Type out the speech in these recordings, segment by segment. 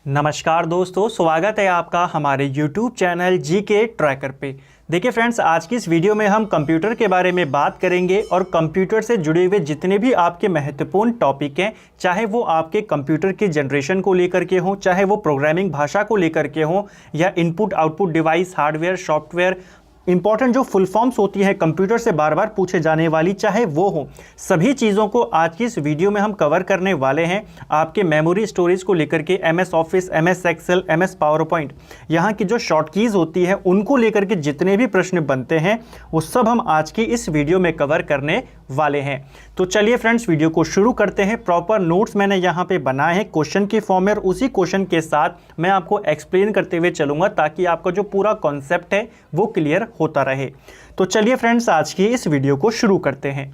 नमस्कार दोस्तों, स्वागत है आपका हमारे YouTube चैनल जीके ट्रैकर पे। देखिए फ्रेंड्स, आज की इस वीडियो में हम कंप्यूटर के बारे में बात करेंगे और कंप्यूटर से जुड़े हुए जितने भी आपके महत्वपूर्ण टॉपिक हैं, चाहे वो आपके कंप्यूटर के जनरेशन को लेकर के हों, चाहे वो प्रोग्रामिंग भाषा को लेकर के हों, या input output device, hardware, software, important जो फुल फॉर्म्स होती है कंप्यूटर से बार बार पूछे जाने वाली, चाहे वो हो, सभी चीज़ों को आज की इस वीडियो में हम कवर करने वाले हैं। आपके मेमोरी स्टोरेज को लेकर के MS office, MS Excel, MS PowerPoint, यहाँ की जो शॉर्ट कीज़ होती है उनको लेकर के जितने भी प्रश्न बनते हैं वो सब हम आज की इस वीडियो में कवर करने वाले हैं। तो चलिए फ्रेंड्स, वीडियो को शुरू करते हैं। प्रॉपर नोट्स मैंने यहाँ पे बनाए हैं क्वेश्चन के फॉर्म में, और उसी क्वेश्चन के साथ मैं आपको एक्सप्लेन करते हुए चलूँगा ताकि आपका जो पूरा कॉन्सेप्ट है वो क्लियर होता रहे। तो चलिए फ्रेंड्स, आज की इस वीडियो को शुरू करते हैं।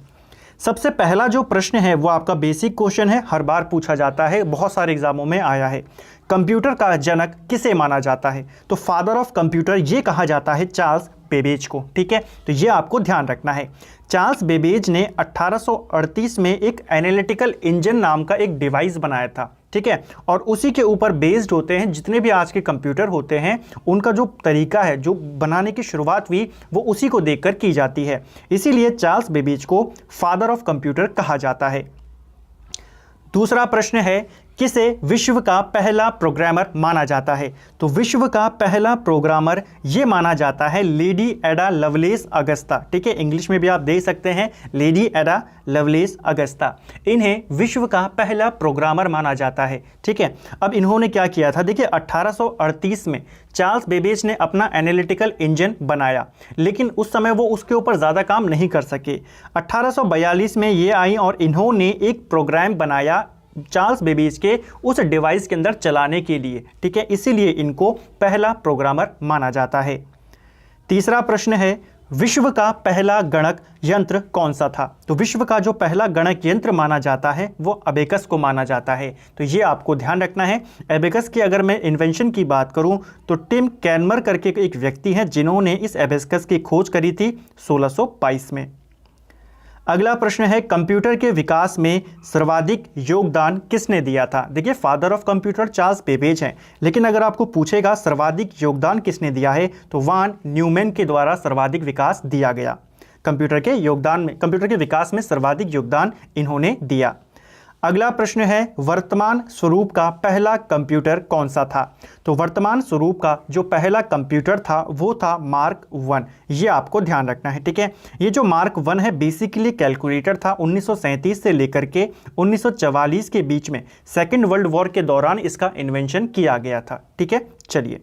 सबसे पहला जो प्रश्न है वो आपका बेसिक क्वेश्चन है, हर बार पूछा जाता है, बहुत सारे एग्जामों में आया है। कंप्यूटर का जनक किसे माना जाता है? तो फादर ऑफ कंप्यूटर ये कहा जाता है चार्ल्स बेबेज को। ठीक है, तो ये आपको ध्यान रखना है। चार्ल्स बेबेज ने 1838 में एक एनालिटिकल इंजन नाम का एक डिवाइस बनाया था। ठीक है, और उसी के ऊपर बेस्ड होते हैं जितने भी आज के कंप्यूटर होते हैं। उनका जो तरीका है, जो बनाने की शुरुआत हुई, वो उसी को देखकर की जाती है। इसीलिए चार्ल्स बेबेज को फादर ऑफ कंप्यूटर कहा जाता है। दूसरा प्रश्न है, किसे विश्व का पहला प्रोग्रामर माना जाता है? तो विश्व का पहला प्रोग्रामर ये माना जाता है लेडी एडा लवलेस अगस्ता। ठीक है, इंग्लिश में भी आप देख सकते हैं, लेडी एडा लवलेस अगस्ता। इन्हें विश्व का पहला प्रोग्रामर माना जाता है। ठीक है, अब इन्होंने क्या किया था? देखिए, 1838 में चार्ल्स बेबेज ने अपना एनालिटिकल इंजन बनाया, लेकिन उस समय वो उसके ऊपर ज़्यादा काम नहीं कर सके। 1842 में ये आई और इन्होंने एक प्रोग्राम बनाया चार्ल्स बेबेज के उस डिवाइस के अंदर चलाने के लिए। ठीक है, इसीलिए इनको पहला प्रोग्रामर माना जाता है। तीसरा प्रश्न है, विश्व का पहला गणक यंत्र कौन सा था? तो विश्व का जो पहला गणक यंत्र माना जाता है वो अबेकस को माना जाता है। तो ये आपको ध्यान रखना है। अबेकस की अगर मैं इन्वेंशन की बात करूं तो टिम कैनमर करके एक व्यक्ति हैं जिन्होंने इस अबेकस की खोज करी थी 1622 में। अगला प्रश्न है, कंप्यूटर के विकास में सर्वाधिक योगदान किसने दिया था? देखिए, father of computer Charles Babbage हैं, लेकिन अगर आपको पूछेगा सर्वाधिक योगदान किसने दिया है तो वान न्यूमैन के द्वारा सर्वाधिक विकास दिया गया। कंप्यूटर के योगदान में, कंप्यूटर के विकास में सर्वाधिक योगदान इन्होंने दिया। अगला प्रश्न है, वर्तमान स्वरूप का पहला कंप्यूटर कौन सा था? तो वर्तमान स्वरूप का जो पहला कंप्यूटर था वो था मार्क 1। ये आपको ध्यान रखना है। ठीक है, ये जो मार्क 1 है बेसिकली कैलकुलेटर था। 1937 से लेकर के 1944 के बीच में सेकेंड वर्ल्ड वॉर के दौरान इसका इन्वेंशन किया गया था। ठीक है, चलिए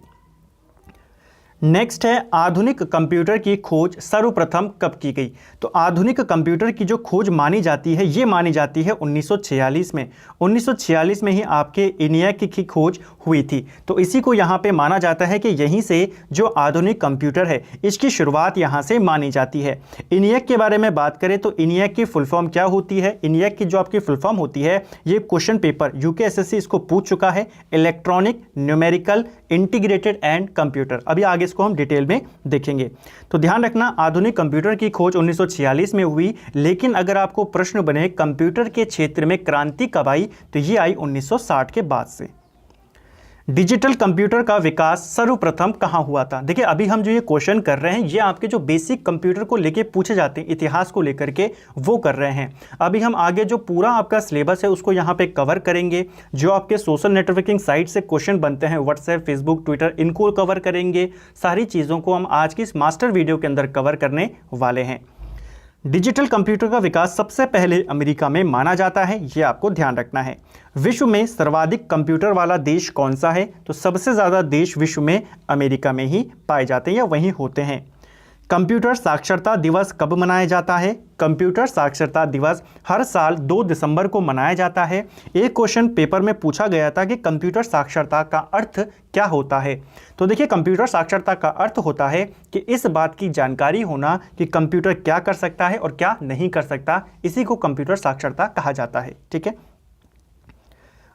नेक्स्ट है, आधुनिक कंप्यूटर की खोज सर्वप्रथम कब की गई? तो आधुनिक कंप्यूटर की जो खोज मानी जाती है ये मानी जाती है 1946 में। 1946 में ही आपके ENIAC की खोज हुई थी। तो इसी को यहाँ पे माना जाता है कि यहीं से जो आधुनिक कंप्यूटर है इसकी शुरुआत यहाँ से मानी जाती है। ENIAC के बारे में बात करें तो ENIAC की फुल फॉर्म क्या होती है? ENIAC की जो आपकी फुल फॉर्म होती है, ये क्वेश्चन पेपर UKSSC इसको पूछ चुका है, electronic numerical integrated and computer. अभी आगे को हम डिटेल में देखेंगे। तो ध्यान रखना, आधुनिक कंप्यूटर की खोज 1946 में हुई, लेकिन अगर आपको प्रश्न बने कंप्यूटर के क्षेत्र में क्रांति कब आई, तो ये आई 1960 के बाद से। डिजिटल कंप्यूटर का विकास सर्वप्रथम कहां हुआ था? देखिए, अभी हम जो ये क्वेश्चन कर रहे हैं ये आपके जो बेसिक कंप्यूटर को लेके पूछे जाते हैं, इतिहास को लेकर के, वो कर रहे हैं। अभी हम आगे जो पूरा आपका सिलेबस है उसको यहाँ पे कवर करेंगे। जो आपके सोशल नेटवर्किंग साइट से क्वेश्चन बनते हैं, व्हाट्सएप, फेसबुक, ट्विटर, इनको कवर करेंगे। सारी चीज़ों को हम आज की इस मास्टर वीडियो के अंदर कवर करने वाले हैं। डिजिटल कंप्यूटर का विकास सबसे पहले अमेरिका में माना जाता है, ये आपको ध्यान रखना है। विश्व में सर्वाधिक कंप्यूटर वाला देश कौन सा है? तो सबसे ज़्यादा देश विश्व में अमेरिका में ही पाए जाते हैं या वहीं होते हैं। कंप्यूटर साक्षरता दिवस कब मनाया जाता है? कंप्यूटर साक्षरता दिवस हर साल 2 दिसंबर को मनाया जाता है। एक क्वेश्चन पेपर में पूछा गया था कि कंप्यूटर साक्षरता का अर्थ क्या होता है? तो देखिए, कंप्यूटर साक्षरता का अर्थ होता है कि इस बात की जानकारी होना कि कंप्यूटर क्या कर सकता है और क्या नहीं कर सकता, इसी को कंप्यूटर साक्षरता कहा जाता है। ठीक है,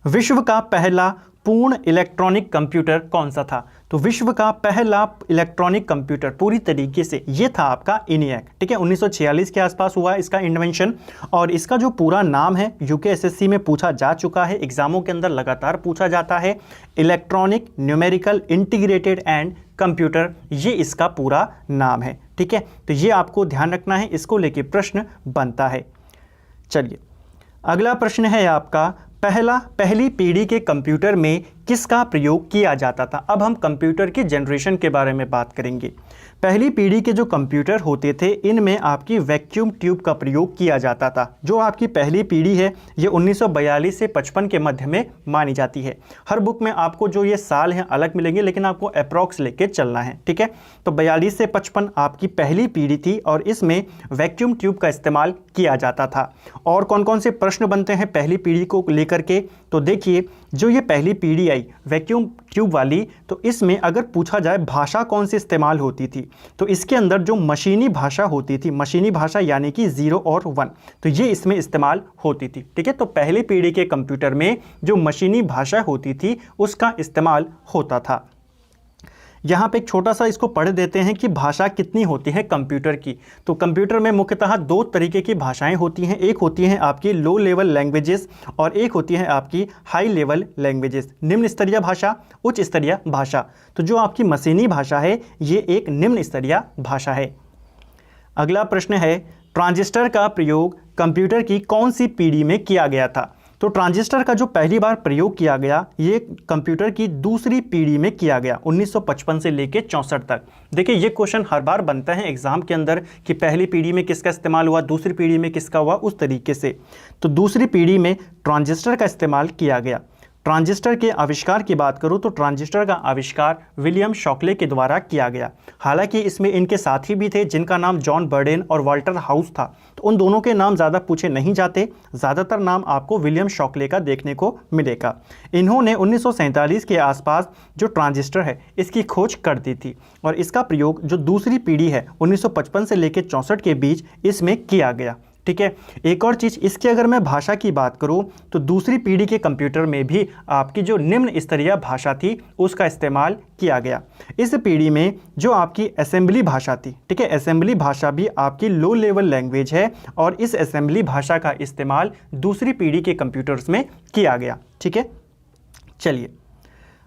विश्व का पहला पूर्ण इलेक्ट्रॉनिक कंप्यूटर कौन सा था? तो विश्व का पहला इलेक्ट्रॉनिक कंप्यूटर पूरी तरीके से ये था आपका ENIAC, ठीक है। 1946 के आसपास हुआ इसका इन्वेंशन, और इसका जो पूरा नाम है UKSSC में पूछा जा चुका है, एग्जामों के अंदर लगातार पूछा जाता है, electronic numerical integrated and computer, ये इसका पूरा नाम है, ठीक है। तो ये आपको ध्यान रखना है, इसको लेके प्रश्न बनता है। चलिए अगला प्रश्न है आपका, पहली पीढ़ी के कंप्यूटर में किसका प्रयोग किया जाता था? अब हम कंप्यूटर की जनरेशन के बारे में बात करेंगे। पहली पीढ़ी के जो कंप्यूटर होते थे इनमें आपकी वैक्यूम ट्यूब का प्रयोग किया जाता था। जो आपकी पहली पीढ़ी है ये 1942 से 55 के मध्य में मानी जाती है। हर बुक में आपको जो ये साल हैं अलग मिलेंगे, लेकिन आपको अप्रॉक्स लेके चलना है, ठीक है। तो 42 से 55 आपकी पहली पीढ़ी थी और इसमें वैक्यूम ट्यूब का इस्तेमाल किया जाता था। और कौन कौन से प्रश्न बनते हैं पहली पीढ़ी को लेकर के? तो देखिए, जो ये पहली पीढ़ी आई वैक्यूम ट्यूब वाली, तो इसमें अगर पूछा जाए भाषा कौन सी इस्तेमाल होती थी, तो इसके अंदर जो मशीनी भाषा होती थी, मशीनी भाषा यानी कि 0 और 1, तो ये इसमें इस्तेमाल होती थी, ठीक है। तो पहली पीढ़ी के कंप्यूटर में जो मशीनी भाषा होती थी उसका इस्तेमाल होता था। यहाँ पे एक छोटा सा इसको पढ़ देते हैं कि भाषा कितनी होती है कंप्यूटर की। तो कंप्यूटर में मुख्यतः दो तरीके की भाषाएं होती हैं, एक होती हैं आपकी लो लेवल लैंग्वेजेस और एक होती है आपकी हाई लेवल लैंग्वेजेस, निम्न स्तरीय भाषा, उच्च स्तरीय भाषा। तो जो आपकी मशीनी भाषा है ये एक निम्न स्तरीय भाषा है। अगला प्रश्न है, ट्रांजिस्टर का प्रयोग कंप्यूटर की कौन सी पीढ़ी में किया गया था? तो ट्रांजिस्टर का जो पहली बार प्रयोग किया गया ये कंप्यूटर की दूसरी पीढ़ी में किया गया 1955 से लेके 64 तक। देखिए ये क्वेश्चन हर बार बनता है एग्जाम के अंदर कि पहली पीढ़ी में किसका इस्तेमाल हुआ, दूसरी पीढ़ी में किसका हुआ, उस तरीके से। तो दूसरी पीढ़ी में ट्रांजिस्टर का इस्तेमाल किया गया। ट्रांजिस्टर के आविष्कार की बात करूं तो ट्रांजिस्टर का आविष्कार विलियम शॉकले के द्वारा किया गया। हालांकि इसमें इनके साथी भी थे जिनका नाम जॉन बर्डेन और वाल्टर हाउस था, तो उन दोनों के नाम ज़्यादा पूछे नहीं जाते, ज़्यादातर नाम आपको विलियम शॉकले का देखने को मिलेगा। इन्होंने 1947 के आसपास जो ट्रांजिस्टर है इसकी खोज कर दी थी और इसका प्रयोग जो दूसरी पीढ़ी है 1955 से लेकर 64 के बीच इसमें किया गया, ठीक है। एक और चीज़ इसकी अगर मैं भाषा की बात करूं तो दूसरी पीढ़ी के कंप्यूटर में भी आपकी जो निम्न स्तरीय भाषा थी उसका इस्तेमाल किया गया। इस पीढ़ी में जो आपकी असेंबली भाषा थी, ठीक है, असेंबली भाषा भी आपकी लो लेवल लैंग्वेज है और इस असेंबली भाषा का इस्तेमाल दूसरी पीढ़ी के कंप्यूटर्स में किया गया, ठीक है। चलिए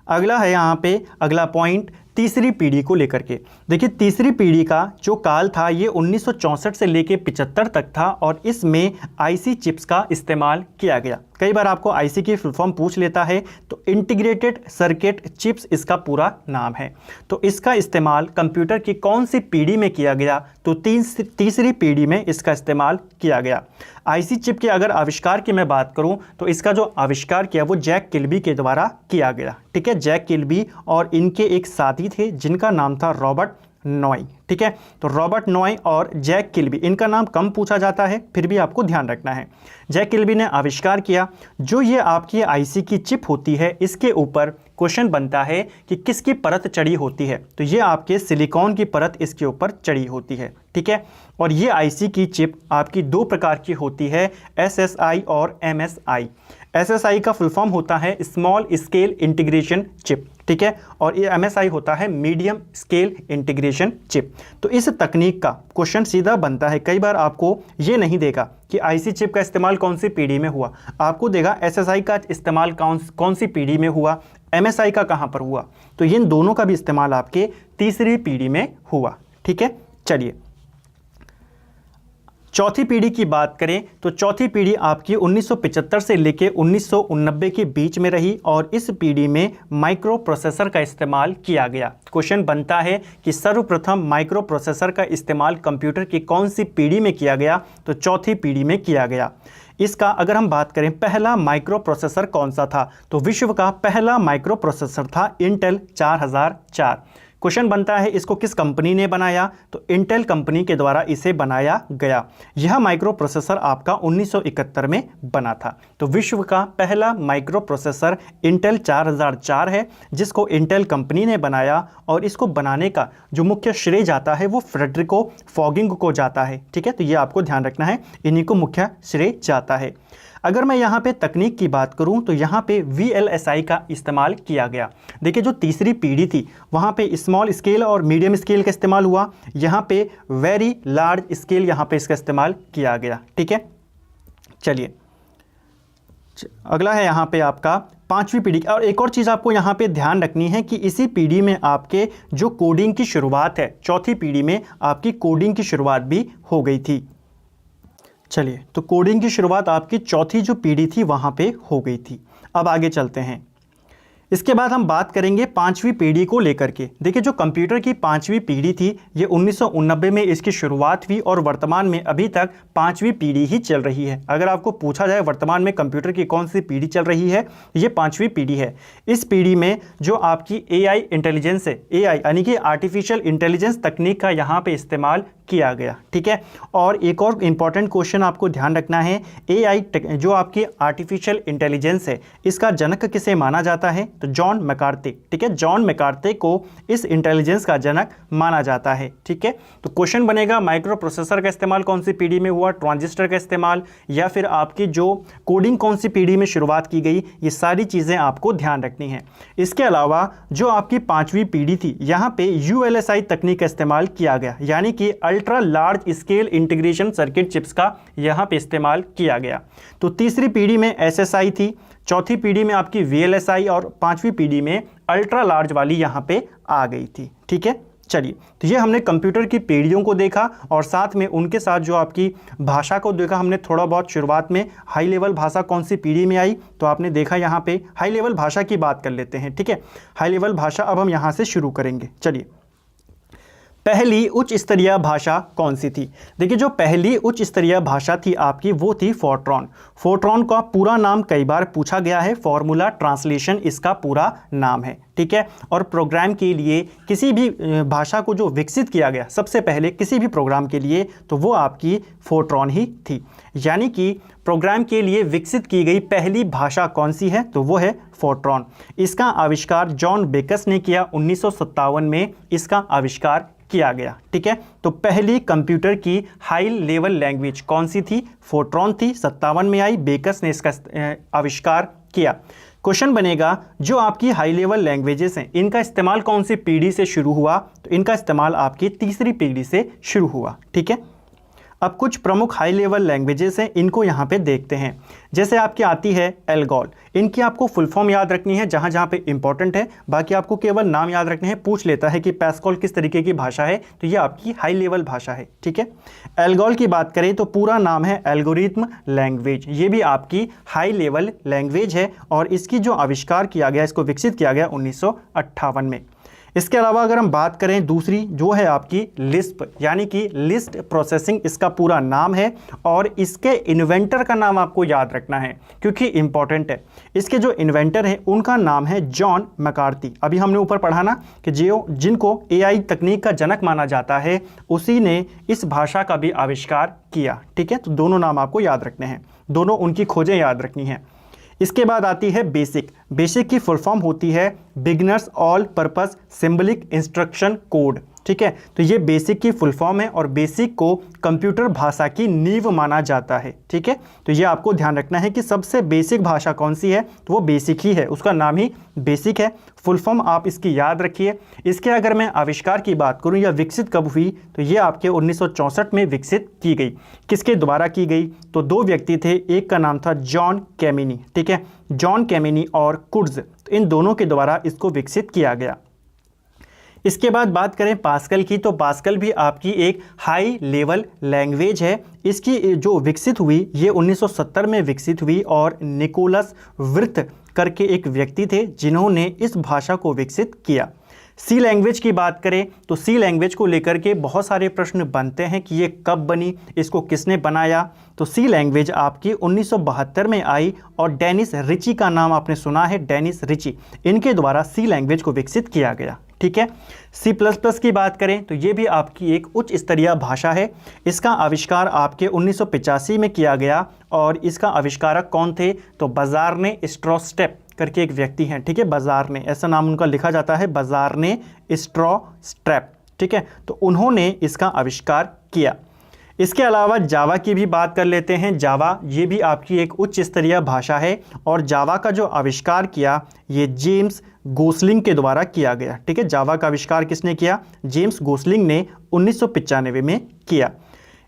अगला है यहाँ पे अगला पॉइंट तीसरी पीढ़ी को लेकर के। देखिए तीसरी पीढ़ी का जो काल था ये 1964 से लेके 75 तक था और इसमें आईसी चिप्स का इस्तेमाल किया गया। कई बार आपको आईसी की फुल फॉर्म पूछ लेता है, तो इंटीग्रेटेड सर्किट चिप्स इसका पूरा नाम है। तो इसका इस्तेमाल कंप्यूटर की कौन सी पीढ़ी में किया गया? तो तीसरी पीढ़ी में इसका इस्तेमाल किया गया। आईसी चिप के अगर आविष्कार की मैं बात करूं तो इसका जो आविष्कार किया वो जैक किल्बी के द्वारा किया गया, ठीक है। जैक किल्बी और इनके एक साथी थे जिनका नाम था रॉबर्ट नॉय, ठीक है। तो रॉबर्ट नॉय और जैक किल्बी, इनका नाम कम पूछा जाता है फिर भी आपको ध्यान रखना है। जैक किल्बी ने आविष्कार किया जो ये आपकी आईसी की चिप होती है इसके ऊपर क्वेश्चन बनता है कि किसकी परत चढ़ी होती है, तो ये आपके सिलिकॉन की परत इसके ऊपर चढ़ी होती है, ठीक है। और ये आईसी की चिप आपकी दो प्रकार की होती है, एसएसआई और एमएसआई। एसएसआई का फुल फॉर्म होता है स्मॉल स्केल इंटीग्रेशन चिप, ठीक है, और ये एमएसआई होता है मीडियम स्केल इंटीग्रेशन चिप। तो इस तकनीक का क्वेश्चन सीधा बनता है। कई बार आपको ये नहीं देगा कि आईसी चिप का इस्तेमाल कौन सी पीढ़ी में हुआ, आपको देगा एसएसआई का इस्तेमाल कौन सी पीढ़ी में हुआ, एमएसआई का कहाँ पर हुआ। तो इन दोनों का भी इस्तेमाल आपके तीसरी पीढ़ी में हुआ, ठीक है। चलिए चौथी पीढ़ी की बात करें तो चौथी पीढ़ी आपकी 1975 से लेके 1989 के बीच में रही और इस पीढ़ी में माइक्रो प्रोसेसर का इस्तेमाल किया गया। क्वेश्चन बनता है कि सर्वप्रथम माइक्रो प्रोसेसर का इस्तेमाल कंप्यूटर की कौन सी पीढ़ी में किया गया? तो चौथी पीढ़ी में किया गया। इसका अगर हम बात करें पहला माइक्रो प्रोसेसर कौन सा था, तो विश्व का पहला माइक्रो प्रोसेसर था इंटेल 4004। क्वेश्चन बनता है इसको किस कंपनी ने बनाया? तो इंटेल कंपनी के द्वारा इसे बनाया गया। यह माइक्रो प्रोसेसर आपका 1971 में बना था। तो विश्व का पहला माइक्रो प्रोसेसर इंटेल 4004 है जिसको इंटेल कंपनी ने बनाया और इसको बनाने का जो मुख्य श्रेय जाता है वो फ्रेडरिको फॉगिंग को जाता है, ठीक है। तो ये आपको ध्यान रखना है, इन्हीं को मुख्य श्रेय जाता है। अगर मैं यहाँ पे तकनीक की बात करूँ तो यहाँ पे VLSI का इस्तेमाल किया गया। देखिए जो तीसरी पीढ़ी थी वहाँ पे स्मॉल स्केल और मीडियम स्केल का इस्तेमाल हुआ, यहाँ पे वेरी लार्ज स्केल यहाँ पे इसका इस्तेमाल किया गया। ठीक है, चलिए अगला है यहाँ पे आपका पांचवी पीढ़ी। और एक और चीज़ आपको यहाँ पे ध्यान रखनी है कि इसी पीढ़ी में आपके जो कोडिंग की शुरुआत है, चौथी पीढ़ी में आपकी कोडिंग की शुरुआत भी हो गई थी। चलिए, तो कोडिंग की शुरुआत आपकी चौथी जो पीढ़ी थी वहाँ पे हो गई थी। अब आगे चलते हैं। इसके बाद हम बात करेंगे पांचवी पीढ़ी को लेकर के। देखिए जो कंप्यूटर की पांचवी पीढ़ी थी ये 1989 में इसकी शुरुआत हुई और वर्तमान में अभी तक पांचवी पीढ़ी ही चल रही है। अगर आपको पूछा जाए वर्तमान में कंप्यूटर की कौन सी पीढ़ी चल रही है, ये पांचवी पीढ़ी है। इस पीढ़ी में जो आपकी AI इंटेलिजेंस है, AI यानी कि आर्टिफिशियल इंटेलिजेंस तकनीक का यहाँ पे इस्तेमाल किया गया। ठीक है, और एक और इम्पॉर्टेंट क्वेश्चन आपको ध्यान रखना है, AI जो आपकी आर्टिफिशियल इंटेलिजेंस है इसका जनक किसे माना जाता है? तो जॉन मैकार्थी। ठीक है, जॉन मैकार्थी को इस इंटेलिजेंस का जनक माना जाता है। ठीक है, तो क्वेश्चन बनेगा माइक्रो प्रोसेसर का इस्तेमाल कौन सी पीढ़ी में हुआ, ट्रांजिस्टर का इस्तेमाल, या फिर आपकी जो कोडिंग कौन सी पीढ़ी में शुरुआत की गई, ये सारी चीज़ें आपको ध्यान रखनी है। इसके अलावा जो आपकी पांचवी पीढ़ी थी यहाँ पे ULSI तकनीक का इस्तेमाल किया गया, यानी कि ultra large scale integration circuit chips का यहाँ पे इस्तेमाल किया गया। तो तीसरी पीढ़ी में SSI थी, चौथी पीढ़ी में आपकी VLSI और पांचवी पीढ़ी में अल्ट्रा लार्ज वाली यहाँ पे आ गई थी। ठीक है, चलिए, तो ये हमने कंप्यूटर की पीढ़ियों को देखा और साथ में उनके साथ जो आपकी भाषा को देखा हमने थोड़ा बहुत। शुरुआत में हाई लेवल भाषा कौन सी पीढ़ी में आई, तो आपने देखा यहाँ पे हाई लेवल भाषा की बात कर लेते हैं। ठीक है, हाई लेवल भाषा अब हम यहाँ से शुरू करेंगे। चलिए, पहली उच्च स्तरीय भाषा कौन सी थी? देखिए जो पहली उच्च स्तरीय भाषा थी आपकी वो थी फोर्ट्रॉन। फोर्ट्रॉन का पूरा नाम कई बार पूछा गया है, फॉर्मूला ट्रांसलेशन इसका पूरा नाम है। ठीक है, और प्रोग्राम के लिए किसी भी भाषा को जो विकसित किया गया सबसे पहले किसी भी प्रोग्राम के लिए, तो वो आपकी फोर्ट्रॉन ही थी। यानी कि प्रोग्राम के लिए विकसित की गई पहली भाषा कौन सी है, तो वो है फोर्ट्रॉन। इसका आविष्कार जॉन बेकस ने किया, 1957 में इसका आविष्कार किया गया। ठीक है, तो पहली कंप्यूटर की हाई लेवल लैंग्वेज कौन सी थी? फोर्ट्रॉन थी, 57 में आई, बेकस ने इसका आविष्कार किया। क्वेश्चन बनेगा जो आपकी हाई लेवल लैंग्वेजेस हैं इनका इस्तेमाल कौन सी पीढ़ी से शुरू हुआ, तो इनका इस्तेमाल आपकी तीसरी पीढ़ी से शुरू हुआ। ठीक है, अब कुछ प्रमुख हाई लेवल लैंग्वेजेस हैं, इनको यहाँ पे देखते हैं। जैसे आपकी आती है एल्गोल, इनकी आपको फुल फॉर्म याद रखनी है जहाँ जहाँ पे इंपॉर्टेंट है, बाकी आपको केवल नाम याद रखने हैं। पूछ लेता है कि पैस्कल किस तरीके की भाषा है, तो ये आपकी हाई लेवल भाषा है। ठीक है, एल्गोल की बात करें तो पूरा नाम है एल्गोरिथम लैंग्वेज, ये भी आपकी हाई लेवल लैंग्वेज है और इसकी जो आविष्कार किया गया, इसको विकसित किया गया 1958 में। इसके अलावा अगर हम बात करें दूसरी जो है आपकी लिस्प, यानी कि लिस्ट प्रोसेसिंग इसका पूरा नाम है और इसके इन्वेंटर का नाम आपको याद रखना है क्योंकि इंपॉर्टेंट है। इसके जो इन्वेंटर हैं उनका नाम है जॉन मैकार्थी। अभी हमने ऊपर पढ़ा ना कि जिनको AI तकनीक का जनक माना जाता है उसी ने इस भाषा का भी आविष्कार किया। ठीक है, तो दोनों नाम आपको याद रखने हैं, दोनों उनकी खोजें याद रखनी है। इसके बाद आती है बेसिक। बेसिक की फुल फॉर्म होती है beginners all purpose symbolic instruction code. ठीक है, तो ये बेसिक की फुल फॉर्म है और बेसिक को कंप्यूटर भाषा की नींव माना जाता है। ठीक है, तो ये आपको ध्यान रखना है कि सबसे बेसिक भाषा कौन सी है, तो वो बेसिक ही है, उसका नाम ही बेसिक है। फुल फॉर्म आप इसकी याद रखिए। इसके अगर मैं आविष्कार की बात करूं या विकसित कब हुई, तो ये आपके 1964 में विकसित की गई। किसके द्वारा की गई, तो दो व्यक्ति थे, एक का नाम था जॉन कैमिनी। ठीक है, जॉन कैमिनी और कुर्ज, तो इन दोनों के द्वारा इसको विकसित किया गया। इसके बाद बात करें पास्कल की, तो पास्कल भी आपकी एक हाई लेवल लैंग्वेज है। इसकी जो विकसित हुई ये 1970 में विकसित हुई और निकोलस विर्थ करके एक व्यक्ति थे जिन्होंने इस भाषा को विकसित किया। सी लैंग्वेज की बात करें तो सी लैंग्वेज को लेकर के बहुत सारे प्रश्न बनते हैं कि ये कब बनी, इसको किसने बनाया। तो सी लैंग्वेज आपकी 1972 में आई और डेनिस रिची का नाम आपने सुना है, डेनिस रिची, इनके द्वारा सी लैंग्वेज को विकसित किया गया। ठीक है, C++ की बात करें तो ये भी आपकी एक उच्च स्तरीय भाषा है। इसका आविष्कार आपके 1985 में किया गया और इसका आविष्कारक कौन थे, तो बाजारने स्ट्रॉस्टेप करके एक व्यक्ति हैं। ठीक है, बाजारने, ऐसा नाम उनका लिखा जाता है, बाजारने स्ट्रॉस्टेप। ठीक है, तो उन्होंने इसका आविष्कार किया। इसके अलावा जावा की भी बात कर लेते हैं। जावा ये भी आपकी एक उच्च स्तरीय भाषा है और जावा का जो आविष्कार किया ये जेम्स गोसलिंग के द्वारा किया गया। ठीक है, जावा का आविष्कार किसने किया? जेम्स गोसलिंग ने 1995 में किया।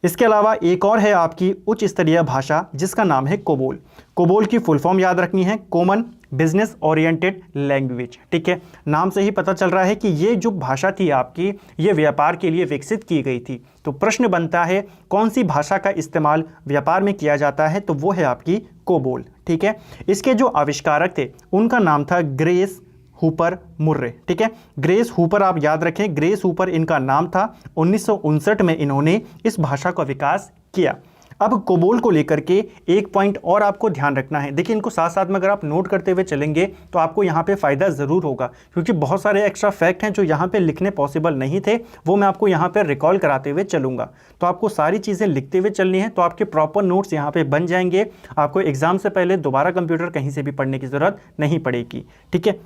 इसके अलावा एक और है आपकी उच्च स्तरीय भाषा जिसका नाम है कोबोल। कोबोल की फुल फॉर्म याद रखनी है, कॉमन बिजनेस ओरिएंटेड लैंग्वेज। ठीक है, नाम से ही पता चल रहा है कि ये जो भाषा थी आपकी ये व्यापार के लिए विकसित की गई थी। तो प्रश्न बनता है कौन सी भाषा का इस्तेमाल व्यापार में किया जाता है? तो वो है आपकी कोबोल। ठीक है, इसके जो आविष्कारक थे उनका नाम था ग्रेस हूपर मुर्रे। ठीक है, ग्रेस हूपर आप याद रखें, ग्रेस हूपर इनका नाम था। 1959 में इन्होंने इस भाषा का विकास किया। अब कोबोल को लेकर के एक पॉइंट और आपको ध्यान रखना है। देखिए, इनको साथ साथ में अगर आप नोट करते हुए चलेंगे तो आपको यहाँ पे फ़ायदा ज़रूर होगा, क्योंकि बहुत सारे एक्स्ट्रा फैक्ट हैं जो यहाँ पे लिखने पॉसिबल नहीं थे, वो मैं आपको यहाँ पे रिकॉल कराते हुए चलूँगा। तो आपको सारी चीज़ें लिखते हुए चलनी है, तो आपके प्रॉपर नोट्स यहाँ पे बन जाएंगे। आपको एग्जाम से पहले दोबारा कंप्यूटर कहीं से भी पढ़ने की ज़रूरत नहीं पड़ेगी। ठीक है,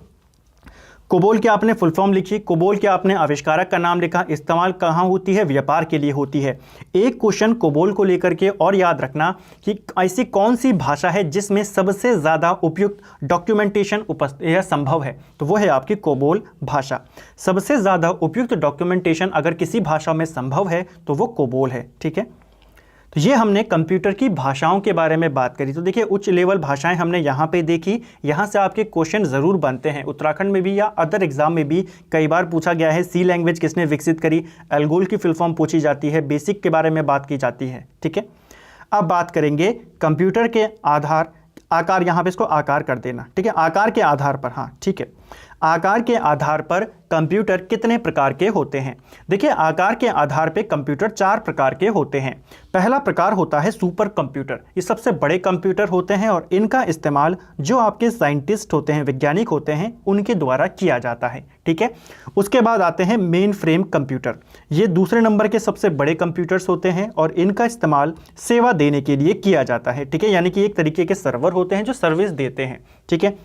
कोबोल के आपने फुल फॉर्म लिखी, कोबोल के आपने आविष्कारक का नाम लिखा, इस्तेमाल कहाँ होती है? व्यापार के लिए होती है। एक क्वेश्चन कोबोल को लेकर के और याद रखना कि ऐसी कौन सी भाषा है जिसमें सबसे ज़्यादा उपयुक्त डॉक्यूमेंटेशन यह संभव है? तो वो है आपकी कोबोल भाषा। सबसे ज़्यादा उपयुक्त डॉक्यूमेंटेशन अगर किसी भाषा में संभव है तो वो कोबोल है। ठीक है, तो ये हमने कंप्यूटर की भाषाओं के बारे में बात करी। तो देखिए, उच्च लेवल भाषाएं हमने यहाँ पे देखी, यहाँ से आपके क्वेश्चन ज़रूर बनते हैं। उत्तराखंड में भी या अदर एग्जाम में भी कई बार पूछा गया है सी लैंग्वेज किसने विकसित करी, एल्गोल की फुल फॉर्म पूछी जाती है, बेसिक के बारे में बात की जाती है। ठीक है, अब बात करेंगे कंप्यूटर के आकार, यहाँ पे इसको आकार कर देना। ठीक है, आकार के आधार पर, हाँ ठीक है, आकार के आधार पर कंप्यूटर कितने प्रकार के होते हैं? देखिए, आकार के आधार पे कंप्यूटर 4 प्रकार के होते हैं। पहला प्रकार होता है सुपर कंप्यूटर। ये सबसे बड़े कंप्यूटर होते हैं और इनका इस्तेमाल जो आपके साइंटिस्ट होते हैं, वैज्ञानिक होते हैं, उनके द्वारा किया जाता है। ठीक है, उसके बाद आते हैं मेन फ्रेम कंप्यूटर। ये दूसरे नंबर के सबसे बड़े कंप्यूटर्स होते हैं और इनका इस्तेमाल सेवा देने के लिए किया जाता है। ठीक है, यानी कि एक तरीके के सर्वर होते हैं जो सर्विस देते हैं। ठीक है,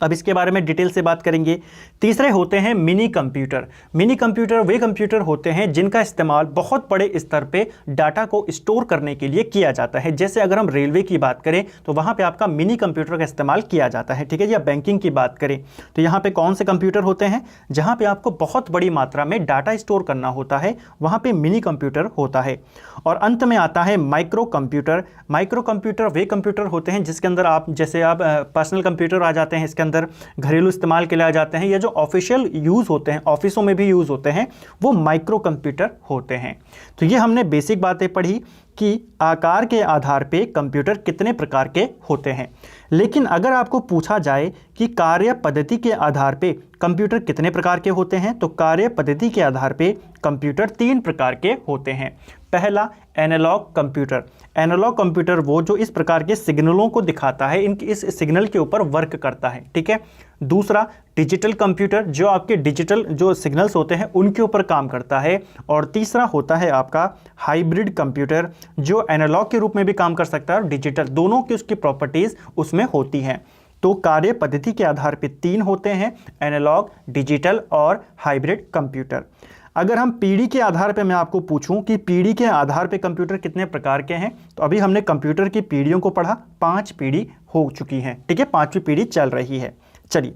अब इसके बारे में डिटेल से बात करेंगे। तीसरे होते हैं मिनी कंप्यूटर। मिनी कंप्यूटर वे कंप्यूटर होते हैं जिनका इस्तेमाल बहुत बड़े स्तर पे डाटा को स्टोर करने के लिए किया जाता है। जैसे अगर हम रेलवे की बात करें तो वहाँ पे आपका मिनी कंप्यूटर का इस्तेमाल किया जाता है। ठीक है, या बैंकिंग की बात करें तो यहाँ पे कौन से कंप्यूटर होते हैं? जहाँ पे आपको बहुत बड़ी मात्रा में डाटा स्टोर करना होता है, वहाँ पे मिनी कंप्यूटर होता है। और अंत में आता है माइक्रो कंप्यूटर। माइक्रो कंप्यूटर वे कंप्यूटर होते हैं जिसके अंदर आप पर्सनल कंप्यूटर आ जाते हैं, इसके अंदर घरेलू इस्तेमाल के लिए आ जाते हैं, या जो ऑफिशियल यूज़ होते हैं, ऑफिसों में भी यूज़ होते हैं, वो माइक्रो कंप्यूटर होते हैं। तो ये हमने बेसिक बातें पढ़ी कि आकार के आधार पे कंप्यूटर कितने प्रकार के होते हैं। लेकिन अगर आपको पूछा जाए कि कार्य पद्धति के आधार पे कंप्यूटर कितने प्रकार के होते हैं, तो कार्य पद्धति के आधार पे कंप्यूटर 3 प्रकार के होते हैं। पहला एनालॉग कंप्यूटर। एनालॉग कंप्यूटर वो जो इस प्रकार के सिग्नलों को दिखाता है, इस सिग्नल के ऊपर वर्क करता है। ठीक है, दूसरा डिजिटल कंप्यूटर जो आपके डिजिटल जो सिग्नल्स होते हैं उनके ऊपर काम करता है। और तीसरा होता है आपका हाइब्रिड कंप्यूटर जो एनालॉग के रूप में भी काम कर सकता है और डिजिटल, दोनों की उसकी प्रॉपर्टीज उसमें होती हैं। तो कार्य पद्धति के आधार पे 3 होते हैं, एनालॉग, डिजिटल और हाइब्रिड कंप्यूटर। अगर हम पीढ़ी के आधार पे मैं आपको पूछूं कि पीढ़ी के आधार पे कंप्यूटर कितने प्रकार के हैं, तो अभी हमने कंप्यूटर की पीढ़ियों को पढ़ा, 5 पीढ़ी हो चुकी हैं। ठीक है, 5वीं पीढ़ी चल रही है। चलिए,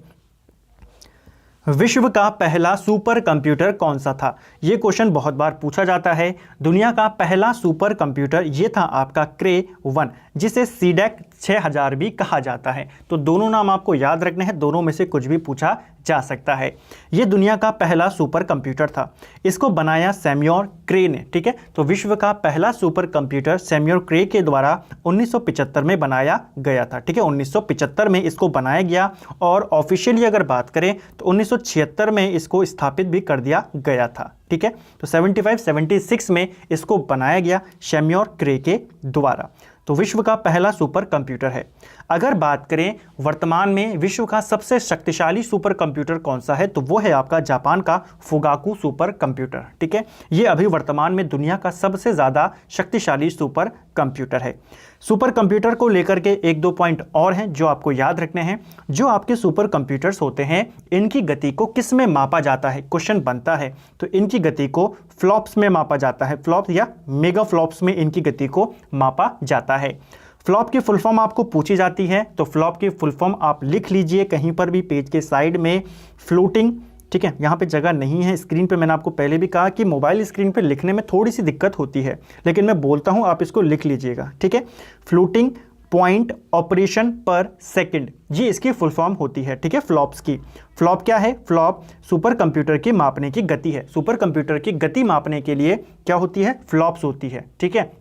विश्व का पहला सुपर कंप्यूटर कौन सा था? ये क्वेश्चन बहुत बार पूछा जाता है। दुनिया का पहला सुपर कंप्यूटर ये था आपका क्रे 1, जिसे सीडेक 6000 भी कहा जाता है। तो दोनों नाम आपको याद रखने हैं, दोनों में से कुछ भी पूछा जा सकता है। ये दुनिया का पहला सुपर कंप्यूटर था, इसको बनाया सैम्योर क्रे ने। ठीक है, तो विश्व का पहला सुपर कंप्यूटर सैम्योर क्रे के द्वारा 1975 में बनाया गया था। ठीक है, 1975 में इसको बनाया गया और ऑफिशियली अगर बात करें तो 1976 में इसको स्थापित भी कर दिया गया था। ठीक है, तो 76 में इसको बनाया गया सैम्योर क्रे के द्वारा। तो विश्व का पहला सुपर कंप्यूटर है। अगर बात करें वर्तमान में विश्व का सबसे शक्तिशाली सुपर कंप्यूटर कौन सा है, तो वो है आपका जापान का फुगाकू सुपर कंप्यूटर। ठीक है, ये अभी वर्तमान में दुनिया का सबसे ज़्यादा शक्तिशाली सुपर कंप्यूटर है। सुपर कंप्यूटर को लेकर के एक दो पॉइंट और हैं जो आपको याद रखने हैं। जो आपके सुपर कंप्यूटर्स होते हैं इनकी गति को किस में मापा जाता है, क्वेश्चन बनता है तो इनकी गति को फ्लॉप्स में मापा जाता है, फ्लॉप्स या मेगा फ्लॉप्स में इनकी गति को मापा जाता है। फ्लॉप की फुल फॉर्म आपको पूछी जाती है तो फ्लॉप की फुल फॉर्म आप लिख लीजिए कहीं पर भी पेज के साइड में, फ्लोटिंग, ठीक है। यहाँ पे जगह नहीं है स्क्रीन पे, मैंने आपको पहले भी कहा कि मोबाइल स्क्रीन पे लिखने में थोड़ी सी दिक्कत होती है, लेकिन मैं बोलता हूँ आप इसको लिख लीजिएगा, ठीक है। फ्लोटिंग पॉइंट ऑपरेशन पर सेकंड, ये इसकी फुल फॉर्म होती है, ठीक है, फ्लॉप्स की। फ्लॉप क्या है? फ्लॉप सुपर कंप्यूटर की मापने की गति है। सुपर कंप्यूटर की गति मापने के लिए क्या होती है? फ्लॉप्स होती है, ठीक है।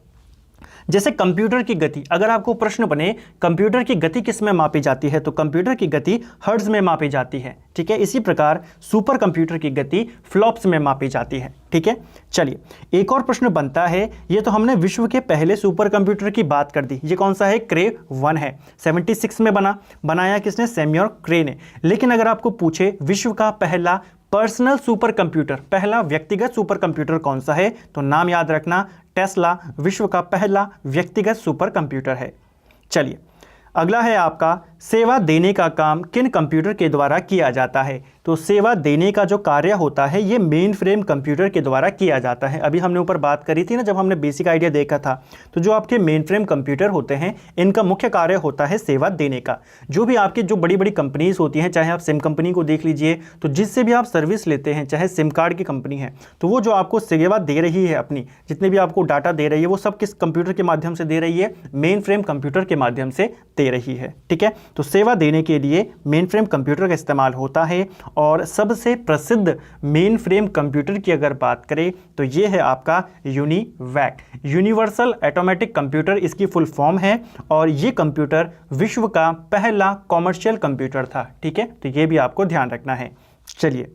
जैसे कंप्यूटर की गति, अगर आपको प्रश्न बने कंप्यूटर की गति किस में मापी जाती है तो कंप्यूटर की गति हर्ट्ज में मापी जाती है, ठीक है। इसी प्रकार सुपर कंप्यूटर की गति फ्लॉप्स में मापी जाती है, ठीक है। चलिए एक और प्रश्न बनता है, ये तो हमने विश्व के पहले सुपर कंप्यूटर की बात कर दी, ये कौन सा है? क्रे 1 है, 76 में बनाया किसने? सैम्युअल क्रे ने। लेकिन अगर आपको पूछे विश्व का पहला पर्सनल सुपर कंप्यूटर, पहला व्यक्तिगत सुपर कंप्यूटर कौन सा है तो नाम याद रखना, टेस्ला विश्व का पहला व्यक्तिगत सुपर कंप्यूटर है। चलिए अगला है आपका, सेवा देने का काम किन कंप्यूटर के द्वारा किया जाता है तो सेवा देने का जो कार्य होता है ये मेन फ्रेम कंप्यूटर के द्वारा किया जाता है। अभी हमने ऊपर बात करी थी ना जब हमने बेसिक आइडिया देखा था, तो जो आपके मेन फ्रेम कंप्यूटर होते हैं इनका मुख्य कार्य होता है सेवा देने का। जो भी आपकी जो बड़ी बड़ी कंपनीज होती हैं, चाहे आप सिम कंपनी को देख लीजिए, तो जिससे भी आप सर्विस लेते हैं, चाहे सिम कार्ड की कंपनी है, तो वो जो आपको सेवा दे रही है, अपनी जितने भी आपको डाटा दे रही है, वो सब किस कंप्यूटर के माध्यम से दे रही है? मेन फ्रेम कंप्यूटर के माध्यम से दे रही है, ठीक है। तो सेवा देने के लिए मेन फ्रेम कंप्यूटर का इस्तेमाल होता है। और सबसे प्रसिद्ध मेन फ्रेम कंप्यूटर की अगर बात करें तो ये है आपका यूनिवैक, यूनिवर्सल ऑटोमेटिक कंप्यूटर इसकी फुल फॉर्म है। और ये कंप्यूटर विश्व का पहला कॉमर्शियल कंप्यूटर था, ठीक है। तो ये भी आपको ध्यान रखना है। चलिए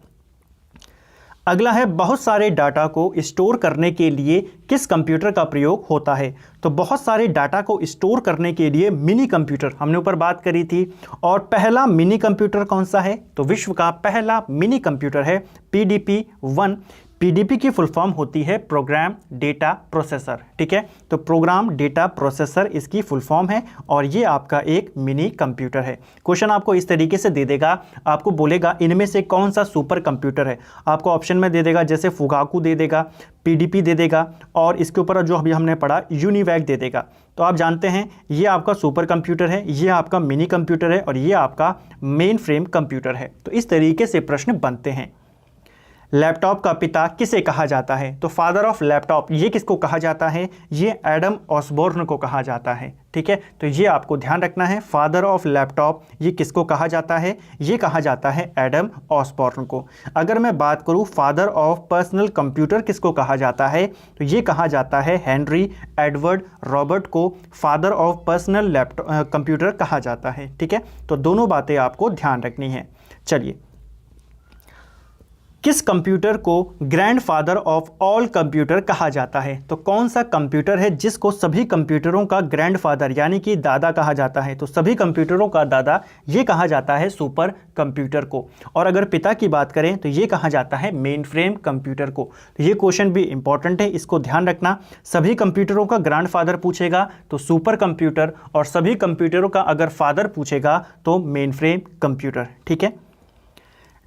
अगला है, बहुत सारे डाटा को स्टोर करने के लिए किस कंप्यूटर का प्रयोग होता है तो बहुत सारे डाटा को स्टोर करने के लिए मिनी कंप्यूटर, हमने ऊपर बात करी थी। और पहला मिनी कंप्यूटर कौन सा है तो विश्व का पहला मिनी कंप्यूटर है PDP-1। PDP की फुल फॉर्म होती है प्रोग्राम डेटा प्रोसेसर, ठीक है। तो प्रोग्राम डेटा प्रोसेसर इसकी फुल फॉर्म है और ये आपका एक मिनी कंप्यूटर है। क्वेश्चन आपको इस तरीके से दे देगा, आपको बोलेगा इनमें से कौन सा सुपर कंप्यूटर है, आपको ऑप्शन में दे देगा, जैसे फुगाकू दे देगा, PDP दे देगा और इसके ऊपर जो अभी हमने पढ़ा यूनिवैक दे देगा। तो आप जानते हैं ये आपका सुपर कंप्यूटर है, ये आपका मिनी कंप्यूटर है और ये आपका मेन फ्रेम कंप्यूटर है। तो इस तरीके से प्रश्न बनते हैं। लैपटॉप का पिता किसे कहा जाता है तो फादर ऑफ लैपटॉप, ये किसको कहा जाता है? ये एडम ऑसबॉर्न को कहा जाता है, ठीक है। तो ये आपको ध्यान रखना है, फादर ऑफ लैपटॉप ये किसको कहा जाता है? ये कहा जाता है एडम ऑसबॉर्न को। अगर मैं बात करूँ फादर ऑफ पर्सनल कंप्यूटर किसको कहा जाता है तो ये कहा जाता है हेनरी एडवर्ड रॉबर्ट को father of personal laptop computer कहा जाता है, ठीक है। तो दोनों बातें आपको ध्यान रखनी है। चलिए किस कंप्यूटर को ग्रैंडफादर ऑफ ऑल कंप्यूटर कहा जाता है तो कौन सा कंप्यूटर है जिसको सभी कंप्यूटरों का ग्रैंडफादर यानी कि दादा कहा जाता है तो सभी कंप्यूटरों का दादा ये कहा जाता है सुपर कंप्यूटर को। और अगर पिता की बात करें तो ये कहा जाता है मेन फ्रेम कंप्यूटर को। तो ये क्वेश्चन भी इंपॉर्टेंट है, इसको ध्यान रखना। सभी कंप्यूटरों का ग्रैंडफादर पूछेगा तो सुपर कंप्यूटर और सभी कंप्यूटरों का अगर फादर पूछेगा तो मेन फ्रेम कंप्यूटर, ठीक है।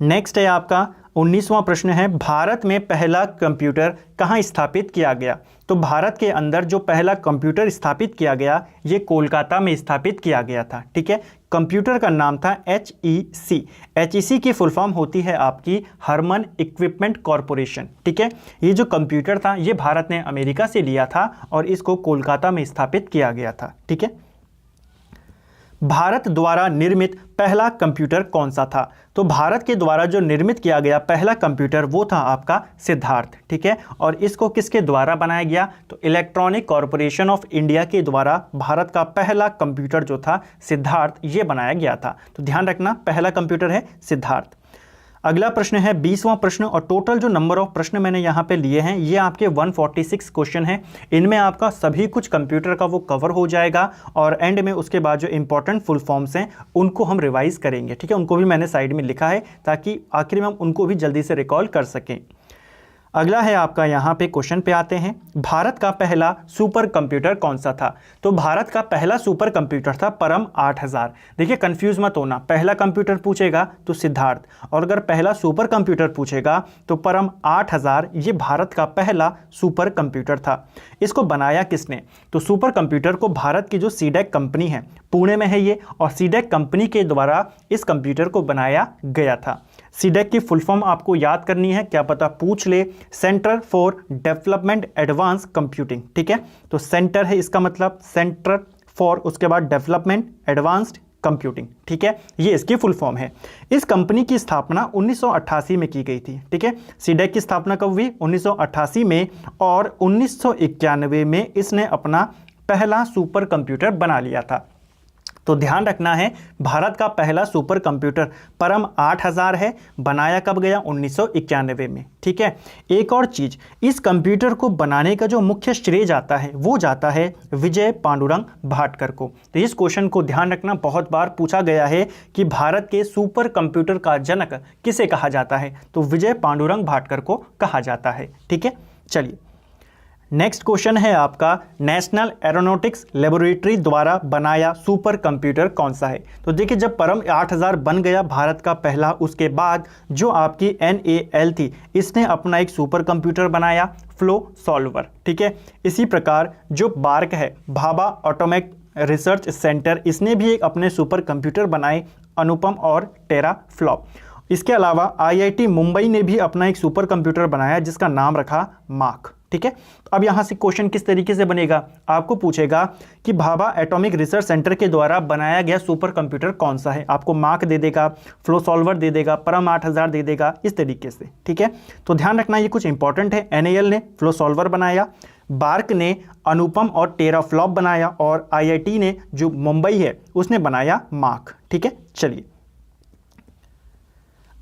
नेक्स्ट है आपका 19वां प्रश्न है, भारत में पहला कंप्यूटर कहाँ स्थापित किया गया तो भारत के अंदर जो पहला कंप्यूटर स्थापित किया गया ये कोलकाता में स्थापित किया गया था, ठीक है। कंप्यूटर का नाम था HEC। HEC की फुल फॉर्म होती है आपकी हरमन इक्विपमेंट कॉरपोरेशन, ठीक है। ये जो कंप्यूटर था ये भारत ने अमेरिका से लिया था और इसको कोलकाता में स्थापित किया गया था, ठीक है। भारत द्वारा निर्मित पहला कंप्यूटर कौन सा था तो भारत के द्वारा जो निर्मित किया गया पहला कंप्यूटर वो था आपका सिद्धार्थ, ठीक है। और इसको किसके द्वारा बनाया गया तो इलेक्ट्रॉनिक कॉरपोरेशन ऑफ इंडिया के द्वारा भारत का पहला कंप्यूटर जो था सिद्धार्थ ये बनाया गया था। तो ध्यान रखना पहला कंप्यूटर है सिद्धार्थ। अगला प्रश्न है 20वां प्रश्न और टोटल जो नंबर ऑफ प्रश्न मैंने यहाँ पे लिए हैं ये आपके 146 क्वेश्चन हैं। इनमें आपका सभी कुछ कंप्यूटर का वो कवर हो जाएगा और एंड में उसके बाद जो इंपॉर्टेंट फुल फॉर्म्स हैं उनको हम रिवाइज करेंगे, ठीक है। उनको भी मैंने साइड में लिखा है ताकि आखिर में हम उनको भी जल्दी से रिकॉल कर सकें। अगला है आपका, यहाँ पे क्वेश्चन पे आते हैं, भारत का पहला सुपर कंप्यूटर कौन सा था? तो भारत का पहला सुपर कंप्यूटर था परम 8000। देखिए कंफ्यूज मत होना, पहला कंप्यूटर पूछेगा तो सिद्धार्थ, और अगर पहला सुपर कंप्यूटर पूछेगा तो परम 8000, ये भारत का पहला सुपर कंप्यूटर था। इसको बनाया किसने? तो सुपर कंप्यूटर को भारत की जो सीडेक कंपनी है, पुणे में है ये, और सीडेक कंपनी के द्वारा इस कंप्यूटर को बनाया गया था। सीडेक की फुल फॉर्म आपको याद करनी है, क्या पता पूछ ले, centre for development advance computing. ठीक है, तो सेंटर है इसका मतलब, सेंटर फॉर, उसके बाद डेवलपमेंट एडवांस्ड कंप्यूटिंग। ठीक है, ये इसकी फुल फॉर्म है। इस कंपनी की स्थापना 1988 में की गई थी। ठीक है, सीडेक की स्थापना कब हुई? 1988 में, और 1991 में इसने अपना पहला सुपर कंप्यूटर बना लिया था। तो ध्यान रखना है, भारत का पहला सुपर कंप्यूटर परम 8000 है, बनाया कब गया? 1991 में। ठीक है, एक और चीज, इस कंप्यूटर को बनाने का जो मुख्य श्रेय जाता है वो जाता है विजय पांडुरंग भाटकर को। तो इस क्वेश्चन को ध्यान रखना, बहुत बार पूछा गया है कि भारत के सुपर कंप्यूटर का जनक किसे कहा जाता है? तो विजय पांडुरंग भाटकर को कहा जाता है। ठीक है, चलिए नेक्स्ट क्वेश्चन है आपका, नेशनल एरोनॉटिक्स लेबोरेटरी द्वारा बनाया सुपर कंप्यूटर कौन सा है? तो देखिए जब परम 8000 बन गया भारत का पहला, उसके बाद जो आपकी NAL थी, इसने अपना एक सुपर कंप्यूटर बनाया, फ्लो सॉल्वर। ठीक है, इसी प्रकार जो बार्क है, भाभा एटॉमिक रिसर्च सेंटर, इसने भी एक अपने सुपर कंप्यूटर बनाए, अनुपम और टेराफ्लॉप। इसके अलावा IIT मुंबई ने भी अपना एक सुपर कंप्यूटर बनाया जिसका नाम रखा मार्क। ठीक है, तो अब यहां से क्वेश्चन किस तरीके से बनेगा? आपको पूछेगा कि भाभा एटॉमिक रिसर्च सेंटर के द्वारा बनाया गया सुपर कंप्यूटर कौन सा है? आपको मार्क दे देगा, फ्लो सॉल्वर दे देगा, परम 8000 दे देगा, इस तरीके से। ठीक है, तो ध्यान रखना ये कुछ इंपॉर्टेंट है। NAL ने फ्लो सॉल्वर बनाया, बार्क ने अनुपम और टेराफ्लॉप बनाया, और IIT ने जो मुंबई है उसने बनाया मार्क। ठीक है, चलिए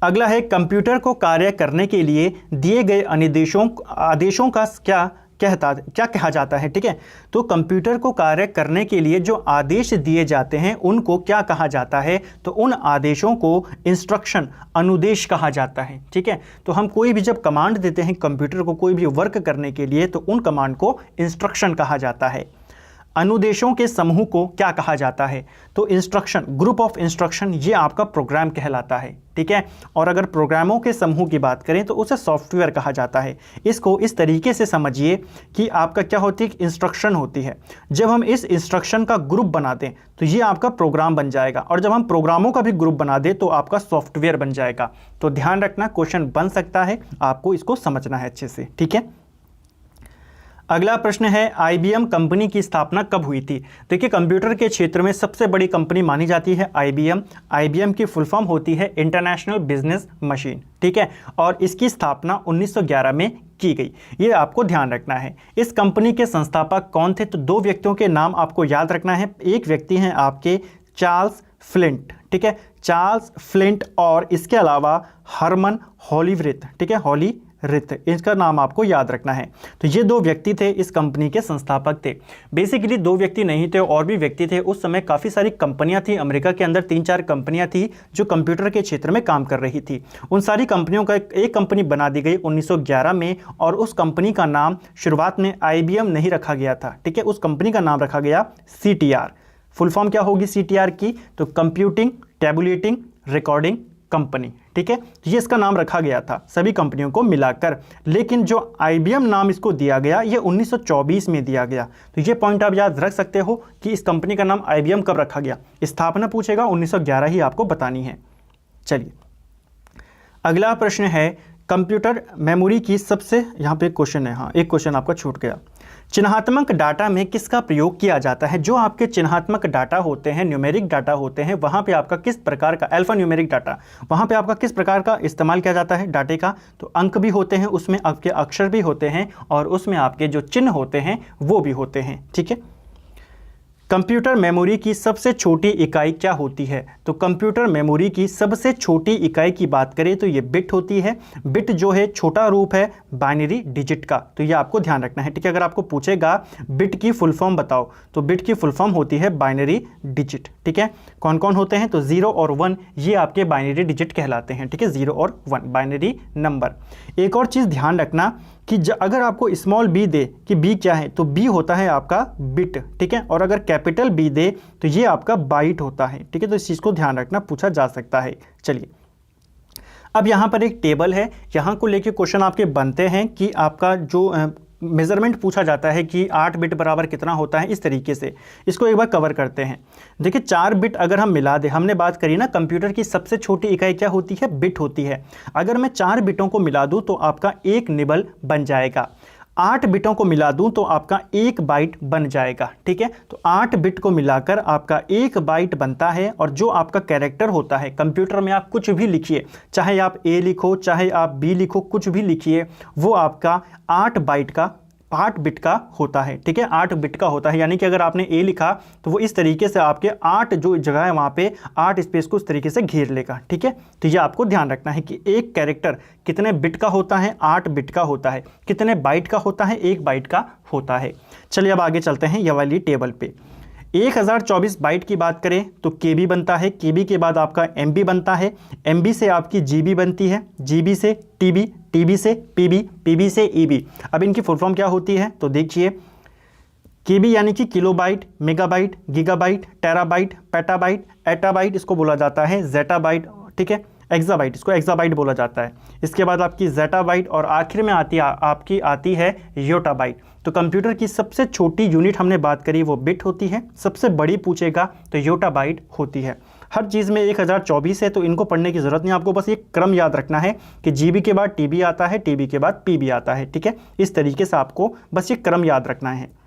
अगला है, कंप्यूटर को कार्य करने के लिए दिए गए आदेशों का क्या कहा जाता है? ठीक है, तो कंप्यूटर को कार्य करने के लिए जो आदेश दिए जाते हैं उनको क्या कहा जाता है? तो उन आदेशों को इंस्ट्रक्शन, अनुदेश कहा जाता है। ठीक है, तो हम कोई भी जब कमांड देते हैं कंप्यूटर को कोई भी वर्क करने के लिए, तो उन कमांड को इंस्ट्रक्शन कहा जाता है। अनुदेशों के समूह को क्या कहा जाता है? तो इंस्ट्रक्शन, ग्रुप ऑफ इंस्ट्रक्शन, ये आपका प्रोग्राम कहलाता है। ठीक है, और अगर प्रोग्रामों के समूह की बात करें तो उसे सॉफ्टवेयर कहा जाता है। इसको इस तरीके से समझिए कि आपका क्या होती है, इंस्ट्रक्शन होती है, जब हम इस इंस्ट्रक्शन का ग्रुप बना दें तो ये आपका प्रोग्राम बन जाएगा, और जब हम प्रोग्रामों का भी ग्रुप बना दें तो आपका सॉफ्टवेयर बन जाएगा। तो ध्यान रखना, क्वेश्चन बन सकता है, आपको इसको समझना है अच्छे से। ठीक है, अगला प्रश्न है, IBM कंपनी की स्थापना कब हुई थी? देखिए कंप्यूटर के क्षेत्र में सबसे बड़ी कंपनी मानी जाती है IBM। IBM की फुल फॉर्म होती है इंटरनेशनल बिजनेस मशीन। ठीक है, और इसकी स्थापना 1911 में की गई, ये आपको ध्यान रखना है। इस कंपनी के संस्थापक कौन थे? तो दो व्यक्तियों के नाम आपको याद रखना है। एक व्यक्ति हैं आपके चार्ल्स फ्लिंट। ठीक है, चार्ल्स फ्लिंट, और इसके अलावा हरमन हॉलीवृथ। ठीक है, हॉलीवृथ, इसका नाम आपको याद रखना है। तो ये दो व्यक्ति थे, इस कंपनी के संस्थापक थे। बेसिकली दो व्यक्ति नहीं थे, और भी व्यक्ति थे। उस समय काफ़ी सारी कंपनियां थी, अमेरिका के अंदर 3-4 कंपनियां थी जो कंप्यूटर के क्षेत्र में काम कर रही थी। उन सारी कंपनियों का एक कंपनी बना दी गई 1911 में, और उस कंपनी का नाम शुरुआत में IBM नहीं रखा गया था। ठीक है, उस कंपनी का नाम रखा गया CTR। फुल फॉर्म क्या होगी CTR की? तो कंप्यूटिंग टैबुलेटिंग रिकॉर्डिंग कंपनी। ठीक है, ये इसका नाम रखा गया था सभी कंपनियों को मिलाकर, लेकिन जो IBM नाम इसको दिया गया ये 1924 में दिया गया। तो ये पॉइंट आप याद रख सकते हो कि इस कंपनी का नाम IBM कब रखा गया। स्थापना पूछेगा 1911 ही आपको बतानी है। चलिए अगला प्रश्न है, कंप्यूटर मेमोरी की सबसे, यहाँ पे क्वेश्चन है, हाँ एक क्वेश्चन आपका छूट गया। चिन्हात्मक डाटा में किसका प्रयोग किया जाता है? जो आपके चिन्हात्मक डाटा होते हैं, न्यूमेरिक डाटा होते हैं, वहाँ पे आपका किस प्रकार का, अल्फा न्यूमेरिक डाटा, वहाँ पे आपका किस प्रकार का इस्तेमाल किया जाता है डाटे का? तो अंक भी होते हैं, उसमें आपके अक्षर भी होते हैं, और उसमें आपके जो चिन्ह होते हैं वो भी होते हैं। ठीक है, कंप्यूटर मेमोरी की सबसे छोटी इकाई क्या होती है? तो कंप्यूटर मेमोरी की सबसे छोटी इकाई की बात करें तो ये बिट होती है। बिट जो है छोटा रूप है बाइनरी डिजिट का, तो ये आपको ध्यान रखना है, ठीक है। अगर आपको पूछेगा बिट की फुल फॉर्म बताओ, तो बिट की फुल फॉर्म होती है बाइनरी डिजिट, ठीक है। कौन कौन होते हैं? तो 0 और 1 ये आपके बाइनरी डिजिट कहलाते हैं, ठीक है। 0 और 1 बाइनरी नंबर। एक और चीज़ ध्यान रखना कि अगर आपको स्मॉल बी दे कि बी क्या है, तो बी होता है आपका बिट, ठीक है। और अगर कैपिटल बी दे तो ये आपका बाइट होता है, ठीक है। तो इस चीज़ को ध्यान रखना, पूछा जा सकता है। चलिए, अब यहाँ पर एक टेबल है, यहाँ को लेके क्वेश्चन आपके बनते हैं कि आपका जो मेज़रमेंट पूछा जाता है कि 8 बिट बराबर कितना होता है, इस तरीके से इसको एक बार कवर करते हैं। देखिए 4 बिट अगर हम मिला दें, हमने बात करी ना कंप्यूटर की सबसे छोटी इकाई क्या होती है? बिट होती है। अगर मैं 4 बिटों को मिला दूं तो आपका एक निबल बन जाएगा। 8 बिटों को मिला दूं तो आपका 1 बाइट बन जाएगा, ठीक है। तो 8 बिट को मिलाकर आपका 1 बाइट बनता है। और जो आपका कैरेक्टर होता है, कंप्यूटर में आप कुछ भी लिखिए, चाहे आप ए लिखो चाहे आप बी लिखो, कुछ भी लिखिए, वो आपका 8 बिट का होता है, ठीक है। 8 बिट का होता है, यानी कि अगर आपने ए लिखा तो वो इस तरीके से आपके 8 जो जगह है वहाँ पे 8 स्पेस को उस तरीके से घेर लेगा, ठीक है। तो ये आपको ध्यान रखना है कि एक कैरेक्टर कितने बिट का होता है? 8 बिट का होता है। कितने बाइट का होता है? 1 बाइट का होता है। चलिए अब आगे चलते हैं ये वाली टेबल पे। 1024 बाइट की बात करें तो केबी बनता है, केबी के बाद आपका एमबी बनता है, एमबी से आपकी जीबी बनती है, जीबी से टीबी, टीबी से पीबी, पीबी से ईबी। अब इनकी फुल फॉर्म क्या होती है? तो देखिए, केबी यानी कि kilobyte, megabyte, gigabyte, terabyte, petabyte, exabyte इसको बोला जाता है, जेटाबाइट, ठीक है। एक्साबाइट, इसको एक्साबाइट बोला जाता है। इसके बाद आपकी जेटाबाइट और आखिर में आती है योटाबाइट। तो कंप्यूटर की सबसे छोटी यूनिट हमने बात करी वो बिट होती है, सबसे बड़ी पूछेगा तो योटाबाइट होती है। हर चीज़ में 1024 है तो इनको पढ़ने की ज़रूरत नहीं, आपको बस ये क्रम याद रखना है कि जीबी के बाद टीबी आता है, टीबी के बाद पीबी आता है, ठीक है। इस तरीके से आपको बस ये क्रम याद रखना है।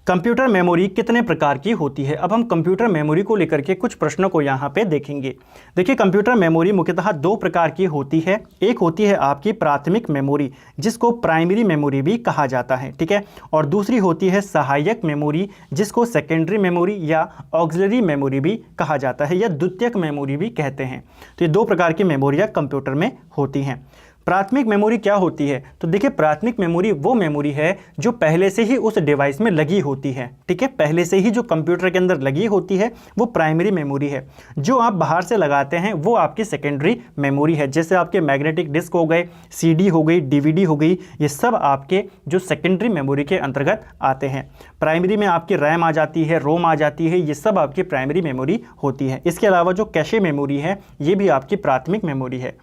कंप्यूटर मेमोरी कितने प्रकार की होती है? अब हम कंप्यूटर मेमोरी को लेकर के कुछ प्रश्नों को यहाँ पे देखेंगे। देखिए कंप्यूटर मेमोरी मुख्यतः 2 प्रकार की होती है। एक होती है आपकी प्राथमिक मेमोरी, जिसको प्राइमरी मेमोरी भी कहा जाता है, ठीक है। और दूसरी होती है सहायक मेमोरी, जिसको सेकेंडरी मेमोरी या ऑक्सिलरी मेमोरी भी कहा जाता है, या द्वितीयक मेमोरी भी कहते हैं। तो ये 2 प्रकार की मेमोरियाँ कंप्यूटर में होती हैं। प्राथमिक मेमोरी क्या होती है? तो देखिए प्राथमिक मेमोरी वो मेमोरी है जो पहले से ही उस डिवाइस में लगी होती है, ठीक है। पहले से ही जो कंप्यूटर के अंदर लगी होती है वो प्राइमरी मेमोरी है। जो आप बाहर से लगाते हैं वो आपकी सेकेंडरी मेमोरी है। जैसे आपके मैग्नेटिक डिस्क हो गए, सीडी हो गई, डीवीडी हो गई, ये सब आपके जो सेकेंडरी मेमोरी के अंतर्गत आते हैं। प्राइमरी में आपकी रैम आ जाती है, रोम आ जाती है, ये सब आपकी प्राइमरी मेमोरी होती है। इसके अलावा जो कैशे मेमोरी है ये भी आपकी प्राथमिक मेमोरी है।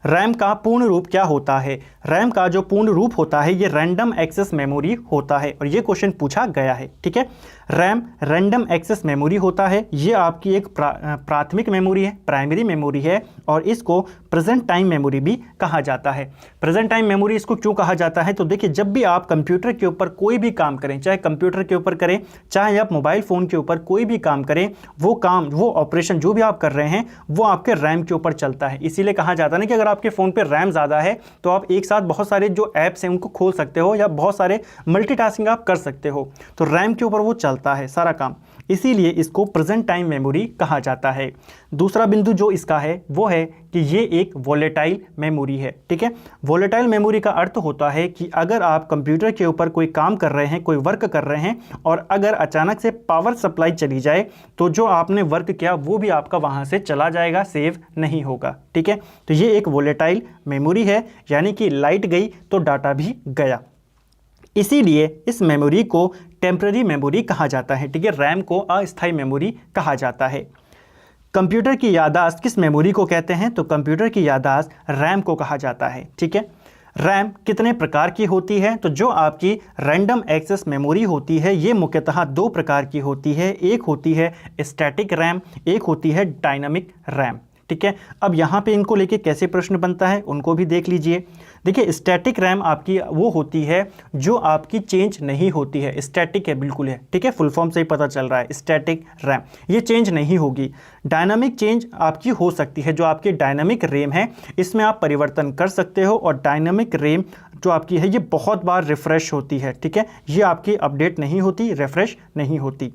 रैम का पूर्ण रूप क्या होता है? रैम का जो पूर्ण रूप होता है ये रैंडम एक्सेस मेमोरी होता है, और ये क्वेश्चन पूछा गया है, ठीक है। रैम रैंडम एक्सेस मेमोरी होता है। ये आपकी एक प्राथमिक मेमोरी है, प्राइमरी मेमोरी है, और इसको प्रेजेंट टाइम मेमोरी भी कहा जाता है। प्रेजेंट टाइम मेमोरी इसको क्यों कहा जाता है? तो देखिए जब भी आप कंप्यूटर के ऊपर कोई भी काम करें, चाहे कंप्यूटर के ऊपर करें चाहे आप मोबाइल फ़ोन के ऊपर कोई भी काम करें, वो ऑपरेशन जो भी आप कर रहे हैं वो आपके रैम के ऊपर चलता है। इसीलिए कहा जाता है ना कि अगर आपके फ़ोन पे रैम ज़्यादा है तो आप एक साथ बहुत सारे जो ऐप्स हैं उनको खोल सकते हो, या बहुत सारे मल्टीटास्किंग आप कर सकते हो। तो रैम के ऊपर वो चलता है सारा काम, इसीलिए इसको प्रेजेंट टाइम मेमोरी कहा जाता है। दूसरा बिंदु जो इसका है वो है कि ये एक वोलेटाइल मेमोरी है, ठीक है। वोलेटाइल मेमोरी का अर्थ होता है कि अगर आप कंप्यूटर के ऊपर कोई काम कर रहे हैं, कोई वर्क कर रहे हैं, और अगर अचानक से पावर सप्लाई चली जाए तो जो आपने वर्क किया वो भी आपका वहाँ से चला जाएगा, सेव नहीं होगा, ठीक है। तो ये एक वोलेटाइल मेमोरी है, यानी कि लाइट गई तो डाटा भी गया। इसीलिए इस मेमोरी को टेम्पररी मेमोरी कहा जाता है, ठीक है। रैम को अस्थायी मेमोरी कहा जाता है। कंप्यूटर की याददाश्त किस मेमोरी को कहते हैं? तो कंप्यूटर की याददाश्त रैम को कहा जाता है, ठीक है। रैम कितने प्रकार की होती है? तो जो आपकी रैंडम एक्सेस मेमोरी होती है ये मुख्यतः 2 प्रकार की होती है। एक होती है स्टैटिक रैम, एक होती है डायनामिक रैम, ठीक है। अब यहाँ पे इनको लेके कैसे प्रश्न बनता है उनको भी देख लीजिए। देखिए स्टैटिक रैम आपकी वो होती है जो आपकी चेंज नहीं होती है, स्टैटिक है बिल्कुल है, ठीक है, फुल फॉर्म से ही पता चल रहा है स्टैटिक रैम, ये चेंज नहीं होगी। डायनामिक चेंज आपकी हो सकती है, जो आपकी डायनामिक रैम है इसमें आप परिवर्तन कर सकते हो, और डायनामिक रैम जो आपकी है ये बहुत बार रिफ्रेश होती है, ठीक है, ये आपकी अपडेट नहीं होती, रिफ्रेश नहीं होती।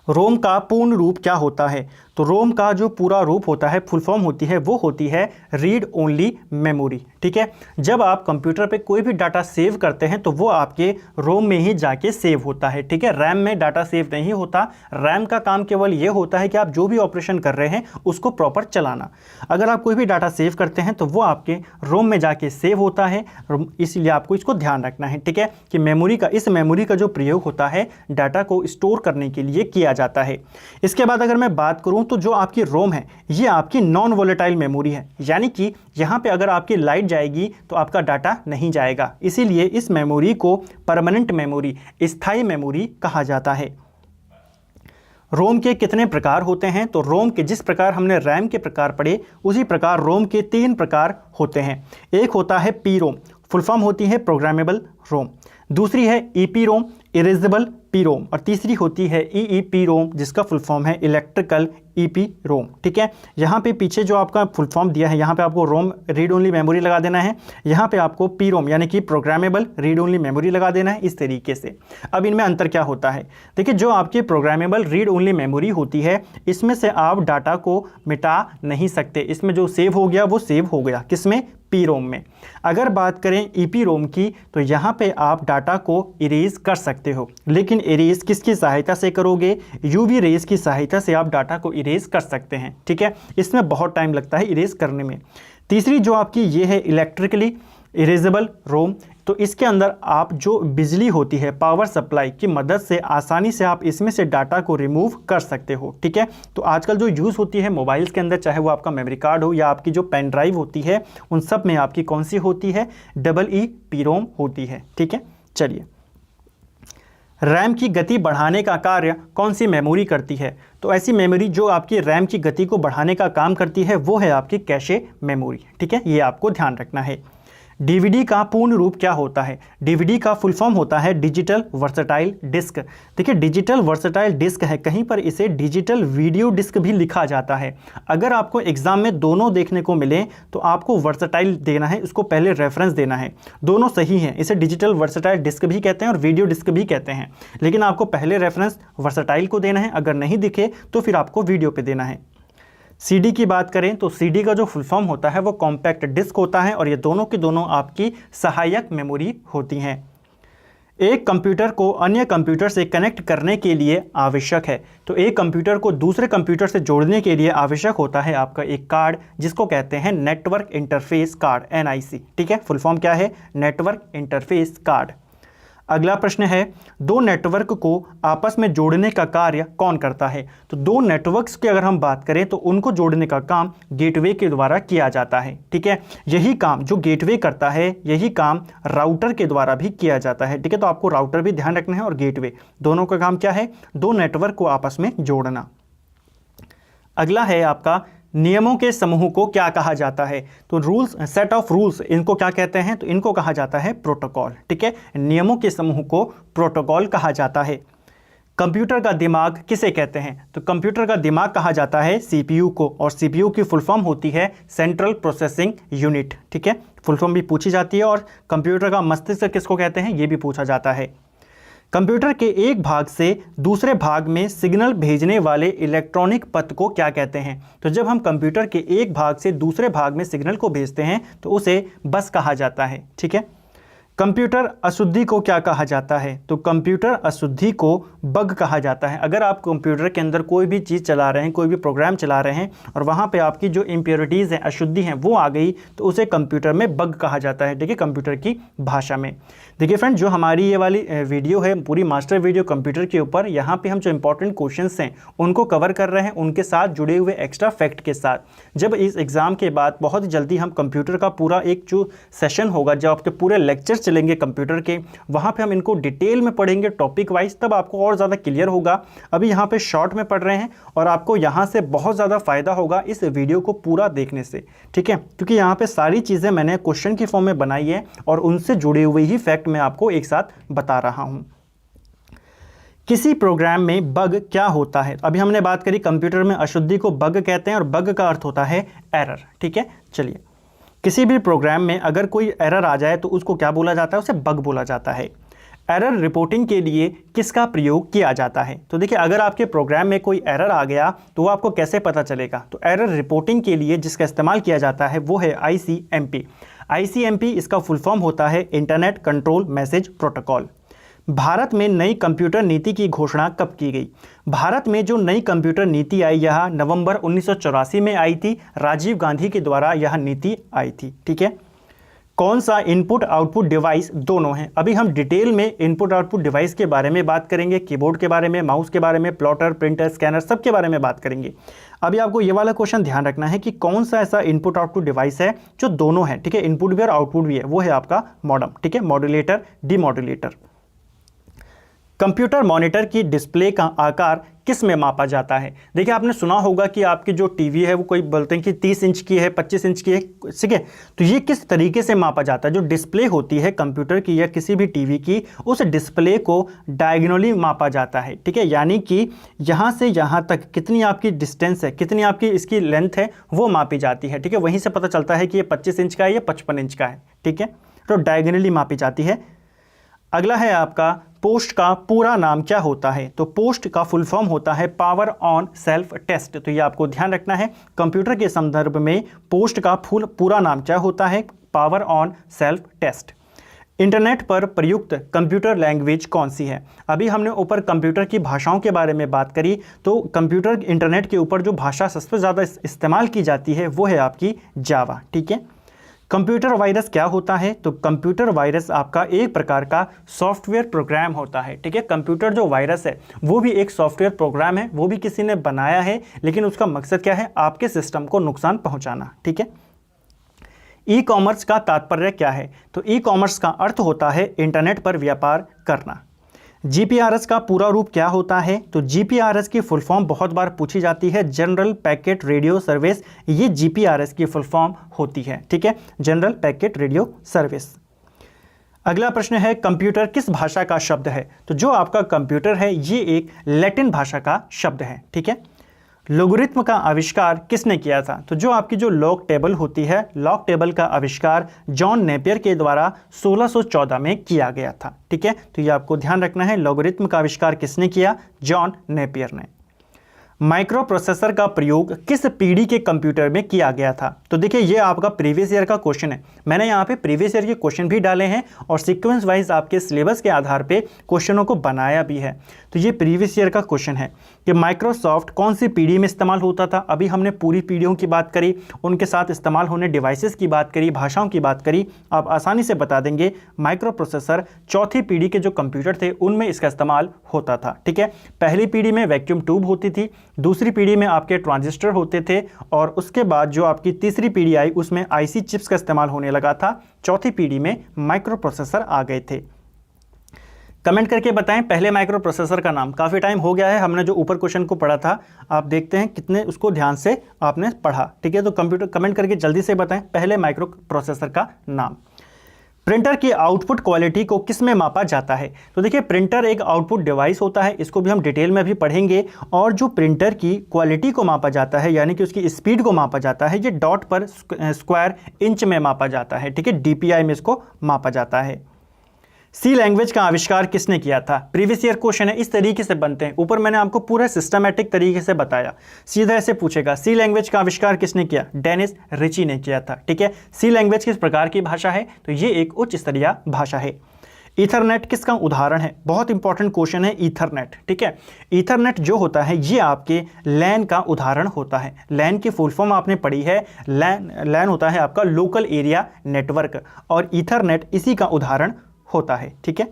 रोम का पूर्ण रूप क्या होता है? तो रोम का जो पूरा रूप होता है, फुल फॉर्म होती है, वो होती है रीड ओनली मेमोरी, ठीक है। जब आप कंप्यूटर पे कोई भी डाटा सेव करते हैं तो वो आपके रोम में ही जाके सेव होता है, ठीक है। रैम में डाटा सेव नहीं होता, रैम का काम केवल ये होता है कि आप जो भी ऑपरेशन कर रहे हैं उसको प्रॉपर चलाना। अगर आप कोई भी डाटा सेव करते हैं तो वो आपके रोम में जाके सेव होता है, इसलिए आपको इसको ध्यान रखना है, ठीक है, कि मेमोरी का, इस मेमोरी का जो प्रयोग होता है डाटा को स्टोर करने के लिए किया जाता है। इसके बाद अगर मैं बात करूं तो जो आपकी रोम है ये आपकी नॉन वोलेटाइल मेमोरी है, यानी कि यहां पे अगर आपकी लाइट जाएगी तो आपका डाटा नहीं जाएगा, इसीलिए इस मेमोरी को परमानेंट मेमोरी, स्थायी मेमोरी कहा जाता है। रोम के कितने प्रकार होते हैं? तो रोम के जिस प्रकार हमने रैम के प्रकार पढ़े उसी प्रकार रोम के 3 प्रकार होते हैं। एक होता है पी रोम, फुल फॉर्म होती है प्रोग्रामेबल रोम, दूसरी है ईपी रोम, इरेजेबल पी रोम, और तीसरी होती है ईईपी रोम जिसका फुल फॉर्म है इलेक्ट्रिकल ईपी रोम, ठीक है। यहाँ पे पीछे जो आपका फुल फॉर्म दिया है यहाँ पे आपको रोम रीड ओनली मेमोरी लगा देना है, यहाँ पे आपको पी रोम यानी कि प्रोग्रामेबल रीड ओनली मेमोरी लगा देना है, इस तरीके से। अब इनमें अंतर क्या होता है? देखिए जो आपकी प्रोग्रामेबल रीड ओनली मेमोरी होती है इसमें से आप डाटा को मिटा नहीं सकते, इसमें जो सेव हो गया वो सेव हो गया, किसमें? पी रोम में। अगर बात करें ईपी रोम की तो यहाँ पे आप डाटा को इरेज कर सकते हो, लेकिन इरेज किसकी सहायता से करोगे? यूवी रेज की सहायता से आप डाटा को इरेज कर सकते हैं, ठीक है, इसमें बहुत टाइम लगता है इरेज करने में। तीसरी जो आपकी ये है इलेक्ट्रिकली इरेजेबल रोम, तो इसके अंदर आप जो बिजली होती है पावर सप्लाई की मदद से आसानी से आप इसमें से डाटा को रिमूव कर सकते हो, ठीक है। तो आजकल जो यूज़ होती है मोबाइल्स के अंदर, चाहे वो आपका मेमोरी कार्ड हो या आपकी जो पेन ड्राइव होती है, उन सब में आपकी कौन सी होती है? EEP रोम होती है, ठीक है। चलिए, रैम की गति बढ़ाने का कार्य कौन सी मेमोरी करती है? तो ऐसी मेमोरी जो आपकी रैम की गति को बढ़ाने का काम करती है वो है आपकी कैशे मेमोरी, ठीक है, ये आपको ध्यान रखना है। डीवीडी का पूर्ण रूप क्या होता है? डीवीडी का फुल फॉर्म होता है डिजिटल वर्सेटाइल डिस्क। देखिए डिजिटल वर्सेटाइल डिस्क है, कहीं पर इसे डिजिटल वीडियो डिस्क भी लिखा जाता है। अगर आपको एग्जाम में दोनों देखने को मिले तो आपको वर्सेटाइल देना है, उसको पहले रेफरेंस देना है, दोनों सही हैं, इसे डिजिटल वर्सेटाइल डिस्क भी कहते हैं और वीडियो डिस्क भी कहते हैं, लेकिन आपको पहले रेफरेंस वर्सेटाइल को देना है, अगर नहीं दिखे तो फिर आपको वीडियो पे देना है। सीडी की बात करें तो सीडी का जो फुल फॉर्म होता है वो कॉम्पैक्ट डिस्क होता है, और ये दोनों की दोनों आपकी सहायक मेमोरी होती हैं। एक कंप्यूटर को अन्य कंप्यूटर से कनेक्ट करने के लिए आवश्यक है, तो एक कंप्यूटर को दूसरे कंप्यूटर से जोड़ने के लिए आवश्यक होता है आपका एक कार्ड, जिसको कहते हैं नेटवर्क इंटरफेस कार्ड, NIC, ठीक है। फुल फॉर्म क्या है? Network interface card. अगला प्रश्न है, दो नेटवर्क को आपस में जोड़ने का कार्य कौन करता है? तो दो नेटवर्क्स की अगर हम बात करें तो उनको जोड़ने का काम गेटवे के द्वारा किया जाता है, ठीक है। यही काम जो गेटवे करता है यही काम राउटर के द्वारा भी किया जाता है, ठीक है। तो आपको राउटर भी ध्यान रखना है और गेटवे, दोनों का काम क्या है? दो नेटवर्क को आपस में जोड़ना। अगला है आपका, नियमों के समूह को क्या कहा जाता है? तो रूल्स, सेट ऑफ रूल्स, इनको क्या कहते हैं? तो इनको कहा जाता है प्रोटोकॉल, ठीक है। नियमों के समूह को प्रोटोकॉल कहा जाता है। कंप्यूटर का दिमाग किसे कहते हैं? तो कंप्यूटर का दिमाग कहा जाता है CPU को, और CPU की फुल फॉर्म होती है सेंट्रल प्रोसेसिंग यूनिट, ठीक है। फुल फॉर्म भी पूछी जाती है, और कंप्यूटर का मस्तिष्क किसको कहते हैं ये भी पूछा जाता है। कंप्यूटर के एक भाग से दूसरे भाग में सिग्नल भेजने वाले इलेक्ट्रॉनिक पथ को क्या कहते हैं? तो जब हम कंप्यूटर के एक भाग से दूसरे भाग में सिग्नल को भेजते हैं तो उसे बस कहा जाता है, ठीक है। कंप्यूटर अशुद्धि को क्या कहा जाता है? तो कंप्यूटर अशुद्धि को बग कहा जाता है। अगर आप कंप्यूटर के अंदर कोई भी चीज़ चला रहे हैं, कोई भी प्रोग्राम चला रहे हैं और वहाँ पे आपकी जो इम्प्योरिटीज़ हैं, अशुद्धि हैं, वो आ गई तो उसे कंप्यूटर में बग कहा जाता है, ठीक है, कंप्यूटर की भाषा में। देखिए फ्रेंड, जो हमारी ये वाली वीडियो है पूरी मास्टर वीडियो कंप्यूटर के ऊपर, यहाँ पे हम जो इंपॉर्टेंट क्वेश्चंस हैं उनको कवर कर रहे हैं, उनके साथ जुड़े हुए एक्स्ट्रा फैक्ट के साथ। जब इस एग्ज़ाम के बाद बहुत जल्दी हम कंप्यूटर का पूरा एक जो सेशन होगा, जब आपके पूरे लेक्चर चलेंगे कंप्यूटर के, वहाँ पे हम इनको डिटेल में पढ़ेंगे टॉपिक वाइज, तब आपको और ज़्यादा क्लियर होगा। अभी यहाँ पे शॉर्ट में पढ़ रहे हैं और आपको यहाँ से बहुत ज़्यादा फ़ायदा होगा इस वीडियो को पूरा देखने से, ठीक है, क्योंकि यहाँ पे सारी चीज़ें मैंने क्वेश्चन की फॉर्म में बनाई है और उनसे जुड़े हुए ही फैक्ट मैं आपको एक साथ बता रहा हूँ। किसी प्रोग्राम में बग क्या होता है? अभी हमने बात करी कंप्यूटर में अशुद्धि को बग कहते हैं और बग का अर्थ होता है एरर, ठीक है। चलिए, किसी भी प्रोग्राम में अगर कोई एरर आ जाए तो उसको क्या बोला जाता है? उसे बग बोला जाता है। एरर रिपोर्टिंग के लिए किसका प्रयोग किया जाता है? तो देखिए, अगर आपके प्रोग्राम में कोई एरर आ गया तो वो आपको कैसे पता चलेगा? तो एरर रिपोर्टिंग के लिए जिसका इस्तेमाल किया जाता है वो है ICMP। ICMP इसका फुल फॉर्म होता है internet control message protocol. Bharat में नई कंप्यूटर नीति की घोषणा कब की गई? भारत में जो नई कंप्यूटर नीति आई यह नवंबर 1984 में आई थी। राजीव गांधी के द्वारा यह नीति आई थी, ठीक है। कौन सा इनपुट आउटपुट डिवाइस दोनों हैं? अभी हम डिटेल में इनपुट आउटपुट डिवाइस के बारे में बात करेंगे, कीबोर्ड के बारे में, माउस के बारे में, प्लॉटर, प्रिंटर, स्कैनर, सब के बारे में बात करेंगे। अभी आपको ये वाला क्वेश्चन ध्यान रखना है कि कौन सा ऐसा इनपुट आउटपुट डिवाइस है जो दोनों है, ठीक है, इनपुट भी और आउटपुट भी है, वो है आपका मॉडम, ठीक है, मॉड्यूलेटर, डीमॉड्यूलेटर। कंप्यूटर मॉनिटर की डिस्प्ले का आकार किस में मापा जाता है? देखिए, आपने सुना होगा कि आपकी जो टीवी है वो कोई बोलते हैं कि 30 इंच की है, 25 इंच की है, ठीक है। तो ये किस तरीके से मापा जाता है? जो डिस्प्ले होती है कंप्यूटर की या किसी भी टीवी की, उस डिस्प्ले को डायगोनली मापा जाता है, ठीक है, यानी कि यहाँ से यहाँ तक कितनी आपकी डिस्टेंस है, कितनी आपकी इसकी लेंथ है, वो मापी जाती है, ठीक है। वहीं से पता चलता है कि ये 25 इंच का है या 55 इंच का है, ठीक है। तो डायगोनली मापी जाती है। अगला है आपका, पोस्ट का पूरा नाम क्या होता है? तो पोस्ट का फुल फॉर्म होता है पावर ऑन सेल्फ टेस्ट। तो ये आपको ध्यान रखना है, कंप्यूटर के संदर्भ में पोस्ट का पूरा नाम क्या होता है? Power on self test. Internet पर प्रयुक्त कंप्यूटर लैंग्वेज कौन सी है? अभी हमने ऊपर कंप्यूटर की भाषाओं के बारे में बात करी, तो कंप्यूटर इंटरनेट के ऊपर जो भाषा सबसे ज़्यादा इस्तेमाल की जाती है वो है आपकी जावा, ठीक है। कंप्यूटर वायरस क्या होता है? तो कंप्यूटर वायरस आपका एक प्रकार का सॉफ्टवेयर प्रोग्राम होता है, ठीक है। कंप्यूटर जो वायरस है वो भी एक सॉफ्टवेयर प्रोग्राम है, वो भी किसी ने बनाया है, लेकिन उसका मकसद क्या है? आपके सिस्टम को नुकसान पहुंचाना, ठीक है। ई कॉमर्स का तात्पर्य क्या है? तो ई कॉमर्स का अर्थ होता है इंटरनेट पर व्यापार करना। GPRS का पूरा रूप क्या होता है? तो GPRS की फुल फॉर्म बहुत बार पूछी जाती है, जनरल पैकेट रेडियो सर्विस, ये GPRS की फुल फॉर्म होती है, ठीक है, जनरल पैकेट रेडियो सर्विस। अगला प्रश्न है, कंप्यूटर किस भाषा का शब्द है? तो जो आपका कंप्यूटर है ये एक लैटिन भाषा का शब्द है, ठीक है। लोगरिथम का आविष्कार किसने किया था? तो जो आपकी जो लॉग टेबल होती है, लॉग टेबल का आविष्कार जॉन नेपियर के द्वारा 1614 में किया गया था, ठीक है। तो ये आपको ध्यान रखना है, लोगरिथम का आविष्कार किसने किया? जॉन नेपियर ने। माइक्रो प्रोसेसर का प्रयोग किस पीढ़ी के कंप्यूटर में किया गया था? तो देखिए, ये आपका प्रीवियस ईयर का क्वेश्चन है, मैंने यहाँ पे प्रीवियस ईयर के क्वेश्चन भी डाले हैं और सीक्वेंस वाइज आपके सिलेबस के आधार पे क्वेश्चनों को बनाया भी है। तो ये प्रीवियस ईयर का क्वेश्चन है कि माइक्रोसॉफ्ट कौन सी पीढ़ी में इस्तेमाल होता था। अभी हमने पूरी पीढ़ियों की बात करी, उनके साथ इस्तेमाल होने डिवाइसेस की बात करी, भाषाओं की बात करी, आप आसानी से बता देंगे माइक्रो प्रोसेसर चौथी पीढ़ी के जो कंप्यूटर थे उनमें इसका इस्तेमाल होता था, ठीक है। पहली पीढ़ी में वैक्यूम ट्यूब होती थी, दूसरी पीढ़ी में आपके ट्रांजिस्टर होते थे और उसके बाद जो आपकी तीसरी पीढ़ी आई उसमें IC चिप्स का इस्तेमाल होने लगा था। चौथी पीढ़ी में माइक्रो प्रोसेसर आ गए थे। कमेंट करके बताएं पहले माइक्रो प्रोसेसर का नाम। काफ़ी टाइम हो गया है, हमने जो ऊपर क्वेश्चन को पढ़ा था, आप देखते हैं कितने उसको ध्यान से आपने पढ़ा, ठीक है। तो कंप्यूटर कमेंट करके जल्दी से बताएं पहले माइक्रो प्रोसेसर का नाम। प्रिंटर की आउटपुट क्वालिटी को किस में मापा जाता है? तो देखिए, प्रिंटर एक आउटपुट डिवाइस होता है, इसको भी हम डिटेल में भी पढ़ेंगे। और जो प्रिंटर की क्वालिटी को मापा जाता है, यानी कि उसकी स्पीड को मापा जाता है, ये डॉट पर स्क्वायर इंच में मापा जाता है, ठीक है, DPI में इसको मापा जाता है। सी लैंग्वेज का आविष्कार किसने किया था? प्रीवियस ईयर क्वेश्चन है, इस तरीके से बनते हैं। ऊपर मैंने आपको पूरा सिस्टमैटिक तरीके से बताया, सीधा ऐसे पूछेगा सी लैंग्वेज का आविष्कार किसने किया? डेनिस रिची ने किया था, ठीक है। सी लैंग्वेज किस प्रकार की भाषा है? तो ये एक उच्च स्तरीय भाषा है। ईथरनेट किसका उदाहरण है? बहुत इंपॉर्टेंट क्वेश्चन है ईथरनेट, ठीक है। ईथरनेट जो होता है ये आपके लैन का उदाहरण होता है। लैन की फुल फॉर्म आपने पढ़ी है, लैन होता है आपका लोकल एरिया नेटवर्क और ईथरनेट इसी का उदाहरण होता है, ठीक है।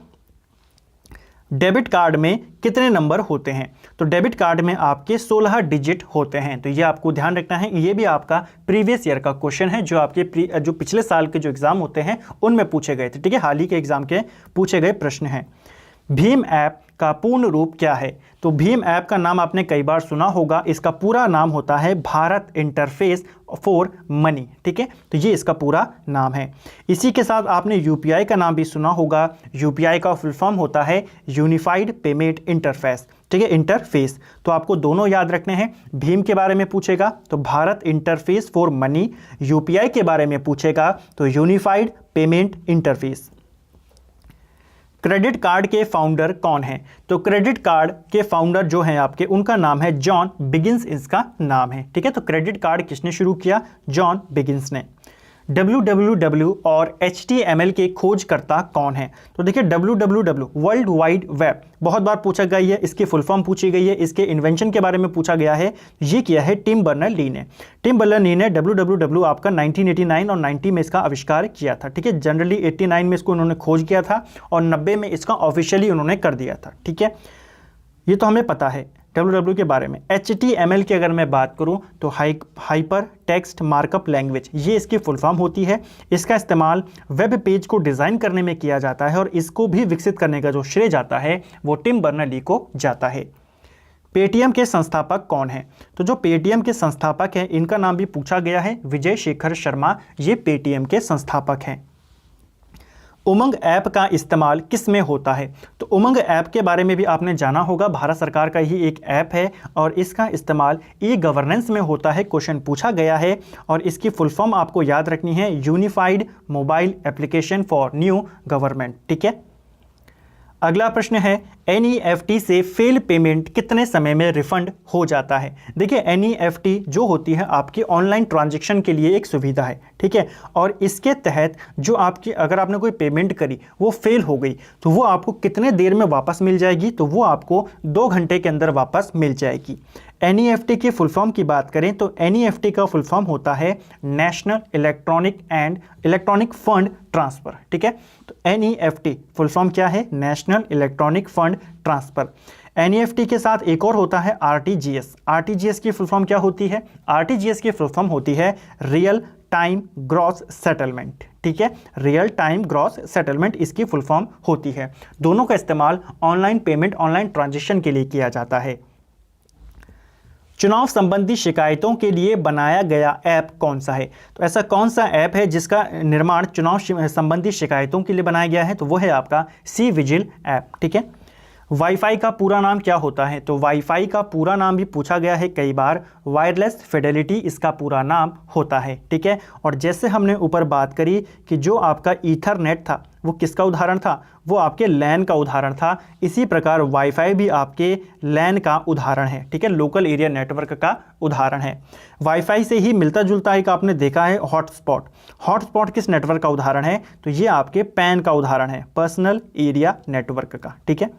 डेबिट कार्ड में कितने नंबर होते हैं? तो डेबिट कार्ड में आपके 16 डिजिट होते हैं। तो ये आपको ध्यान रखना है, ये भी आपका प्रीवियस ईयर का क्वेश्चन है, जो आपके जो पिछले साल के जो एग्जाम होते हैं उनमें पूछे गए थे। ठीक है, हाल ही के एग्जाम के पूछे गए प्रश्न हैं। भीम ऐप का पूर्ण रूप क्या है? तो भीम ऐप का नाम आपने कई बार सुना होगा, इसका पूरा नाम होता है भारत इंटरफेस फॉर मनी। ठीक है, तो ये इसका पूरा नाम है। इसी के साथ आपने यूपीआई का नाम भी सुना होगा। यूपीआई का फुल फॉर्म होता है यूनिफाइड पेमेंट इंटरफेस। ठीक है, इंटरफेस, तो आपको दोनों याद रखने हैं। भीम के बारे में पूछेगा तो Bharat interface for money, UPI के बारे में पूछेगा तो unified payment interface. Credit card के फाउंडर कौन हैं? तो क्रेडिट कार्ड के फाउंडर जो हैं आपके, उनका नाम है जॉन बिगिंस, इसका नाम है। ठीक है, तो क्रेडिट कार्ड किसने शुरू किया? जॉन बिगिंस ने। www और HTML के खोजकर्ता कौन है? तो देखिए www वर्ल्ड वाइड वेब बहुत बार पूछा गया है, इसकी फुल फॉर्म पूछी गई है, इसके इन्वेंशन के बारे में पूछा गया है। ये किया है टिम बर्नर्स-ली ने। टिम बर्नर्स-ली ने www आपका 1989 और 90 में इसका आविष्कार किया था। ठीक है, जनरली 89 में इसको उन्होंने खोज किया था और 90 में इसका ऑफिशियली उन्होंने कर दिया था। ठीक है, ये तो हमें पता है www के बारे में। HTML की अगर मैं बात करूं तो हाइपर टेक्स्ट मार्कअप लैंग्वेज, ये इसकी फुल फॉर्म होती है। इसका इस्तेमाल वेब पेज को डिज़ाइन करने में किया जाता है और इसको भी विकसित करने का जो श्रेय जाता है वो टिम बर्नर्स-ली को जाता है। पेटीएम के संस्थापक कौन हैं? तो जो पेटीएम के संस्थापक हैं इनका नाम भी पूछा गया है, विजय शेखर शर्मा, ये पेटीएम के संस्थापक हैं। उमंग ऐप का इस्तेमाल किस में होता है? तो उमंग ऐप के बारे में भी आपने जाना होगा, भारत सरकार का ही एक ऐप है और इसका इस्तेमाल ई गवर्नेंस में होता है। क्वेश्चन पूछा गया है और इसकी फुल फॉर्म आपको याद रखनी है, unified mobile application for new government. ठीक है, अगला प्रश्न है NEFT से फेल पेमेंट कितने समय में रिफंड हो जाता है? देखिए NEFT जो होती है आपकी ऑनलाइन ट्रांजैक्शन के लिए एक सुविधा है। ठीक है, और इसके तहत जो आपकी अगर आपने कोई पेमेंट करी वो फेल हो गई तो वो आपको कितने देर में वापस मिल जाएगी? तो वो आपको 2 घंटे के अंदर वापस मिल जाएगी। NEFT की फुल फॉर्म की बात करें तो NEFT का फुल फॉर्म होता है नेशनल इलेक्ट्रॉनिक फंड ट्रांसफ़र। ठीक है, तो NEFT फुल फॉर्म क्या है? National electronic fund transfer. NEFT के साथ एक और होता है RTGS। RTGS की फुल फॉर्म क्या होती है? RTGS की फुल फॉर्म होती है रियल टाइम ग्रॉस सेटलमेंट। ठीक है, रियल टाइम ग्रॉस सेटलमेंट इसकी फुल फॉर्म होती है। दोनों का इस्तेमाल ऑनलाइन पेमेंट, ऑनलाइन ट्रांजेक्शन के लिए किया जाता है। चुनाव संबंधी शिकायतों के लिए बनाया गया ऐप कौन सा है? तो ऐसा कौन सा ऐप है जिसका निर्माण चुनाव संबंधी शिकायतों के लिए बनाया गया है? तो वो है आपका सी विजिल ऐप। ठीक है, वाईफाई का पूरा नाम क्या होता है? तो वाईफाई का पूरा नाम भी पूछा गया है कई बार, वायरलेस फिडेलिटी इसका पूरा नाम होता है। ठीक है, और जैसे हमने ऊपर बात करी कि जो आपका ईथरनेट था वो किसका उदाहरण था? वो आपके लैन का उदाहरण था। इसी प्रकार वाईफाई भी आपके लैन का उदाहरण है। ठीक है, लोकल एरिया नेटवर्क का उदाहरण है। वाईफाई से ही मिलता जुलता एक आपने देखा है हॉटस्पॉट। हॉटस्पॉट किस नेटवर्क का उदाहरण है? तो ये आपके पैन का उदाहरण है, पर्सनल एरिया नेटवर्क का। ठीक है,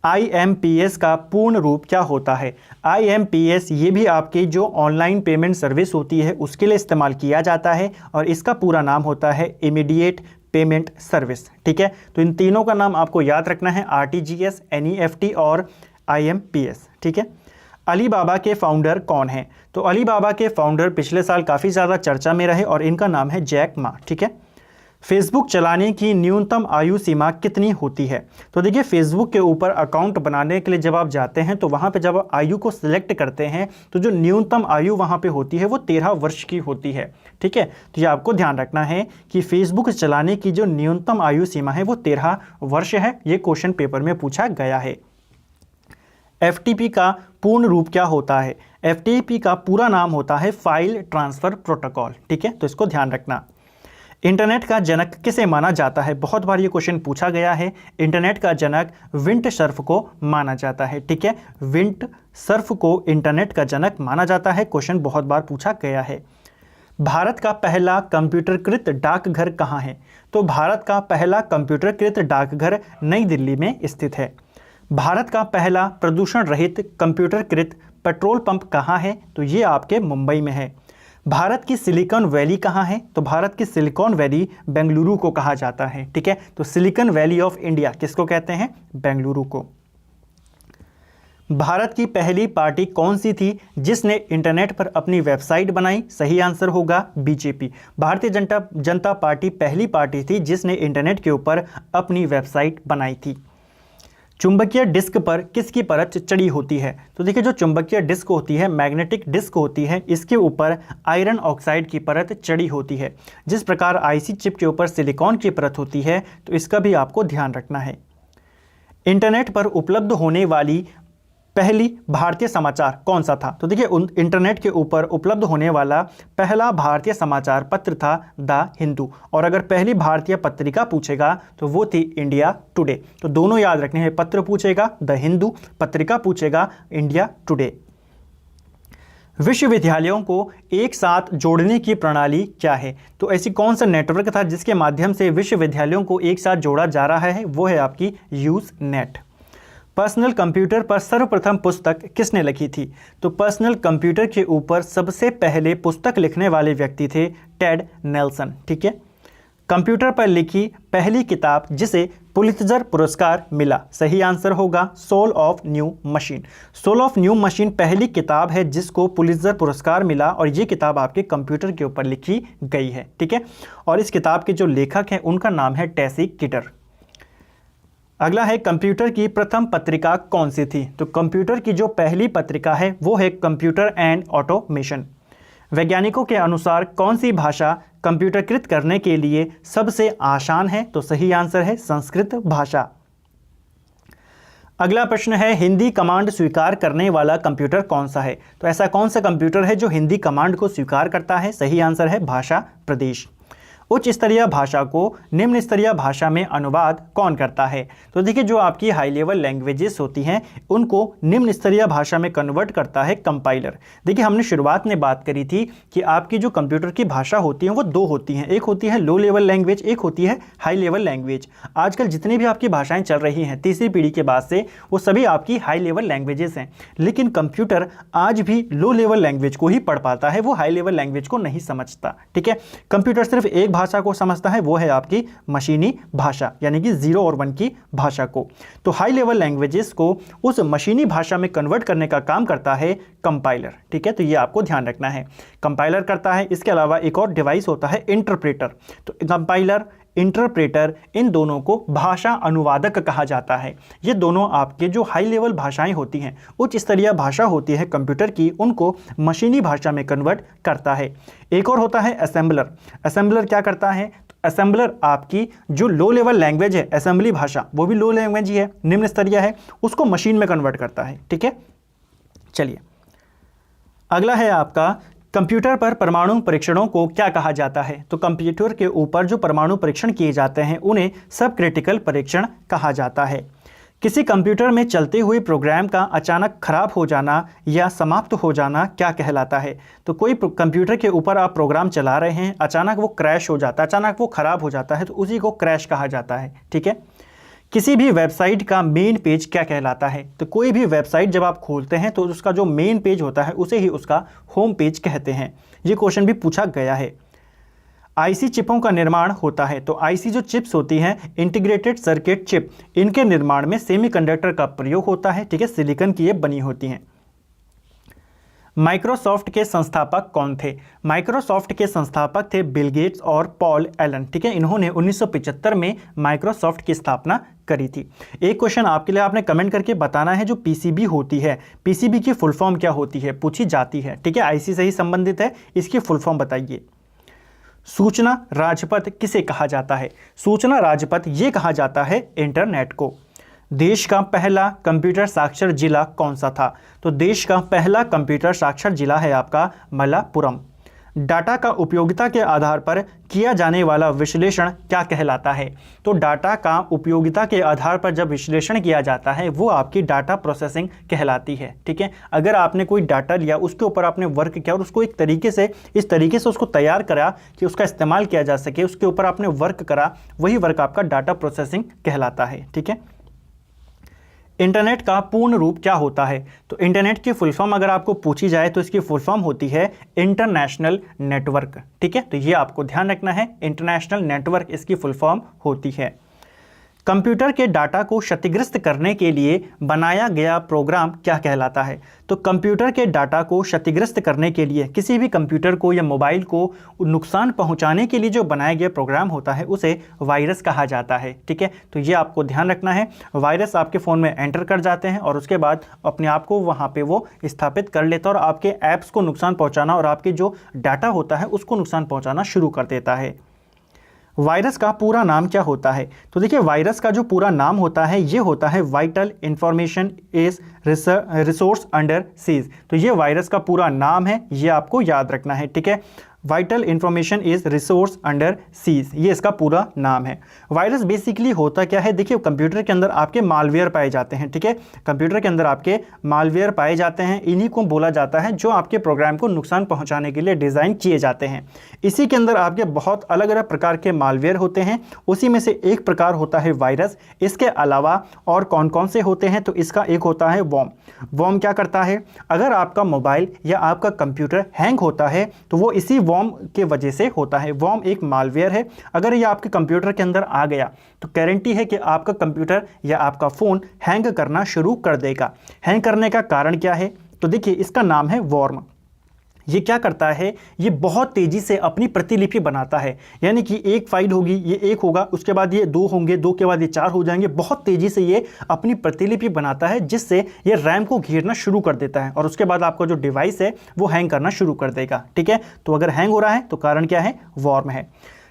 IMPS का पूर्ण रूप क्या होता है? IMPS ये भी आपकी जो ऑनलाइन पेमेंट सर्विस होती है उसके लिए इस्तेमाल किया जाता है और इसका पूरा नाम होता है इमीडिएट पेमेंट सर्विस। ठीक है, तो इन तीनों का नाम आपको याद रखना है, RTGS, NEFT और IMPS। ठीक है, अलीबाबा के फाउंडर कौन हैं? तो अलीबाबा के फाउंडर पिछले साल काफ़ी ज़्यादा चर्चा में रहे और इनका नाम है जैक मा। ठीक है, फेसबुक चलाने की न्यूनतम आयु सीमा कितनी होती है? तो देखिए फेसबुक के ऊपर अकाउंट बनाने के लिए जब आप जाते हैं तो वहाँ पे जब आप आयु को सिलेक्ट करते हैं तो जो न्यूनतम आयु वहाँ पे होती है वो 13 वर्ष की होती है। ठीक है, तो ये आपको ध्यान रखना है कि फेसबुक चलाने की जो न्यूनतम आयु सीमा है वो 13 वर्ष है। ये क्वेश्चन पेपर में पूछा गया है। FTP का पूर्ण रूप क्या होता है? FTP का पूरा नाम होता है फाइल ट्रांसफ़र प्रोटोकॉल। ठीक है, तो इसको ध्यान रखना। इंटरनेट का जनक किसे माना जाता है? बहुत बार ये क्वेश्चन पूछा गया है। इंटरनेट का जनक विंट सर्फ को माना जाता है। ठीक है, विंट सर्फ को इंटरनेट का जनक माना जाता है। क्वेश्चन बहुत बार पूछा गया है। भारत का पहला कंप्यूटरकृत डाकघर कहाँ है? तो भारत का पहला कंप्यूटरकृत डाकघर नई दिल्ली में स्थित है। भारत का पहला प्रदूषण रहित कंप्यूटरकृत पेट्रोल पंप कहाँ है? तो ये आपके मुंबई में है। भारत की सिलिकॉन वैली कहाँ है? तो भारत की सिलिकॉन वैली बेंगलुरु को कहा जाता है। ठीक है, तो सिलिकॉन वैली ऑफ इंडिया किसको कहते हैं? बेंगलुरु को। भारत की पहली पार्टी कौन सी थी जिसने इंटरनेट पर अपनी वेबसाइट बनाई? सही आंसर होगा बीजेपी। भारतीय जनता पार्टी पहली पार्टी थी जिसने इंटरनेट के ऊपर अपनी वेबसाइट बनाई थी। चुंबकीय डिस्क पर किसकी परत चढ़ी होती है? तो देखिए, जो चुंबकीय डिस्क होती है, मैग्नेटिक डिस्क होती है, इसके ऊपर आयरन ऑक्साइड की परत चढ़ी होती है। जिस प्रकार आईसी चिप के ऊपर सिलिकॉन की परत होती है, तो इसका भी आपको ध्यान रखना है। इंटरनेट पर उपलब्ध होने वाली पहली भारतीय समाचार कौन सा था? तो देखिए, इंटरनेट के ऊपर उपलब्ध होने वाला पहला भारतीय समाचार पत्र था द हिंदू, और अगर पहली भारतीय पत्रिका पूछेगा तो वो थी इंडिया टुडे। तो दोनों याद रखने हैं, पत्र पूछेगा द हिंदू, पत्रिका पूछेगा इंडिया टुडे। विश्वविद्यालयों को एक साथ जोड़ने की प्रणाली क्या है? तो ऐसी कौन सा नेटवर्क था जिसके माध्यम से विश्वविद्यालयों को एक साथ जोड़ा जा रहा है? वो है आपकी यूज नेट। पर्सनल कंप्यूटर पर सर्वप्रथम पुस्तक किसने लिखी थी? तो पर्सनल कंप्यूटर के ऊपर सबसे पहले पुस्तक लिखने वाले व्यक्ति थे टेड नेल्सन। ठीक है, कंप्यूटर पर लिखी पहली किताब जिसे पुलित्जर पुरस्कार मिला? सही आंसर होगा soul of new machine. Soul of new machine पहली किताब है जिसको पुलित्जर पुरस्कार मिला, और ये किताब आपके कंप्यूटर के ऊपर लिखी गई है। ठीक है, और इस किताब के जो लेखक हैं उनका नाम है टेसी किटर। अगला है, कंप्यूटर की प्रथम पत्रिका कौन सी थी? तो कंप्यूटर की जो पहली पत्रिका है वो है कंप्यूटर एंड ऑटोमेशन। वैज्ञानिकों के अनुसार कौन सी भाषा कंप्यूटरकृत करने के लिए सबसे आसान है? तो सही आंसर है संस्कृत भाषा। अगला प्रश्न है, हिंदी कमांड स्वीकार करने वाला कंप्यूटर कौन सा है? तो ऐसा कौन सा कंप्यूटर है जो हिंदी कमांड को स्वीकार करता है? सही आंसर है भाषा प्रदेश। उच्च स्तरीय भाषा को निम्न स्तरीय भाषा में अनुवाद कौन करता है? तो देखिए, जो आपकी हाई लेवल लैंग्वेजेस होती हैं उनको निम्न स्तरीय भाषा में कन्वर्ट करता है कंपाइलर। देखिए, हमने शुरुआत में बात करी थी कि आपकी जो कंप्यूटर की भाषा होती है वो दो होती हैं, एक होती है लो लेवल लैंग्वेज, एक होती है हाई लेवल लैंग्वेज। आजकल जितनी भी आपकी भाषाएं चल रही हैं तीसरी पीढ़ी के बाद से, वो सभी आपकी हाई लेवल लैंग्वेजेस हैं, लेकिन कंप्यूटर आज भी लो लेवल लैंग्वेज को ही पढ़ पाता है, वो हाई लेवल लैंग्वेज को नहीं समझता। ठीक है, कंप्यूटर सिर्फ एक भाषा को समझता है, वो है आपकी मशीनी भाषा, यानी कि 0 और 1 की भाषा को। तो हाई लेवल लैंग्वेजेस को उस मशीनी भाषा में कन्वर्ट करने का काम करता है कंपाइलर। ठीक है, तो ये आपको ध्यान रखना है, कंपाइलर करता है। इसके अलावा एक और डिवाइस होता है इंटरप्रेटर। तो कंपाइलर, इंटरप्रेटर, इन दोनों को भाषा अनुवादक कहा जाता है। ये दोनों आपके जो हाई लेवल भाषाएं होती हैं, उच्च स्तरीय भाषा होती है कंप्यूटर की, उनको मशीनी भाषा में कन्वर्ट करता है। एक और होता है असेंबलर। असेंबलर क्या करता है? तो असेंबलर आपकी जो लो लेवल लैंग्वेज है, असेंबली भाषा, वो भी लो लैंग्वेज ही है, निम्न स्तरीय है, उसको मशीन में कन्वर्ट करता है। ठीक है, चलिए अगला है आपका, कंप्यूटर पर परमाणु परीक्षणों को क्या कहा जाता है? तो कंप्यूटर के ऊपर जो परमाणु परीक्षण किए जाते हैं उन्हें सब क्रिटिकल परीक्षण कहा जाता है। किसी कंप्यूटर में चलते हुए प्रोग्राम का अचानक खराब हो जाना या समाप्त हो जाना क्या कहलाता है? तो कोई कंप्यूटर के ऊपर आप प्रोग्राम चला रहे हैं, अचानक वो क्रैश हो जाता है, अचानक वो खराब हो जाता है, तो उसी को क्रैश कहा जाता है। ठीक है, किसी भी वेबसाइट का मेन पेज क्या कहलाता है? तो कोई भी वेबसाइट जब आप खोलते हैं तो उसका जो मेन पेज होता है उसे ही उसका होम पेज कहते हैं। ये क्वेश्चन भी पूछा गया है। आईसी चिपों का निर्माण होता है, तो आईसी जो चिप्स होती हैं, इंटीग्रेटेड सर्किट चिप, इनके निर्माण में सेमीकंडक्टर का प्रयोग होता है। ठीक है, सिलिकॉन की ये बनी होती हैं। माइक्रोसॉफ्ट के संस्थापक कौन थे? माइक्रोसॉफ्ट के संस्थापक थे बिल गेट्स और पॉल एलन। ठीक है, इन्होंने 1975 में माइक्रोसॉफ्ट की स्थापना करी थी। एक क्वेश्चन आपके लिए आपने कमेंट करके बताना है, जो पीसीबी होती है, पीसीबी की फुल फॉर्म क्या होती है, पूछी जाती है। ठीक है, आईसी से ही संबंधित है, इसकी फुल फॉर्म बताइए। सूचना राजपथ किसे कहा जाता है? सूचना राजपथ ये कहा जाता है इंटरनेट को। देश का पहला कंप्यूटर साक्षर जिला कौन सा था? तो देश का पहला कंप्यूटर साक्षर जिला है आपका मलापुरम। डाटा का उपयोगिता के आधार पर किया जाने वाला विश्लेषण क्या कहलाता है? तो डाटा का उपयोगिता के आधार पर जब विश्लेषण किया जाता है वो आपकी डाटा प्रोसेसिंग कहलाती है। ठीक है, अगर आपने कोई डाटा लिया, उसके ऊपर आपने वर्क किया और उसको एक तरीके से, इस तरीके से उसको तैयार करा कि उसका इस्तेमाल किया जा सके, उसके ऊपर आपने वर्क करा, वही वर्क आपका डाटा प्रोसेसिंग कहलाता है। ठीक है, इंटरनेट का पूर्ण रूप क्या होता है? तो इंटरनेट की फुल फॉर्म अगर आपको पूछी जाए तो इसकी फुल फॉर्म होती है इंटरनेशनल नेटवर्क। ठीक है, तो ये आपको ध्यान रखना है, इंटरनेशनल नेटवर्क इसकी फुल फॉर्म होती है। कंप्यूटर के डाटा को क्षतिग्रस्त करने के लिए बनाया गया प्रोग्राम क्या कहलाता है? तो कंप्यूटर के डाटा को क्षतिग्रस्त करने के लिए, किसी भी कंप्यूटर को या मोबाइल को नुकसान पहुंचाने के लिए जो बनाया गया प्रोग्राम होता है उसे वायरस कहा जाता है। ठीक है, तो ये आपको ध्यान रखना है। वायरस आपके फ़ोन में एंटर कर जाते हैं और उसके बाद अपने आप को वहाँ पे वो स्थापित कर लेता है और आपके ऐप्स को नुकसान पहुँचाना और आपके जो डाटा होता है उसको नुकसान पहुँचाना शुरू कर देता है। वायरस का पूरा नाम क्या होता है? तो देखिए, वायरस का जो पूरा नाम होता है ये होता है vital information is resource under seize. तो ये वायरस का पूरा नाम है, ये आपको याद रखना है। ठीक है, vital information is resource under seize, ये इसका पूरा नाम है। वायरस बेसिकली होता क्या है? देखिए, कंप्यूटर के अंदर आपके मालवेयर पाए जाते हैं। ठीक है, कंप्यूटर के अंदर आपके मालवेयर पाए जाते हैं, इन्हीं को बोला जाता है जो आपके प्रोग्राम को नुकसान पहुंचाने के लिए डिज़ाइन किए जाते हैं। इसी के अंदर आपके बहुत अलग अलग प्रकार के मालवेयर होते हैं, उसी में से एक प्रकार होता है वायरस। इसके अलावा और कौन कौन से होते हैं? तो इसका एक होता है वॉर्म। वॉर्म क्या करता है? अगर आपका मोबाइल या आपका कंप्यूटर हैंग होता है तो वो इसी वॉर्म के वजह से होता है। वॉर्म एक मालवेयर है, अगर ये आपके कंप्यूटर के अंदर आ गया तो गारंटी है कि आपका कंप्यूटर या आपका फ़ोन हैंग करना शुरू कर देगा। हैंग करने का कारण क्या है? तो देखिए, इसका नाम है वॉर्म। ये क्या करता है? ये बहुत तेज़ी से अपनी प्रतिलिपि बनाता है, यानी कि एक फाइल होगी, ये एक होगा, उसके बाद ये दो होंगे, दो के बाद ये चार हो जाएंगे। बहुत तेज़ी से ये अपनी प्रतिलिपि बनाता है जिससे ये रैम को घेरना शुरू कर देता है और उसके बाद आपका जो डिवाइस है वो हैंग करना शुरू कर देगा। ठीक है, तो अगर हैंग हो रहा है तो कारण क्या है? वॉर्म है।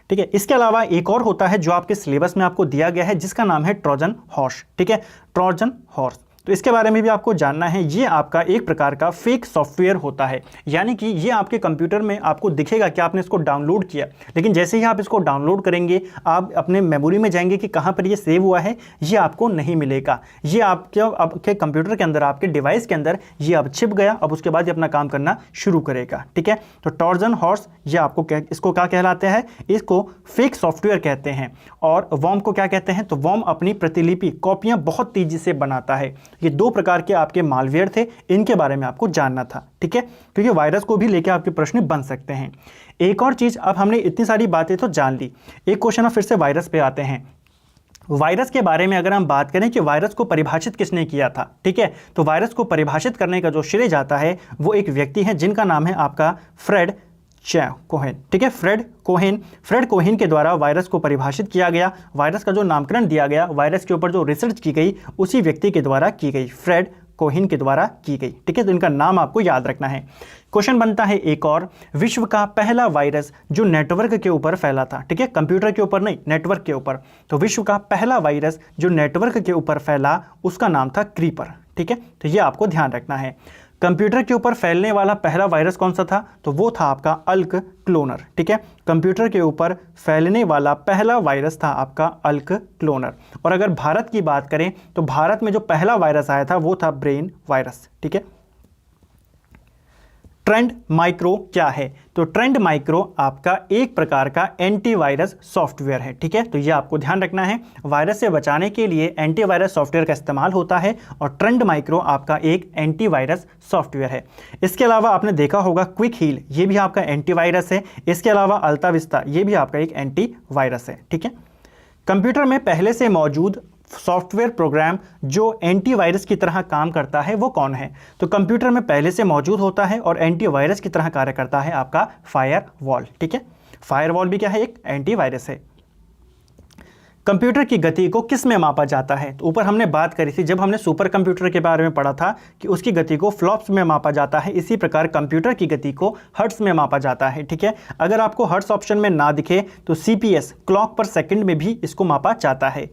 ठीक है, इसके अलावा एक और होता है जो आपके सिलेबस में आपको दिया गया है जिसका नाम है ट्रोजन हॉर्स। ठीक है, ट्रोजन हॉर्स, तो इसके बारे में भी आपको जानना है। ये आपका एक प्रकार का फेक सॉफ्टवेयर होता है, यानी कि ये आपके कंप्यूटर में आपको दिखेगा कि आपने इसको डाउनलोड किया, लेकिन जैसे ही आप इसको डाउनलोड करेंगे आप अपने मेमोरी में जाएंगे कि कहाँ पर ये सेव हुआ है, ये आपको नहीं मिलेगा। ये आपके कंप्यूटर के अंदर, आपके डिवाइस के अंदर ये अब छिप गया, अब उसके बाद ये अपना काम करना शुरू करेगा। ठीक है, तो ट्रोजन हॉर्स ये आपको इसको क्या कहलाते हैं? इसको फेक सॉफ्टवेयर कहते हैं। और वॉर्म को क्या कहते हैं? तो वॉर्म अपनी प्रतिलिपि, कॉपियाँ बहुत तेज़ी से बनाता है। ये दो प्रकार के आपके मालवेयर थे, इनके बारे में आपको जानना था। ठीक है, क्योंकि वायरस को भी लेकर आपके प्रश्न बन सकते हैं। एक और चीज़, अब हमने इतनी सारी बातें तो जान ली, एक क्वेश्चन अब फिर से वायरस पे आते हैं। वायरस के बारे में अगर हम बात करें कि वायरस को परिभाषित किसने किया था, ठीक है, तो वायरस को परिभाषित करने का जो श्रेय जाता है वो एक व्यक्ति है जिनका नाम है आपका फ्रेड कोहेन। ठीक है, फ्रेड कोहेन के द्वारा वायरस को परिभाषित किया गया। वायरस का जो नामकरण दिया गया, वायरस के ऊपर जो रिसर्च की गई उसी व्यक्ति के द्वारा की गई, फ्रेड कोहेन के द्वारा की गई। ठीक है, तो इनका नाम आपको याद रखना है। क्वेश्चन बनता है एक और, विश्व का पहला वायरस जो नेटवर्क के ऊपर फैला था। ठीक है, कंप्यूटर के ऊपर नहीं, नेटवर्क के ऊपर। तो विश्व का पहला वायरस जो नेटवर्क के ऊपर फैला उसका नाम था क्रीपर। ठीक है, तो ये आपको ध्यान रखना है। कंप्यूटर के ऊपर फैलने वाला पहला वायरस कौन सा था? तो वो था आपका अल्क क्लोनर। ठीक है, कंप्यूटर के ऊपर फैलने वाला पहला वायरस था आपका अल्क क्लोनर। और अगर भारत की बात करें तो भारत में जो पहला वायरस आया था वो था ब्रेन वायरस। ठीक है, ट्रेंड माइक्रो क्या है? तो ट्रेंड माइक्रो आपका एक प्रकार का एंटीवायरस सॉफ्टवेयर है। ठीक है, तो ये आपको ध्यान रखना है, वायरस से बचाने के लिए एंटीवायरस सॉफ्टवेयर का इस्तेमाल होता है और ट्रेंड माइक्रो आपका एक एंटीवायरस सॉफ्टवेयर है। इसके अलावा आपने देखा होगा क्विक हील, ये भी आपका एंटीवायरस है। इसके अलावा अल्ताविस्टा, ये भी आपका एक एंटीवायरस है। ठीक है, कंप्यूटर में पहले से मौजूद सॉफ्टवेयर प्रोग्राम जो एंटीवायरस की तरह काम करता है वो कौन है? तो कंप्यूटर में पहले से मौजूद होता है और एंटीवायरस की तरह कार्य करता है आपका फायरवॉल। ठीक है, फायरवॉल भी क्या है? एक एंटीवायरस है। कंप्यूटर की गति को किस में मापा जाता है? तो ऊपर हमने बात करी थी जब हमने सुपर कंप्यूटर के बारे में पढ़ा था कि उसकी गति को फ्लॉप्स में मापा जाता है। इसी प्रकार कंप्यूटर की गति को हर्ट्ज में मापा जाता है। ठीक है, अगर आपको हर्ट्ज ऑप्शन में ना दिखे तो CPS, क्लॉक पर सेकंड में भी इसको मापा जाता है।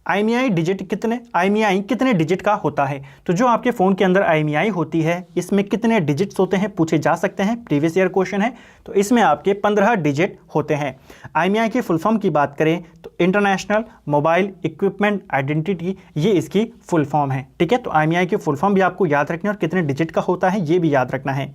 IMEI कितने डिजिट का होता है? तो जो आपके फ़ोन के अंदर IMEI होती है इसमें कितने डिजिट्स होते हैं पूछे जा सकते हैं, प्रीवियस ईयर क्वेश्चन है। तो इसमें आपके 15 डिजिट होते हैं। IMEI की फुल फॉर्म की बात करें तो इंटरनेशनल मोबाइल इक्विपमेंट आइडेंटिटी, ये इसकी फुल फॉर्म है। ठीक है, तो IMEI की फुल फॉर्म भी आपको याद रखनी है और कितने डिजिट का होता है ये भी याद रखना है।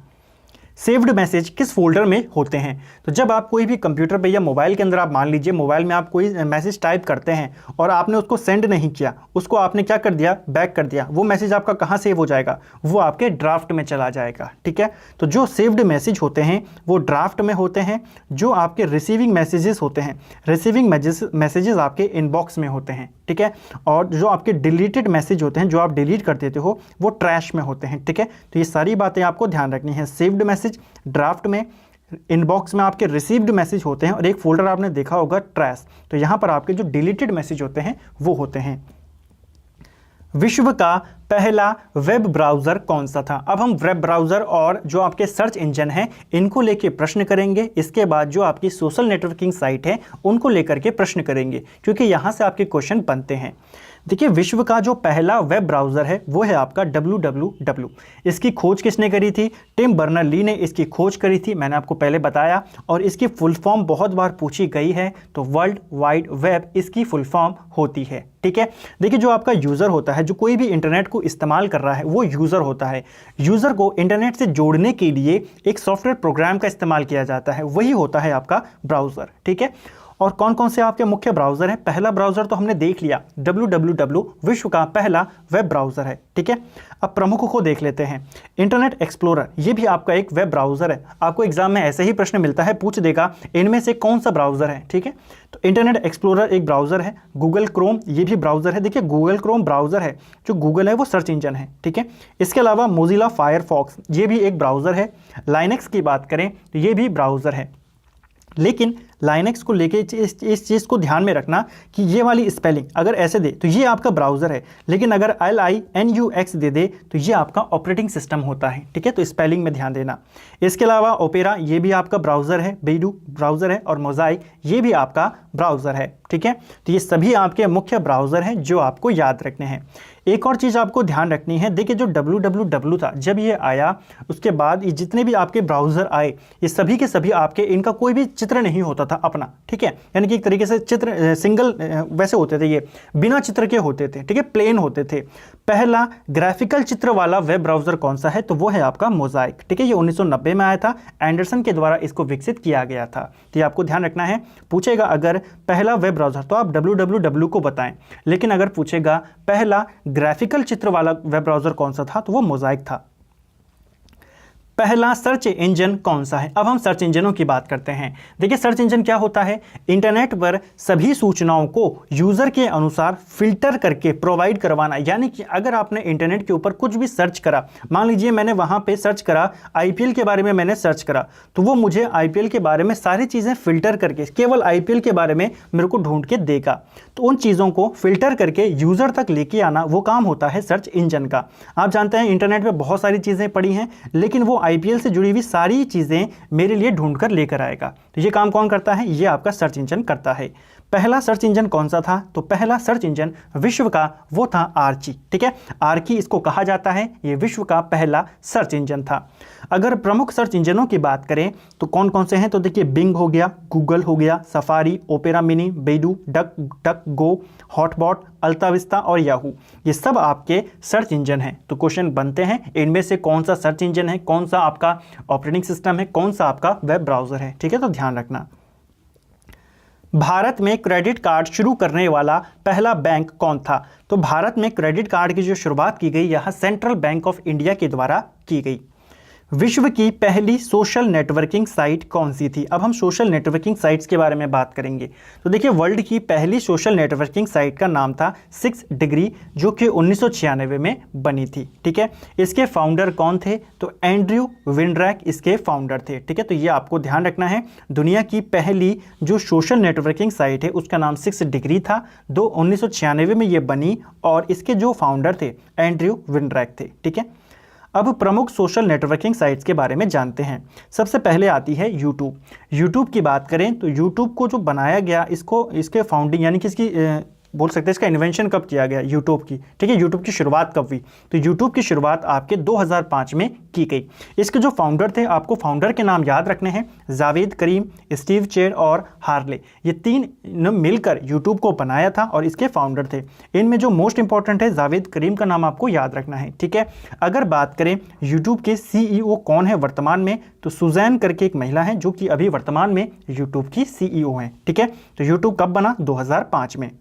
सेव्ड मैसेज किस फोल्डर में होते हैं। तो जब आप कोई भी कंप्यूटर पे या मोबाइल के अंदर, आप मान लीजिए मोबाइल में आप कोई मैसेज टाइप करते हैं और आपने उसको सेंड नहीं किया, उसको आपने क्या कर दिया, बैक कर दिया, वो मैसेज आपका कहाँ सेव हो जाएगा, वो आपके ड्राफ्ट में चला जाएगा। ठीक है, तो जो सेव्ड मैसेज होते हैं वो ड्राफ्ट में होते हैं। जो आपके रिसीविंग मैसेजेस होते हैं, रिसीविंग मैसेजेस आपके इनबॉक्स में होते हैं। ठीक है, और जो आपके डिलीटेड मैसेज होते हैं, जो आप डिलीट कर देते हो, वो ट्रैश में होते हैं। ठीक है, तो ये सारी बातें आपको ध्यान रखनी है। सेव्ड मैसेज ड्राफ्ट में, इनबॉक्स में आपके रिसीव्ड मैसेज होते हैं, और एक फोल्डर आपने देखा होगा ट्रैश, तो यहाँ पर आपके जो डिलीटेड मैसेज होते हैं वो होते हैं। विश्व का पहला वेब ब्राउज़र कौन सा था। अब हम वेब ब्राउज़र और जो आपके सर्च इंजन हैं इनको लेके प्रश्न करेंगे। इसके बाद जो आपकी सोशल नेटवर्किंग साइट है उनको लेकर के प्रश्न करेंगे, क्योंकि यहाँ से आपके क्वेश्चन बनते हैं। देखिए, विश्व का जो पहला वेब ब्राउज़र है वो है आपका www। इसकी खोज किसने करी थी, टिम बर्नर-ली ने इसकी खोज करी थी, मैंने आपको पहले बताया। और इसकी फुल फॉर्म बहुत बार पूछी गई है, तो वर्ल्ड वाइड वेब इसकी फुल फॉर्म होती है। ठीक है, देखिए जो आपका यूज़र होता है, जो कोई भी इंटरनेट को इस्तेमाल कर रहा है, वो यूज़र होता है। यूज़र को इंटरनेट से जोड़ने के लिए एक सॉफ्टवेयर प्रोग्राम का इस्तेमाल किया जाता है, वही होता है आपका ब्राउज़र। ठीक है, और कौन कौन से आपके मुख्य ब्राउज़र हैं। पहला ब्राउज़र तो हमने देख लिया, www विश्व का पहला वेब ब्राउज़र है। ठीक है, अब प्रमुख को देख लेते हैं। इंटरनेट एक्सप्लोरर, ये भी आपका एक वेब ब्राउज़र है। आपको एग्जाम में ऐसे ही प्रश्न मिलता है, पूछ देगा इनमें से कौन सा ब्राउज़र है। ठीक है, तो इंटरनेट एक्सप्लोरर एक ब्राउज़र है। गूगल क्रोम, ये भी ब्राउज़र है। देखिए, गूगल क्रोम ब्राउज़र है, जो गूगल है वो सर्च इंजन है। ठीक है, इसके अलावा मोजिला फायरफॉक्स, ये भी एक ब्राउज़र है। लाइनक्स की बात करें तो ये भी ब्राउज़र है। लेकिन लाइनक्स को लेके इस चीज़ को ध्यान में रखना कि ये वाली स्पेलिंग अगर ऐसे दे तो ये आपका ब्राउज़र है, लेकिन अगर LINUX दे दे तो ये आपका ऑपरेटिंग सिस्टम होता है। ठीक है, तो स्पेलिंग में ध्यान देना। इसके अलावा ओपेरा, ये भी आपका ब्राउज़र है। बेडू ब्राउज़र है, और मोज़ाइक ये भी आपका ब्राउज़र है। ठीक है, तो ये सभी आपके मुख्य ब्राउज़र हैं जो आपको याद रखने हैं। एक और चीज़ आपको ध्यान रखनी है, देखिए जो www था, जब ये आया उसके बाद ये जितने भी आपके ब्राउज़र आए, ये सभी के सभी आपके, इनका कोई भी चित्र नहीं होता था अपना। ठीक है, यानी कि एक तरीके से चित्र सिंगल वैसे होते थे, ये बिना चित्र के होते थे। ठीक है, प्लेन होते थे। पहला ग्राफिकल चित्र वाला वेब ब्राउज़र कौन सा है, तो वो है आपका मोज़ाइक। ठीक है, ये 1990 में आया था, एंडरसन के द्वारा इसको विकसित किया गया था। तो ये आपको ध्यान रखना है। पूछेगा अगर पहला वेब ब्राउज़र तो आप www को बताएं, लेकिन अगर पूछेगा पहला ग्राफिकल चित्र वाला वेब ब्राउज़र कौन सा था, तो वो मोज़ाइक था। पहला सर्च इंजन कौन सा है। अब हम सर्च इंजनों की बात करते हैं। देखिए, सर्च इंजन क्या होता है, इंटरनेट पर सभी सूचनाओं को यूज़र के अनुसार फिल्टर करके प्रोवाइड करवाना। यानी कि अगर आपने इंटरनेट के ऊपर कुछ भी सर्च करा, मान लीजिए मैंने वहाँ पे सर्च करा IPL के बारे में, मैंने सर्च करा, तो वो मुझे IPL के बारे में सारी चीज़ें फिल्टर करके केवल IPL के बारे में मेरे को ढूंढ के देगा। तो उन चीज़ों को फिल्टर करके यूज़र तक लेके आना, वो काम होता है सर्च इंजन का। आप जानते हैं इंटरनेट पर बहुत सारी चीज़ें पड़ी हैं, लेकिन वो IPL से जुड़ी हुई सारी चीज़ें मेरे लिए ढूंढ कर लेकर आएगा। तो ये काम कौन करता है, ये आपका सर्च इंजन करता है। पहला सर्च इंजन कौन सा था, तो पहला सर्च इंजन विश्व का वो था आर्ची। ठीक है, आर्की इसको कहा जाता है, ये विश्व का पहला सर्च इंजन था। अगर प्रमुख सर्च इंजनों की बात करें तो कौन कौन से हैं, तो देखिए बिंग हो गया, गूगल हो गया, सफारी, ओपेरा मिनी, बेडू, डक गो, हॉटबॉट, अल्ताविस्ता और याहू, ये सब आपके सर्च इंजन हैं। तो क्वेश्चन बनते हैं इनमें से कौन सा सर्च इंजन है, कौन सा आपका ऑपरेटिंग सिस्टम है, कौन सा आपका वेब ब्राउज़र है। ठीक है, तो ध्यान रखना। भारत में क्रेडिट कार्ड शुरू करने वाला पहला बैंक कौन था, तो भारत में क्रेडिट कार्ड की जो शुरुआत की गई यह सेंट्रल बैंक ऑफ इंडिया के द्वारा की गई। विश्व की पहली सोशल नेटवर्किंग साइट कौन सी थी। अब हम सोशल नेटवर्किंग साइट्स के बारे में बात करेंगे। तो देखिए, वर्ल्ड की पहली सोशल नेटवर्किंग साइट का नाम था 6 डिग्री, जो कि 1996 में बनी थी। ठीक है, इसके फाउंडर कौन थे, तो एंड्रयू विंड्रैक इसके फाउंडर थे। ठीक है, तो ये आपको ध्यान रखना है। दुनिया की पहली जो सोशल नेटवर्किंग साइट है उसका नाम 6 डिग्री था, 1996 में ये बनी, और इसके जो फाउंडर थे एंड्रयू विंड्रैक थे। ठीक है, अब प्रमुख सोशल नेटवर्किंग साइट्स के बारे में जानते हैं। सबसे पहले आती है यूट्यूब। यूट्यूब की बात करें तो यूट्यूब को जो बनाया गया, इसके फाउंडिंग यानी कि इसकी बोल सकते हैं इसका इन्वेंशन कब किया गया यूट्यूब की, ठीक है, यूट्यूब की शुरुआत कब हुई, तो यूट्यूब की शुरुआत आपके 2005 में की गई। इसके जो फाउंडर थे, आपको फाउंडर के नाम याद रखने हैं, जावेद करीम, स्टीव चेर और हार्ले, ये तीन ने मिलकर यूट्यूब को बनाया था और इसके फाउंडर थे। इनमें जो मोस्ट इंपॉर्टेंट है, जावेद करीम का नाम आपको याद रखना है, ठीक है। अगर बात करें यूट्यूब के सीईओ कौन है वर्तमान में, तो सुजैन करके एक महिला है जो कि अभी वर्तमान में यूट्यूब की सीईओ हैं, ठीक है। तो यूट्यूब कब बना, 2005 में।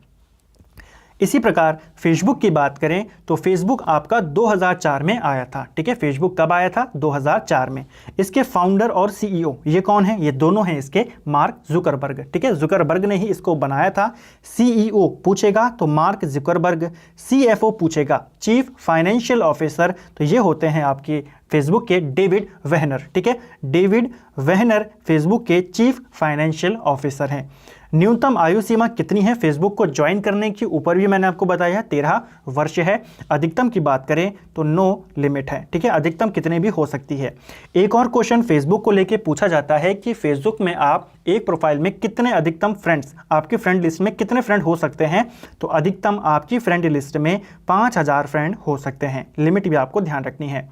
इसी प्रकार फेसबुक की बात करें तो फेसबुक आपका 2004 में आया था, ठीक है। फेसबुक कब आया था, 2004 में। इसके फाउंडर और सीईओ ये कौन है, ये दोनों हैं इसके मार्क जुकरबर्ग, ठीक है। जुकरबर्ग ने ही इसको बनाया था। सीईओ पूछेगा तो मार्क जुकरबर्ग, सीएफओ पूछेगा चीफ फाइनेंशियल ऑफिसर, तो ये होते हैं आपके फेसबुक के डेविड वेहनर, ठीक है। डेविड वेहनर फेसबुक के चीफ फाइनेंशियल ऑफिसर हैं। न्यूनतम आयु सीमा कितनी है फेसबुक को ज्वाइन करने की, ऊपर भी मैंने आपको बताया 13 वर्ष है। अधिकतम की बात करें तो नो लिमिट है, ठीक है, अधिकतम कितने भी हो सकती है। एक और क्वेश्चन फेसबुक को लेके पूछा जाता है कि फेसबुक में आप एक प्रोफाइल में कितने अधिकतम फ्रेंड्स, आपकी फ्रेंड लिस्ट में कितने फ्रेंड हो सकते हैं, तो अधिकतम आपकी फ्रेंड लिस्ट में 5000 फ्रेंड हो सकते हैं। लिमिट भी आपको ध्यान रखनी है।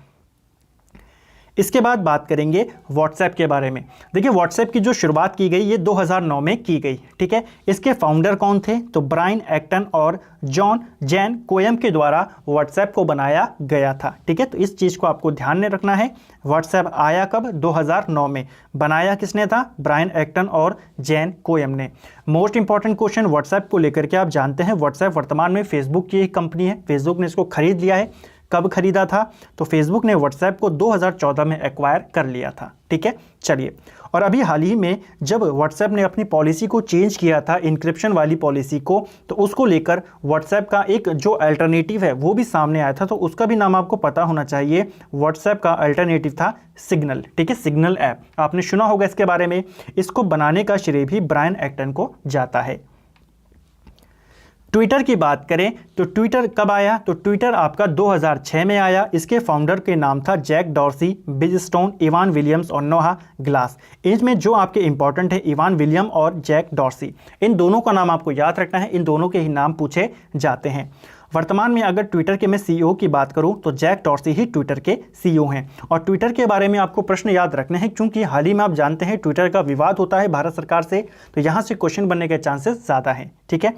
इसके बाद बात करेंगे व्हाट्सएप के बारे में। देखिए व्हाट्सएप की जो शुरुआत की गई ये 2009 में की गई, ठीक है। इसके फाउंडर कौन थे, तो ब्रायन एक्टन और जॉन जैन कोयम के द्वारा व्हाट्सएप को बनाया गया था, ठीक है। तो इस चीज़ को आपको ध्यान में रखना है। व्हाट्सएप आया कब, 2009 में। बनाया किसने था, ब्रायन एक्टन और जैन कोयम ने। मोस्ट इंपॉर्टेंट क्वेश्चन व्हाट्सएप को लेकर के आप जानते हैं, व्हाट्सएप वर्तमान में फेसबुक की एक कंपनी है, फेसबुक ने इसको खरीद लिया है। कब खरीदा था, तो फेसबुक ने व्हाट्सएप को 2014 में एक्वायर कर लिया था, ठीक है। चलिए, और अभी हाल ही में जब व्हाट्सएप ने अपनी पॉलिसी को चेंज किया था, इंक्रिप्शन वाली पॉलिसी को, तो उसको लेकर व्हाट्सएप का एक जो अल्टरनेटिव है वो भी सामने आया था, तो उसका भी नाम आपको पता होना चाहिए। व्हाट्सएप का अल्टरनेटिव था सिग्नल, ठीक है, सिग्नल ऐप, आपने सुना होगा इसके बारे में। इसको बनाने का श्रेय भी ब्रायन एक्टन को जाता है। ट्विटर की बात करें तो ट्विटर कब आया, तो ट्विटर आपका 2006 में आया। इसके फाउंडर के नाम था जैक डॉर्सी, बिज स्टोन, इवान विलियम्स और नोहा ग्लास। इनमें जो आपके इंपॉर्टेंट है इवान विलियम और जैक डॉर्सी, इन दोनों का नाम आपको याद रखना है, इन दोनों के ही नाम पूछे जाते हैं। वर्तमान में अगर ट्विटर के मैं सीईओ की बात करूं तो जैक डॉर्सी ही ट्विटर के सीईओ हैं। और ट्विटर के बारे में आपको प्रश्न याद रखने हैं, क्योंकि हाल ही में आप जानते हैं ट्विटर का विवाद होता है भारत सरकार से, तो यहां से क्वेश्चन बनने के चांसेस ज़्यादा हैं, ठीक है।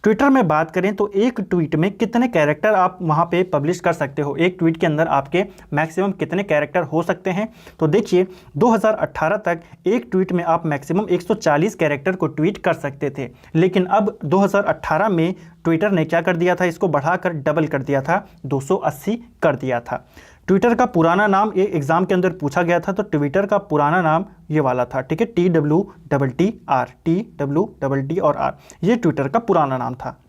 ट्विटर में बात करें तो एक ट्वीट में कितने कैरेक्टर आप वहां पे पब्लिश कर सकते हो, एक ट्वीट के अंदर आपके मैक्सिमम कितने कैरेक्टर हो सकते हैं, तो देखिए 2018 तक एक ट्वीट में आप मैक्सिमम 140 कैरेक्टर को ट्वीट कर सकते थे। लेकिन अब 2018 में ट्विटर ने क्या कर दिया था, इसको बढ़ाकर डबल कर दिया था, 280 कर दिया था। ट्विटर का पुराना नाम ये एग्जाम के अंदर पूछा गया था, तो ट्विटर का पुराना नाम ये वाला था, ठीक है, TWTR और R, ये ट्विटर का पुराना नाम था।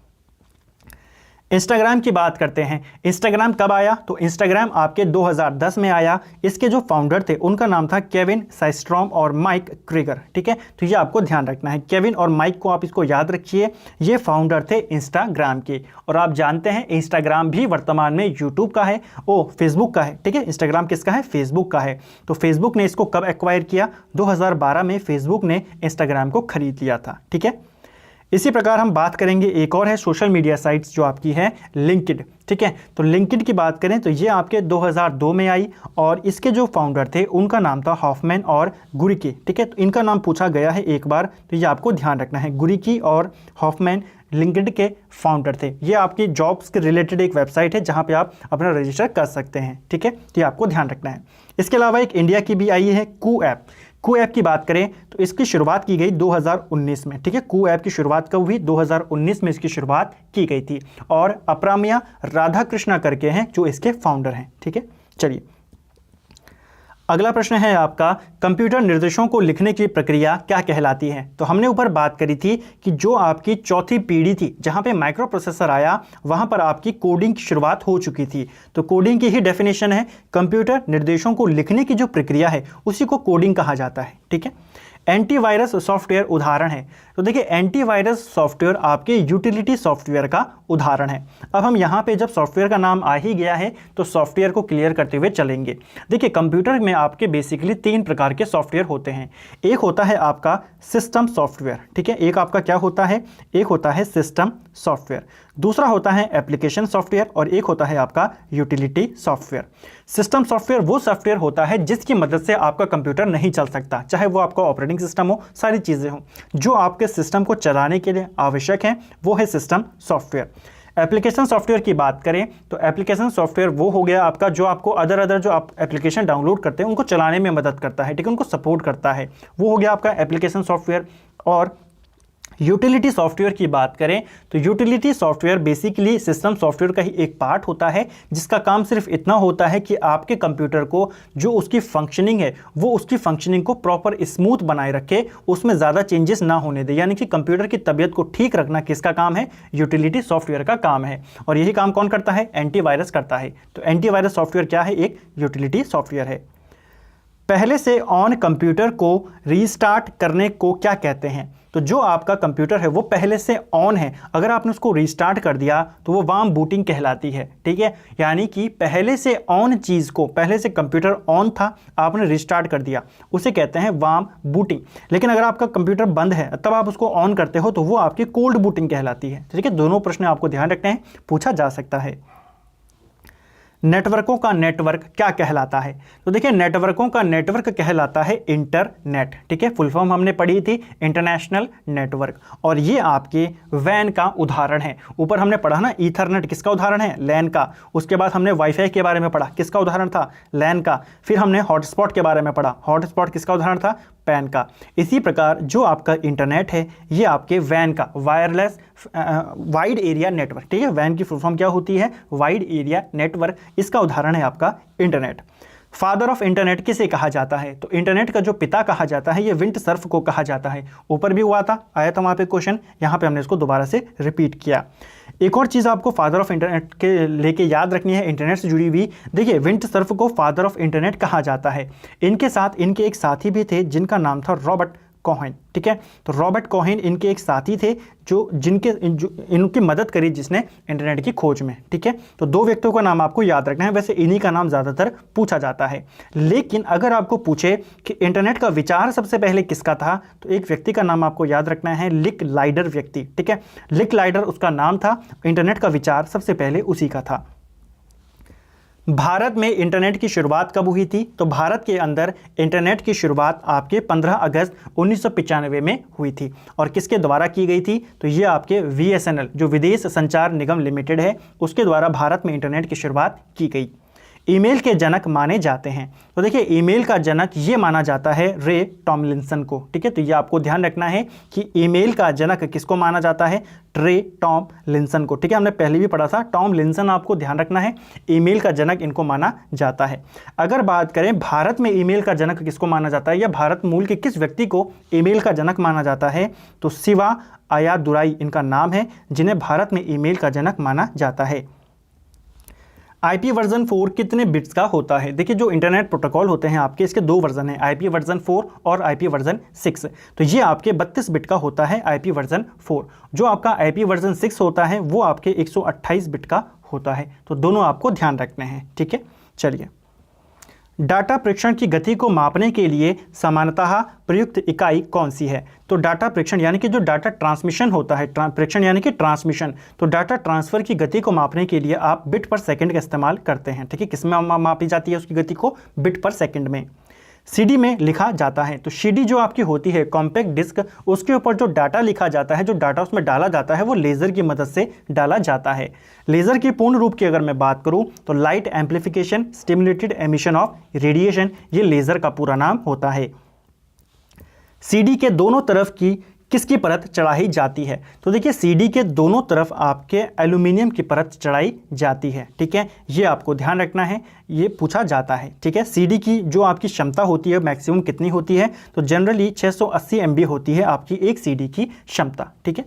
इंस्टाग्राम की बात करते हैं। इंस्टाग्राम कब आया, तो इंस्टाग्राम आपके 2010 में आया। इसके जो फाउंडर थे उनका नाम था केविन साइस्ट्रॉम और माइक क्रीगर, ठीक है। तो ये आपको ध्यान रखना है, केविन और माइक को आप इसको याद रखिए, ये फाउंडर थे इंस्टाग्राम के। और आप जानते हैं इंस्टाग्राम भी वर्तमान में यूट्यूब का है, फेसबुक का है, ठीक है। इंस्टाग्राम किसका है, फेसबुक का है। तो फेसबुक ने इसको कब एक्वायर किया, 2012 में फेसबुक ने इंस्टाग्राम को खरीद लिया था, ठीक है। इसी प्रकार हम बात करेंगे, एक और है सोशल मीडिया साइट्स जो आपकी है लिंक्डइन, ठीक है। तो लिंक्डइन की बात करें तो ये आपके 2002 में आई और इसके जो फाउंडर थे उनका नाम था हॉफमैन और गुरिकी, ठीक है। तो इनका नाम पूछा गया है एक बार, तो ये आपको ध्यान रखना है, गुरिकी और हॉफमैन लिंक्डइन के फाउंडर थे। ये आपकी जॉब्स के रिलेटेड एक वेबसाइट है जहाँ पे आप अपना रजिस्टर कर सकते हैं, ठीक है। तो ये आपको ध्यान रखना है। इसके अलावा एक इंडिया की भी आई है कू ऐप। कू ऐप की बात करें तो इसकी शुरुआत की गई 2019 में, ठीक है। कू ऐप की शुरुआत कब हुई, 2019 में इसकी शुरुआत की गई थी और अपरामिया राधाकृष्णा करके हैं जो इसके फाउंडर हैं, ठीक है। चलिए अगला प्रश्न है आपका, कंप्यूटर निर्देशों को लिखने की प्रक्रिया क्या कहलाती है। तो हमने ऊपर बात करी थी कि जो आपकी चौथी पीढ़ी थी जहां पे माइक्रो प्रोसेसर आया वहां पर आपकी कोडिंग की शुरुआत हो चुकी थी। तो कोडिंग की ही डेफिनेशन है, कंप्यूटर निर्देशों को लिखने की जो प्रक्रिया है उसी को कोडिंग कहा जाता है, ठीक है। एंटीवायरस सॉफ्टवेयर उदाहरण है। तो देखिए एंटीवायरस सॉफ्टवेयर आपके यूटिलिटी सॉफ्टवेयर का उदाहरण है। अब हम यहाँ पे जब सॉफ्टवेयर का नाम आ ही गया है तो सॉफ्टवेयर को क्लियर करते हुए चलेंगे। देखिए कंप्यूटर में आपके बेसिकली 3 प्रकार के सॉफ्टवेयर होते हैं। एक होता है आपका सिस्टम सॉफ्टवेयर, ठीक है, एक आपका क्या होता है, एक होता है सिस्टम सॉफ्टवेयर, दूसरा होता है एप्लीकेशन सॉफ्टवेयर और एक होता है आपका यूटिलिटी सॉफ्टवेयर। सिस्टम सॉफ्टवेयर वो सॉफ्टवेयर होता है जिसकी मदद से आपका कंप्यूटर नहीं चल सकता, चाहे वो आपका ऑपरेटिंग सिस्टम हो, सारी चीज़ें हो, जो आपके सिस्टम को चलाने के लिए आवश्यक है वो है सिस्टम सॉफ्टवेयर। एप्लीकेशन सॉफ्टवेयर की बात करें तो एप्लीकेशन सॉफ्टवेयर वो हो गया आपका जो आपको अदर जो आप एप्लीकेशन डाउनलोड करते हैं उनको चलाने में मदद करता है, ठीक है, उनको सपोर्ट करता है, वो हो गया आपका एप्लीकेशन सॉफ्टवेयर। और यूटिलिटी सॉफ्टवेयर की बात करें तो utility software basically system software का ही एक पार्ट होता है जिसका काम सिर्फ इतना होता है कि आपके कंप्यूटर को जो उसकी फंक्शनिंग है वो उसकी फंक्शनिंग को प्रॉपर स्मूथ बनाए रखे, उसमें ज़्यादा चेंजेस ना होने दे, यानी कि कंप्यूटर की तबीयत को ठीक रखना किसका काम है, यूटिलिटी सॉफ्टवेयर का काम है। और यही काम कौन करता है, एंटीवायरस करता है। तो एंटीवायरस सॉफ्टवेयर क्या है, एक यूटिलिटी सॉफ्टवेयर है। पहले से ऑन कंप्यूटर को रीस्टार्ट करने को क्या कहते हैं, तो जो आपका कंप्यूटर है वो पहले से ऑन है, अगर आपने उसको रीस्टार्ट कर दिया तो वो वार्म बूटिंग कहलाती है, ठीक है, यानी कि पहले से ऑन चीज़ को, पहले से कंप्यूटर ऑन था आपने रीस्टार्ट कर दिया, उसे कहते हैं वार्म बूटिंग। लेकिन अगर आपका कंप्यूटर बंद है तब आप उसको ऑन करते हो तो वो आपकी कोल्ड बूटिंग कहलाती है, ठीक है। दोनों प्रश्न आपको ध्यान रखने हैं, पूछा जा सकता है। नेटवर्कों का नेटवर्क क्या कहलाता है, तो देखिए नेटवर्कों का नेटवर्क कहलाता है इंटरनेट, ठीक है, फुल फॉर्म हमने पढ़ी थी इंटरनेशनल नेटवर्क, और ये आपके वैन का उदाहरण है। ऊपर हमने पढ़ा ना ईथरनेट किसका उदाहरण है, लैन का, उसके बाद हमने वाईफाई के बारे में पढ़ा, किसका उदाहरण था, लैन का, फिर हमने हॉटस्पॉट के बारे में पढ़ा, हॉटस्पॉट किसका उदाहरण था, पैन का। इसी प्रकार जो आपका इंटरनेट है ये आपके वैन का, वायरलेस वाइड एरिया नेटवर्क, ठीक है, वैन की फुल फॉर्म क्या होती है, वाइड एरिया नेटवर्क, इसका उदाहरण है आपका इंटरनेट। फादर ऑफ इंटरनेट किसे कहा जाता है, तो इंटरनेट का जो पिता कहा जाता है ये विंट सर्फ को कहा जाता है। ऊपर भी हुआ था, आया था वहाँ पे क्वेश्चन, यहाँ पे हमने इसको दोबारा से रिपीट किया। एक और चीज़ आपको फादर ऑफ इंटरनेट के लेके याद रखनी है, इंटरनेट से जुड़ी हुई, देखिए विंट सर्फ को फादर ऑफ इंटरनेट कहा जाता है। इनके साथ इनके एक साथी भी थे जिनका नाम था रॉबर्ट कोहेन, ठीक है, तो रॉबर्ट कोहेन इनके एक साथी थे जो इनकी मदद करी जिसने इंटरनेट की खोज में, ठीक है। तो 2 व्यक्तियों का नाम आपको याद रखना है, वैसे इन्हीं का नाम ज़्यादातर पूछा जाता है। लेकिन अगर आपको पूछे कि इंटरनेट का विचार सबसे पहले किसका था, तो एक व्यक्ति का नाम आपको याद रखना है, लिक लाइडर व्यक्ति, ठीक है, लिक लाइडर उसका नाम था, इंटरनेट का विचार सबसे पहले उसी का था। भारत में इंटरनेट की शुरुआत कब हुई थी, तो भारत के अंदर इंटरनेट की शुरुआत आपके 15 अगस्त 1995 में हुई थी, और किसके द्वारा की गई थी, तो ये आपके VSNL जो विदेश संचार निगम लिमिटेड है उसके द्वारा भारत में इंटरनेट की शुरुआत की गई। ईमेल के जनक माने जाते हैं, तो देखिए ईमेल का जनक ये माना जाता है रे टॉमलिंसन को, ठीक है, तो ये आपको ध्यान रखना है कि ईमेल का जनक किसको माना जाता है, रे टॉमलिंसन को, ठीक है, हमने पहले भी पढ़ा था, टॉमलिंसन आपको ध्यान रखना है, ईमेल का जनक इनको माना जाता है। अगर बात करें भारत में ईमेल का जनक किसको माना जाता है या भारत मूल के किस व्यक्ति को ईमेल का जनक माना जाता है, तो शिवा अय्यादुराई इनका नाम है जिन्हें भारत में ईमेल का जनक माना जाता है। IP वर्जन 4 कितने बिट्स का होता है, देखिए जो इंटरनेट प्रोटोकॉल होते हैं आपके इसके 2 वर्जन हैं, IP वर्जन 4 और IP वर्जन 6, तो ये आपके 32 बिट का होता है IP वर्जन 4, जो आपका IP वर्जन 6 होता है वो आपके 128 बिट का होता है, तो दोनों आपको ध्यान रखने हैं, ठीक है। चलिए, डाटा प्रेषण की गति को मापने के लिए सामान्यतः प्रयुक्त इकाई कौन सी है, तो डाटा प्रेषण यानी कि जो डाटा ट्रांसमिशन होता है, प्रेषण यानी कि ट्रांसमिशन, तो डाटा ट्रांसफ़र की गति को मापने के लिए आप बिट पर सेकंड का इस्तेमाल करते हैं, ठीक है, किसमें मापी जाती है उसकी गति को, बिट पर सेकंड में। CD में लिखा जाता है, तो CD जो आपकी होती है कॉम्पैक्ट डिस्क, उसके ऊपर जो डाटा लिखा जाता है, जो डाटा उसमें डाला जाता है वो लेज़र की मदद से डाला जाता है। लेज़र की पूर्ण रूप की अगर मैं बात करूं तो light amplification stimulated emission of radiation, ये लेज़र का पूरा नाम होता है। CD के दोनों तरफ की किसकी परत चढ़ाई जाती है, तो देखिए CD के दोनों तरफ आपके एल्यूमिनियम की परत चढ़ाई जाती है, ठीक है, ये आपको ध्यान रखना है, ये पूछा जाता है, ठीक है। CD की जो आपकी क्षमता होती है मैक्सिमम कितनी होती है, तो जनरली 680 MB होती है आपकी एक CD की क्षमता, ठीक है।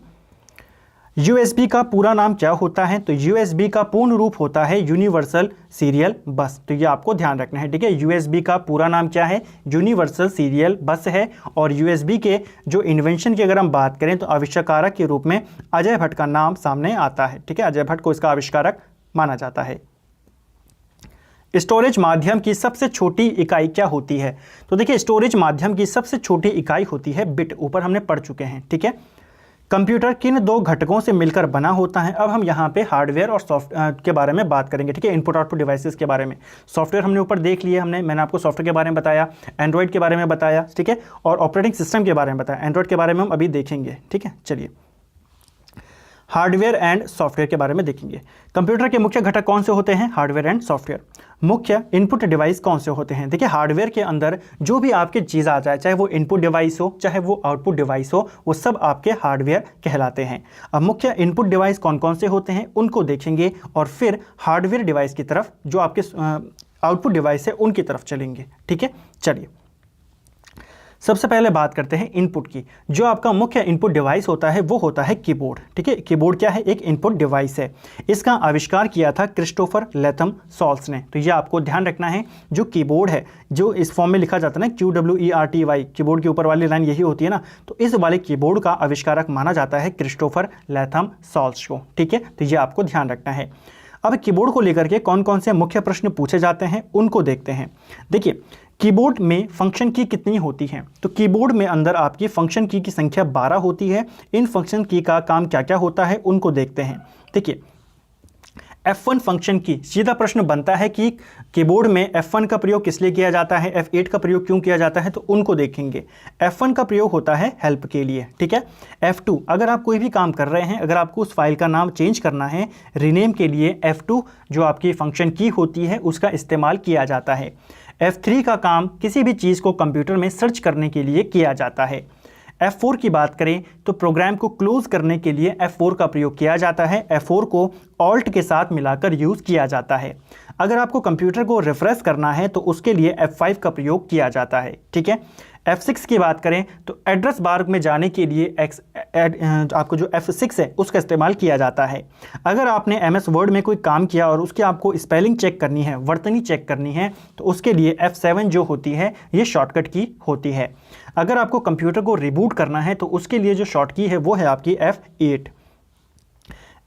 यूएसबी का पूरा नाम क्या होता है? तो यूएसबी का पूर्ण रूप होता है यूनिवर्सल सीरियल बस। तो ये आपको ध्यान रखना है, ठीक है। यूएसबी का पूरा नाम क्या है? यूनिवर्सल सीरियल बस है। और यूएसबी के जो इन्वेंशन की अगर हम बात करें तो आविष्कारक के रूप में अजय भट्ट का नाम सामने आता है, ठीक है। अजय भट्ट को इसका आविष्कारक माना जाता है। स्टोरेज माध्यम की सबसे छोटी इकाई क्या होती है? तो देखिए, स्टोरेज माध्यम की सबसे छोटी इकाई होती है बिट। ऊपर हमने पढ़ चुके हैं, ठीक है। कंप्यूटर किन दो घटकों से मिलकर बना होता है? अब हम यहाँ पे हार्डवेयर और सॉफ्टवेयर के बारे में बात करेंगे, ठीक है। इनपुट आउटपुट डिवाइसेस के बारे में। सॉफ्टवेयर हमने ऊपर देख लिया, मैंने आपको सॉफ्टवेयर के बारे में बताया, एंड्रॉइड के बारे में बताया, ठीक है। और ऑपरेटिंग सिस्टम के बारे में बताया। एंड्रॉइड के बारे में हम अभी देखेंगे, ठीक है। चलिए, हार्डवेयर एंड सॉफ्टवेयर के बारे में देखेंगे। कंप्यूटर के मुख्य घटक कौन से होते हैं? Hardware and software. मुख्य इनपुट डिवाइस कौन से होते हैं? देखिए, हार्डवेयर के अंदर जो भी आपकी चीज़ आ जाए, चाहे वो इनपुट डिवाइस हो चाहे वो आउटपुट डिवाइस हो, वो सब आपके हार्डवेयर कहलाते हैं। अब मुख्य इनपुट डिवाइस कौन कौन से होते हैं उनको देखेंगे और फिर हार्डवेयर डिवाइस की तरफ, जो आपके आउटपुट डिवाइस है उनकी तरफ चलेंगे, ठीक है। चलिए, सबसे पहले बात करते हैं इनपुट की। जो आपका मुख्य इनपुट डिवाइस होता है वो होता है कीबोर्ड, ठीक है। कीबोर्ड क्या है? एक इनपुट डिवाइस है। इसका आविष्कार किया था क्रिस्टोफर लैथम सॉल्स ने। तो ये आपको ध्यान रखना है, जो कीबोर्ड है, जो इस फॉर्म में लिखा जाता है ना, QWERTY, कीबोर्ड के ऊपर वाली लाइन यही होती है ना, तो इस वाले कीबोर्ड का आविष्कारक माना जाता है क्रिस्टोफर लैथम सॉल्स को, ठीक है। तो ये आपको ध्यान रखना है। अब कीबोर्ड को लेकर के कौन कौन से मुख्य प्रश्न पूछे जाते हैं उनको देखते हैं। देखिए, कीबोर्ड में फंक्शन की कितनी होती है? तो कीबोर्ड में अंदर आपकी फंक्शन की संख्या 12 होती है। इन फंक्शन की का काम क्या क्या होता है उनको देखते हैं। देखिए, F1 फंक्शन की सीधा प्रश्न बनता है कि कीबोर्ड में F1 का प्रयोग किस लिए किया जाता है, F8 का प्रयोग क्यों किया जाता है, तो उनको देखेंगे। F1 का प्रयोग होता है हेल्प के लिए, ठीक है। F2 अगर आप कोई भी काम कर रहे हैं, अगर आपको उस फाइल का नाम चेंज करना है, रीनेम के लिए F2 जो आपकी फंक्शन की होती है उसका इस्तेमाल किया जाता है। F3 का काम किसी भी चीज़ को कंप्यूटर में सर्च करने के लिए किया जाता है। F4 की बात करें तो प्रोग्राम को क्लोज करने के लिए F4 का प्रयोग किया जाता है। F4 को ऑल्ट के साथ मिलाकर यूज़ किया जाता है। अगर आपको कंप्यूटर को रिफ्रेश करना है तो उसके लिए F5 का प्रयोग किया जाता है, ठीक है। F6 की बात करें तो एड्रेस बार में जाने के लिए आपको जो F6 है उसका इस्तेमाल किया जाता है। अगर आपने MS वर्ड में कोई काम किया और उसके आपको स्पेलिंग चेक करनी है, वर्तनी चेक करनी है, तो उसके लिए F7 जो होती है ये शॉर्टकट की होती है। अगर आपको कंप्यूटर को रिबूट करना है तो उसके लिए जो शॉर्ट की है वो है आपकी F8।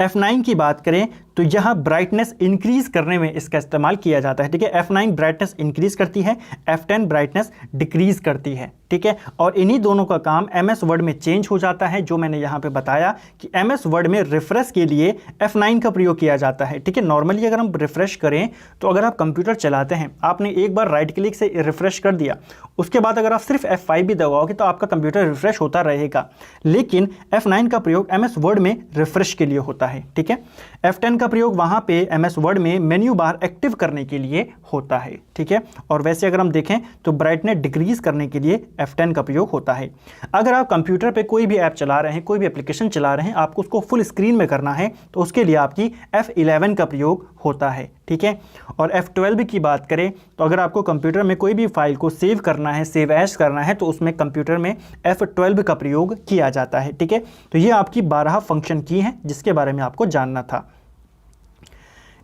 F9 की बात करें तो यह ब्राइटनेस इंक्रीज करने में इसका इस्तेमाल किया जाता है, ठीक है। F9 ब्राइटनेस इंक्रीज करती है, F10 ब्राइटनेस डिक्रीज करती है, ठीक है। और इन्हीं दोनों का काम MS वर्ड में चेंज हो जाता है, जो मैंने यहाँ पे बताया कि MS वर्ड में रिफ्रेश के लिए F9 का प्रयोग किया जाता है, ठीक है। नॉर्मली अगर हम रिफ्रेश करें तो अगर आप कंप्यूटर चलाते हैं, आपने एक बार राइट क्लिक से रिफ्रेश कर दिया, उसके बाद अगर आप सिर्फ F5 भी दबाओगे तो आपका कंप्यूटर रिफ्रेश होता रहेगा। लेकिन F9 का प्रयोग MS वर्ड में रिफ्रेश के लिए होता है, ठीक है। F10 का प्रयोग वहां पे MS वर्ड में मेन्यू बार एक्टिव करने के लिए होता है, ठीक है। और वैसे अगर हम देखें तो ब्राइटनेस डिक्रीज करने के लिए F10 का प्रयोग होता है। अगर आप कंप्यूटर पे कोई भी ऐप चला रहे हैं, कोई भी एप्लीकेशन चला रहे हैं, आपको उसको फुल स्क्रीन में करना है तो उसके लिए आपकी F11 का प्रयोग होता है, ठीक है। और F12 की बात करें तो अगर आपको कंप्यूटर में कोई भी फाइल को सेव करना है, सेव एज करना है, तो उसमें कंप्यूटर में F12 का प्रयोग किया जाता है, ठीक है। तो ये आपकी 12 फंक्शन की हैं जिसके बारे में आपको जानना था।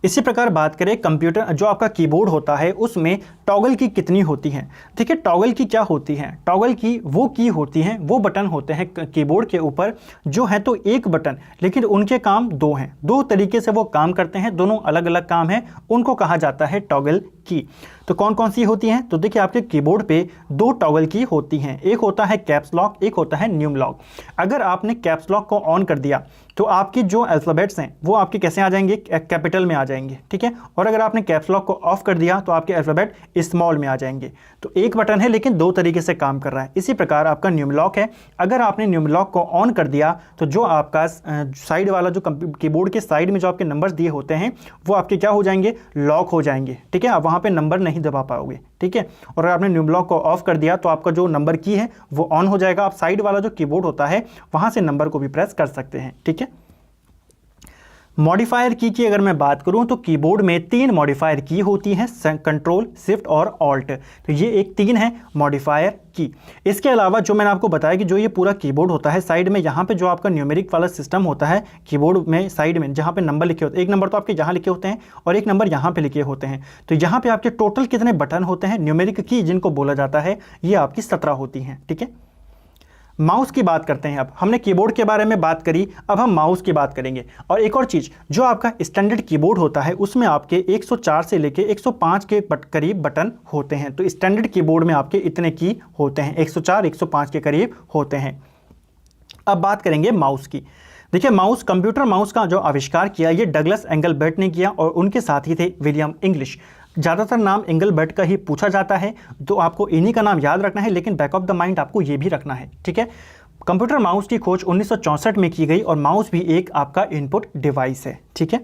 इसी प्रकार बात करें कंप्यूटर जो आपका कीबोर्ड होता है उसमें टॉगल की कितनी होती हैं। ठीक है, टॉगल की क्या होती हैं? टॉगल की वो की होती हैं, वो बटन होते हैं कीबोर्ड के ऊपर जो है तो एक बटन, लेकिन उनके काम दो हैं, दो तरीके से वो काम करते हैं, दोनों अलग अलग काम हैं, उनको कहा जाता है टॉगल की। तो कौन कौन सी होती हैं? तो देखिए आपके कीबोर्ड पे दो टॉगल की होती हैं, एक होता है कैप्स लॉक, एक होता है न्यूम लॉक। अगर आपने कैप्स लॉक को ऑन कर दिया तो आपकी जो अल्फ़ाबेट्स हैं वो आपके कैसे आ जाएंगे? कैपिटल में आ जाएंगे, ठीक है। और अगर आपने कैप्स लॉक को ऑफ कर दिया तो आपके अल्फ़ाबेट स्मॉल में आ जाएंगे। तो एक बटन है लेकिन दो तरीके से काम कर रहा है। इसी प्रकार आपका न्यूम लॉक है, अगर आपने न्यूम लॉक को ऑन कर दिया तो जो आपका साइड वाला जो कीबोर्ड के साइड में जो आपके नंबर्स दिए होते हैं वो आपके क्या हो जाएंगे? लॉक हो जाएंगे, ठीक है। आप वहाँ पर नंबर नहीं दबा पाओगे, ठीक है। और अगर आपने न्यूम लॉक को ऑफ कर दिया तो आपका जो नंबर की है वो ऑन हो जाएगा, आप साइड वाला जो कीबोर्ड होता है वहाँ से नंबर को भी प्रेस कर सकते हैं, ठीक है। मॉडिफायर की अगर मैं बात करूं तो कीबोर्ड में 3 मॉडिफायर की होती हैं, कंट्रोल, शिफ्ट और ऑल्ट। तो ये एक 3 है मॉडिफायर की। इसके अलावा जो मैंने आपको बताया कि जो ये पूरा कीबोर्ड होता है, साइड में यहाँ पे जो आपका न्यूमेरिक वाला सिस्टम होता है कीबोर्ड में, साइड में जहाँ पे नंबर लिखे होते हैं, एक नंबर तो आपके यहाँ लिखे होते हैं और एक नंबर यहाँ पे लिखे होते हैं। तो यहाँ पे आपके टोटल कितने बटन होते हैं, न्यूमेरिक की जिनको बोला जाता है, ये आपकी 17 होती हैं। ठीक है, माउस की बात करते हैं। अब हमने कीबोर्ड के बारे में बात करी, अब हम माउस की बात करेंगे। और एक और चीज़, जो आपका स्टैंडर्ड कीबोर्ड होता है उसमें आपके 104 से लेके 105 के करीब बटन होते हैं। तो स्टैंडर्ड कीबोर्ड में आपके इतने की होते हैं, 104 105 के करीब होते हैं। अब बात करेंगे माउस की। देखिए, माउस, कंप्यूटर माउस का जो आविष्कार किया ये डगलस एंगलबर्ट ने किया और उनके साथी थे विलियम इंग्लिश। ज़्यादातर नाम एंगलबर्ट का ही पूछा जाता है, तो आपको इन्हीं का नाम याद रखना है, लेकिन बैक ऑफ द माइंड आपको ये भी रखना है। ठीक है, कंप्यूटर माउस की खोज 1964 में की गई और माउस भी एक आपका इनपुट डिवाइस है। ठीक है,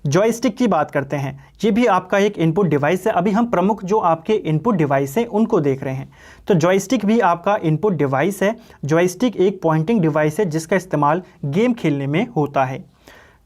जॉयस्टिक की बात करते हैं, ये भी आपका एक इनपुट डिवाइस है। अभी हम प्रमुख जो आपके इनपुट डिवाइस है उनको देख रहे हैं। तो जॉयस्टिक भी आपका इनपुट डिवाइस है। जॉयस्टिक एक पॉइंटिंग डिवाइस है जिसका इस्तेमाल गेम खेलने में होता है।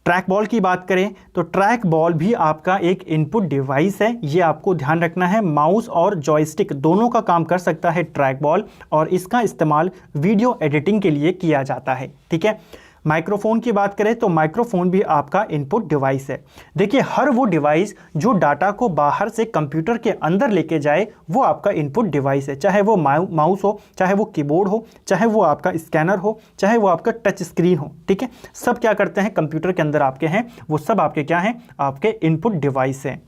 ट्रैक बॉल की बात करें तो ट्रैक बॉल भी आपका एक इनपुट डिवाइस है। ये आपको ध्यान रखना है, माउस और जॉयस्टिक दोनों का काम कर सकता है ट्रैक बॉल, और इसका इस्तेमाल वीडियो एडिटिंग के लिए किया जाता है। ठीक है, माइक्रोफोन की बात करें तो माइक्रोफोन भी आपका इनपुट डिवाइस है। देखिए, हर वो डिवाइस जो डाटा को बाहर से कंप्यूटर के अंदर लेके जाए वो आपका इनपुट डिवाइस है, चाहे वो माउस हो, चाहे वो कीबोर्ड हो, चाहे वो आपका स्कैनर हो, चाहे वो आपका टच स्क्रीन हो। ठीक है, सब क्या करते हैं, कंप्यूटर के अंदर आपके हैं, वो सब आपके क्या हैं, आपके इनपुट डिवाइस हैं।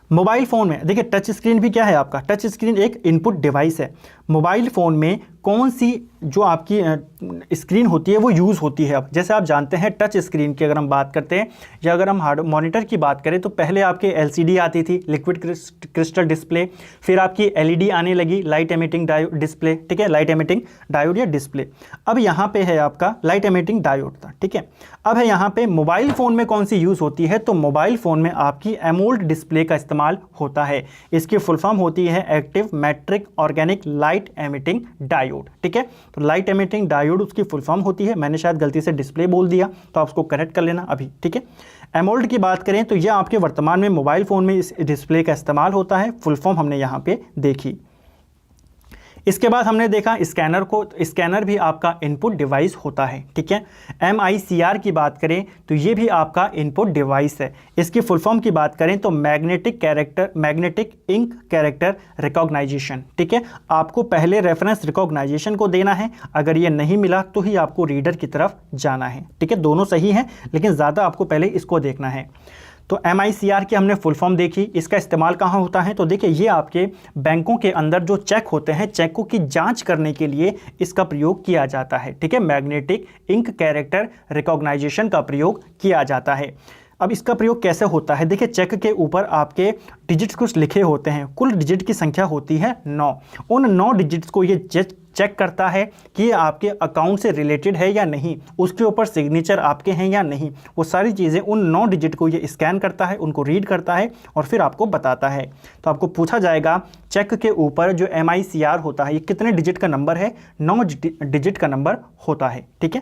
मोबाइल फ़ोन में देखिए, टच स्क्रीन भी क्या है आपका, टच स्क्रीन एक इनपुट डिवाइस है। मोबाइल फ़ोन में कौन सी जो आपकी स्क्रीन होती है वो यूज़ होती है। अब जैसे आप जानते हैं, टच स्क्रीन की अगर हम बात करते हैं या अगर हम हार्ड मॉनिटर की बात करें तो पहले आपके LCD आती थी, लिक्विड क्रिस्टल डिस्प्ले, फिर आपकी LED आने लगी, लाइट एमिटिंग डायोड डिस्प्ले। ठीक है, लाइट एमिटिंग डायोड या डिस्प्ले। अब यहाँ पे है आपका लाइट एमिटिंग डायोड था। ठीक है, अब है यहाँ पे मोबाइल फ़ोन में कौन सी यूज़ होती है, तो मोबाइल फ़ोन में आपकी एमोल्ड डिस्प्ले का इस्तेमाल होता है। इसकी फुल फॉर्म होती है active matrix organic light emitting diode. ठीक है, तो लाइट एमिटिंग डायोड उसकी फुल फॉर्म होती है। मैंने शायद गलती से डिस्प्ले बोल दिया तो आप उसको करेक्ट कर लेना अभी। ठीक है, एमोल्ड की बात करें तो यह आपके वर्तमान में मोबाइल फ़ोन में इस डिस्प्ले का इस्तेमाल होता है। फुल फॉर्म हमने यहाँ पे देखी। इसके बाद हमने देखा स्कैनर को, तो स्कैनर भी आपका इनपुट डिवाइस होता है। ठीक है, MICR की बात करें तो ये भी आपका इनपुट डिवाइस है। इसकी फुल फॉर्म की बात करें तो मैग्नेटिक इंक कैरेक्टर रिकॉग्नाइजेशन। ठीक है, आपको पहले रेफरेंस रिकॉग्नाइजेशन को देना है, अगर ये नहीं मिला तो ही आपको रीडर की तरफ जाना है। ठीक है, दोनों सही हैं लेकिन ज़्यादा आपको पहले इसको देखना है। तो MICR की हमने फुल फॉर्म देखी। इसका इस्तेमाल कहाँ होता है, तो देखिए ये आपके बैंकों के अंदर जो चेक होते हैं, चेकों की जांच करने के लिए इसका प्रयोग किया जाता है। ठीक है, मैग्नेटिक इंक कैरेक्टर रिकॉग्नाइजेशन का प्रयोग किया जाता है। अब इसका प्रयोग कैसे होता है, देखिए चेक के ऊपर आपके डिजिट्स कुछ लिखे होते हैं, कुल डिजिट की संख्या होती है 9। उन 9 डिजिट्स को ये चेक करता है कि ये आपके अकाउंट से रिलेटेड है या नहीं, उसके ऊपर सिग्नेचर आपके हैं या नहीं। वो सारी चीज़ें उन 9 डिजिट को ये स्कैन करता है, उनको रीड करता है और फिर आपको बताता है। तो आपको पूछा जाएगा चेक के ऊपर जो MICR होता है ये कितने डिजिट का नंबर है, 9 डिजिट का नंबर होता है। ठीक है,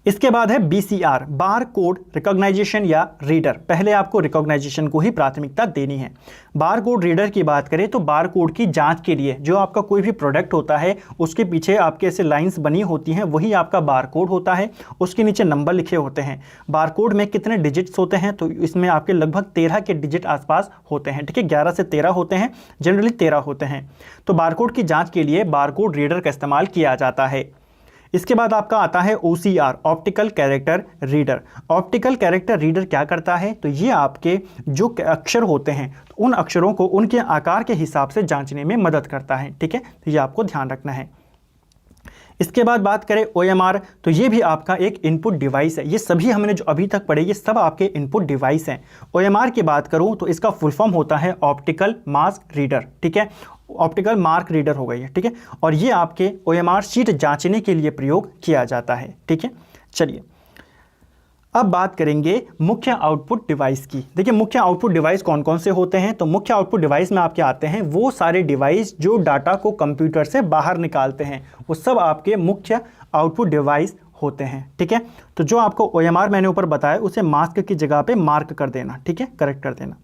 इसके बाद है BCR, बार कोड रिकॉग्नाइजेशन या रीडर। पहले आपको रिकॉग्नाइजेशन को ही प्राथमिकता देनी है। बार कोड रीडर की बात करें तो बार कोड की जांच के लिए जो आपका कोई भी प्रोडक्ट होता है उसके पीछे आपके ऐसे लाइंस बनी होती हैं, वही आपका बार कोड होता है। उसके नीचे नंबर लिखे होते हैं। बार कोड में कितने डिजिट्स होते हैं, तो इसमें आपके लगभग 13 के डिजिट आसपास होते हैं। ठीक है, 11 से 13 होते हैं, जनरली 13 होते हैं। तो बार कोड की जाँच के लिए बार कोड रीडर का इस्तेमाल किया जाता है। इसके बाद आपका आता है OCR, optical character reader. Optical character reader क्या करता है, तो ये आपके जो अक्षर होते हैं उन अक्षरों को उनके आकार के हिसाब से जांचने में मदद करता है। ठीक है, तो ये आपको ध्यान रखना है। इसके बाद बात करें OMR, तो ये भी आपका एक इनपुट डिवाइस है। ये सभी हमने जो अभी तक पढ़े ये सब आपके इनपुट डिवाइस हैं। OMR की बात करूं तो इसका फुल फॉर्म होता है ऑप्टिकल मास्क रीडर। ठीक है, ऑप्टिकल मार्क रीडर हो गई है। ठीक है, और ये आपके OMR शीट जांचने के लिए प्रयोग किया जाता है। ठीक है, चलिए अब बात करेंगे मुख्य आउटपुट डिवाइस की। देखिए मुख्य आउटपुट डिवाइस कौन कौन से होते हैं, तो मुख्य आउटपुट डिवाइस में आपके आते हैं वो सारे डिवाइस जो डाटा को कंप्यूटर से बाहर निकालते हैं, वो सब आपके मुख्य आउटपुट डिवाइस होते हैं। ठीक है, तो जो आपको OMR मैंने ऊपर बताया उसे मास्क की जगह पे मार्क कर देना। ठीक है, करेक्ट कर देना।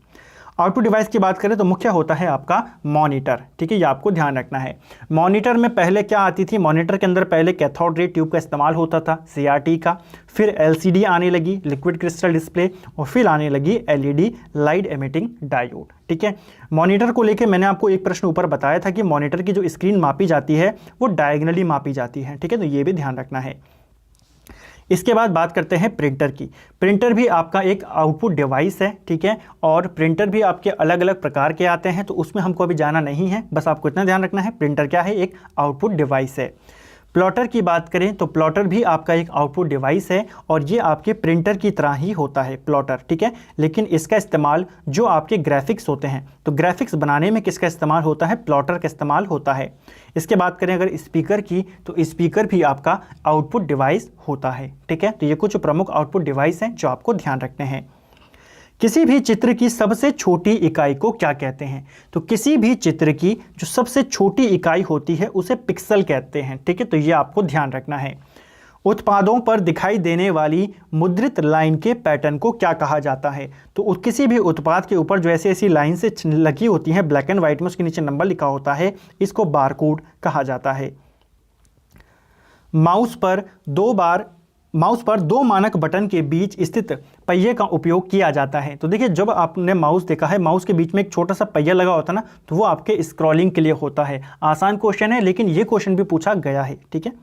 आउटपुट डिवाइस की बात करें तो मुख्य होता है आपका मॉनिटर। ठीक है, ये आपको ध्यान रखना है। मॉनिटर में पहले क्या आती थी, मॉनिटर के अंदर पहले कैथोड रे ट्यूब का इस्तेमाल होता था, CRT का, फिर LCD आने लगी, लिक्विड क्रिस्टल डिस्प्ले, और फिर आने लगी LED लाइट एमिटिंग डायोड। ठीक है, मॉनिटर को लेकर मैंने आपको एक प्रश्न ऊपर बताया था कि मॉनिटर की जो स्क्रीन मापी जाती है वो डायगनली मापी जाती है। ठीक है, तो ये भी ध्यान रखना है। इसके बाद बात करते हैं प्रिंटर की। प्रिंटर भी आपका एक आउटपुट डिवाइस है। ठीक है, और प्रिंटर भी आपके अलग अलग प्रकार के आते हैं, तो उसमें हमको अभी जाना नहीं है, बस आपको इतना ध्यान रखना है प्रिंटर क्या है, एक आउटपुट डिवाइस है। प्लॉटर की बात करें तो प्लॉटर भी आपका एक आउटपुट डिवाइस है और ये आपके प्रिंटर की तरह ही होता है प्लॉटर। ठीक है, लेकिन इसका इस्तेमाल जो आपके ग्राफिक्स होते हैं, तो ग्राफिक्स बनाने में किसका इस्तेमाल होता है, प्लॉटर का इस्तेमाल होता है। इसके बात करें अगर स्पीकर की, तो स्पीकर भी आपका आउटपुट डिवाइस होता है। ठीक है, तो ये कुछ प्रमुख आउटपुट डिवाइस हैं जो आपको ध्यान रखने हैं। किसी भी चित्र की सबसे छोटी इकाई को क्या कहते हैं, तो किसी भी चित्र की जो सबसे छोटी इकाई होती है उसे पिक्सल कहते हैं। ठीक है, तो ये आपको ध्यान रखना है। उत्पादों पर दिखाई देने वाली मुद्रित लाइन के पैटर्न को क्या कहा जाता है, तो किसी भी उत्पाद के ऊपर जो ऐसी ऐसी लाइन से लगी होती हैं ब्लैक एंड व्हाइट में, उसके नीचे नंबर लिखा होता है, इसको बारकोड कहा जाता है। माउस पर दो मानक बटन के बीच स्थित पहिए का उपयोग किया जाता है। तो देखिए, जब आपने माउस देखा है, माउस के बीच में एक छोटा सा पहिया लगा होता है ना, तो वो आपके स्क्रॉलिंग के लिए होता है। आसान क्वेश्चन है, लेकिन ये क्वेश्चन भी पूछा गया है। ठीक है,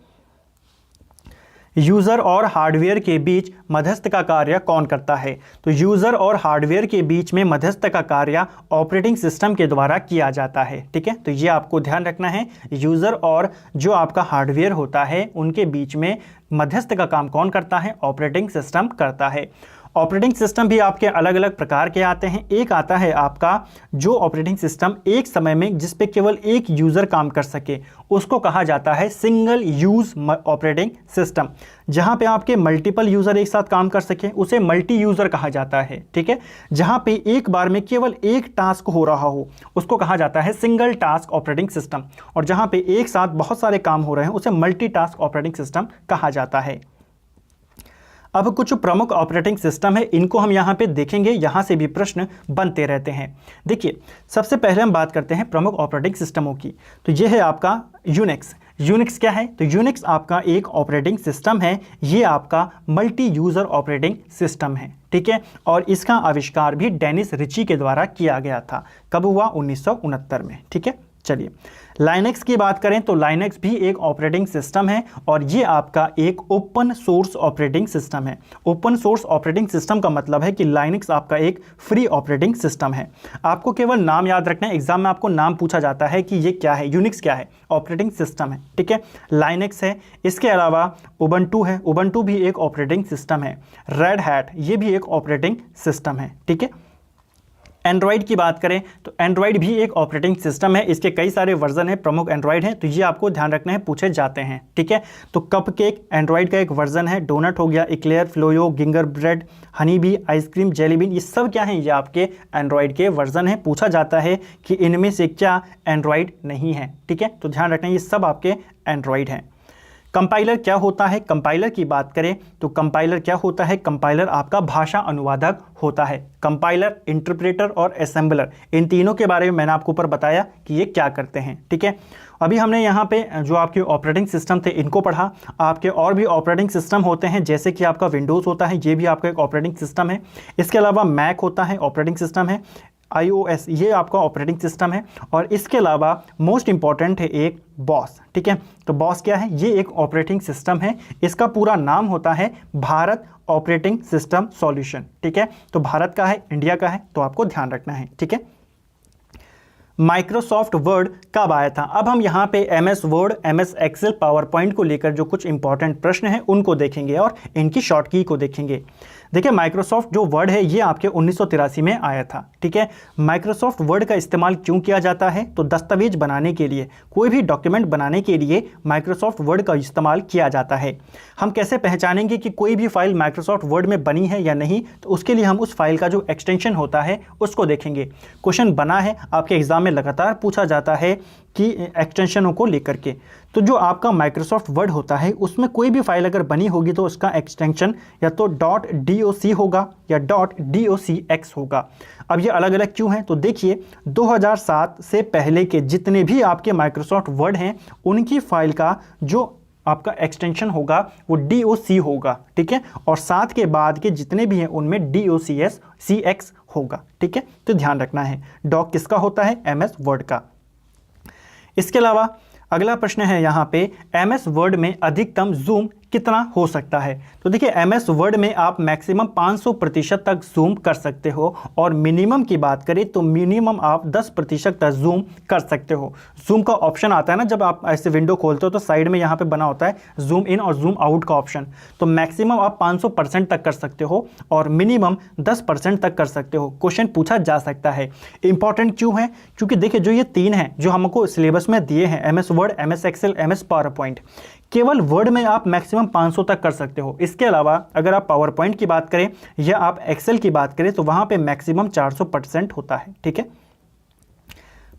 यूज़र और हार्डवेयर के बीच मध्यस्थ का कार्य कौन करता है, तो यूज़र और हार्डवेयर के बीच में मध्यस्थ का कार्य ऑपरेटिंग सिस्टम के द्वारा किया जाता है। ठीक है, तो ये आपको ध्यान रखना है, यूज़र और जो आपका हार्डवेयर होता है उनके बीच में मध्यस्थ का काम कौन करता है, ऑपरेटिंग सिस्टम करता है। ऑपरेटिंग सिस्टम भी आपके अलग अलग प्रकार के आते हैं। एक आता है आपका जो ऑपरेटिंग सिस्टम एक समय में जिस पे केवल एक यूज़र काम कर सके, उसको कहा जाता है सिंगल यूज़ ऑपरेटिंग सिस्टम। जहाँ पे आपके मल्टीपल यूज़र एक साथ काम कर सके उसे मल्टी यूज़र कहा जाता है। ठीक है, जहाँ पे एक बार में केवल एक टास्क हो रहा हो उसको कहा जाता है सिंगल टास्क ऑपरेटिंग सिस्टम, और जहाँ पे एक साथ बहुत सारे काम हो रहे हैं उसे मल्टी टास्क ऑपरेटिंग सिस्टम कहा जाता है। अब कुछ प्रमुख ऑपरेटिंग सिस्टम है, इनको हम यहाँ पे देखेंगे, यहाँ से भी प्रश्न बनते रहते हैं। देखिए, सबसे पहले हम बात करते हैं प्रमुख ऑपरेटिंग सिस्टमों की। तो ये है आपका यूनिक्स। यूनिक्स क्या है, तो यूनिक्स आपका एक ऑपरेटिंग सिस्टम है, ये आपका मल्टी यूज़र ऑपरेटिंग सिस्टम है। ठीक है, और इसका आविष्कार भी डेनिस रिची के द्वारा किया गया था। कब हुआ, 1969 में। ठीक है, चलिए लाइनक्स की बात करें तो लाइनक्स भी एक ऑपरेटिंग सिस्टम है और ये आपका एक ओपन सोर्स ऑपरेटिंग सिस्टम है। ओपन सोर्स ऑपरेटिंग सिस्टम का मतलब है कि लाइनक्स आपका एक फ्री ऑपरेटिंग सिस्टम है। आपको केवल नाम याद रखना है, एग्जाम में आपको नाम पूछा जाता है कि ये क्या है, यूनिक्स क्या है, ऑपरेटिंग सिस्टम है। ठीक है, लाइनक्स है, इसके अलावा उबंटू है, उबंटू भी एक ऑपरेटिंग सिस्टम है। रेड हैट ये भी एक ऑपरेटिंग सिस्टम है। ठीक है, एंड्रॉयड की बात करें तो एंड्रॉयड भी एक ऑपरेटिंग सिस्टम है, इसके कई सारे वर्जन हैं, प्रमुख एंड्रॉयड हैं, तो ये आपको ध्यान रखना है, पूछे जाते हैं। ठीक है, तो कपकेक एंड्रॉयड का एक वर्जन है, डोनट हो गया, eclair, froyo, gingerbread, honey bee, ice cream, jelly bean, ये सब क्या हैं, ये आपके एंड्रॉयड के वर्जन हैं। पूछा जाता है कि इनमें से क्या एंड्रॉयड नहीं है। ठीक है, तो ध्यान रखना, ये सब आपके एंड्रॉयड हैं। कंपाइलर क्या होता है, कंपाइलर की बात करें तो कंपाइलर क्या होता है, कंपाइलर आपका भाषा अनुवादक होता है। कंपाइलर, इंटरप्रेटर और असेंबलर, इन तीनों के बारे में मैंने आपको ऊपर बताया कि ये क्या करते हैं। ठीक है, अभी हमने यहाँ पे जो आपके ऑपरेटिंग सिस्टम थे इनको पढ़ा। आपके और भी ऑपरेटिंग सिस्टम होते हैं, जैसे कि आपका विंडोज़ होता है, ये भी आपका एक ऑपरेटिंग सिस्टम है। इसके अलावा मैक होता है, ऑपरेटिंग सिस्टम है। iOS ये आपका ऑपरेटिंग सिस्टम है, और इसके अलावा मोस्ट इंपॉर्टेंट है एक बॉस। ठीक है, तो बॉस क्या है, ये एक ऑपरेटिंग सिस्टम है, इसका पूरा नाम होता है भारत ऑपरेटिंग सिस्टम सॉल्यूशन। ठीक है, तो भारत का है, इंडिया का है, तो आपको ध्यान रखना है। ठीक है, माइक्रोसॉफ्ट वर्ड कब आया था, अब हम यहाँ पे MS Word, MS Excel, PowerPoint को लेकर जो कुछ इंपॉर्टेंट प्रश्न हैं उनको देखेंगे और इनकी शॉर्ट की को देखेंगे। देखिए, माइक्रोसॉफ्ट जो वर्ड है ये आपके 1983 में आया था। ठीक है, माइक्रोसॉफ्ट वर्ड का इस्तेमाल क्यों किया जाता है, तो दस्तावेज बनाने के लिए, कोई भी डॉक्यूमेंट बनाने के लिए माइक्रोसॉफ्ट वर्ड का इस्तेमाल किया जाता है। हम कैसे पहचानेंगे कि कोई भी फाइल माइक्रोसॉफ्ट वर्ड में बनी है या नहीं, तो उसके लिए हम उस फाइल का जो एक्सटेंशन होता है उसको देखेंगे। क्वेश्चन बना है, आपके एग्जाम में लगातार पूछा जाता है कि एक्सटेंशनों को लेकर के। तो जो आपका माइक्रोसॉफ्ट वर्ड होता है उसमें कोई भी फाइल अगर बनी होगी तो उसका एक्सटेंशन या तो .doc होगा या .docx होगा। अब ये अलग अलग क्यों हैं? तो देखिए 2007 से पहले के जितने भी आपके माइक्रोसॉफ्ट वर्ड हैं उनकी फाइल का जो आपका एक्सटेंशन होगा वो DOC होगा, ठीक है। और 7 के बाद के जितने भी हैं उनमें DOCX होगा, ठीक है। तो ध्यान रखना है डॉक किसका होता है? MS वर्ड का। इसके अलावा अगला प्रश्न है यहाँ पे MS वर्ड में अधिकतम जूम कितना हो सकता है? तो देखिए MS वर्ड में आप मैक्सिमम 500% तक जूम कर सकते हो और मिनिमम की बात करें तो मिनिमम आप 10% तक जूम कर सकते हो। जूम का ऑप्शन आता है ना, जब आप ऐसे विंडो खोलते हो तो साइड में यहाँ पे बना होता है जूम इन और जूम आउट का ऑप्शन। तो मैक्सिमम आप 500% तक कर सकते हो और मिनिमम 10% तक कर सकते हो। क्वेश्चन पूछा जा सकता है। इंपॉर्टेंट क्यों है? क्योंकि देखिए जो ये 3 हैं जो हमको सिलेबस में दिए हैं, MS Word, MS Excel, MS PowerPoint, केवल वर्ड में आप मैक्सिमम 500 तक कर सकते हो। इसके अलावा अगर आप पावर पॉइंट की बात करें या आप एक्सेल की बात करें तो वहां पे मैक्सिमम 400% होता है, ठीक है।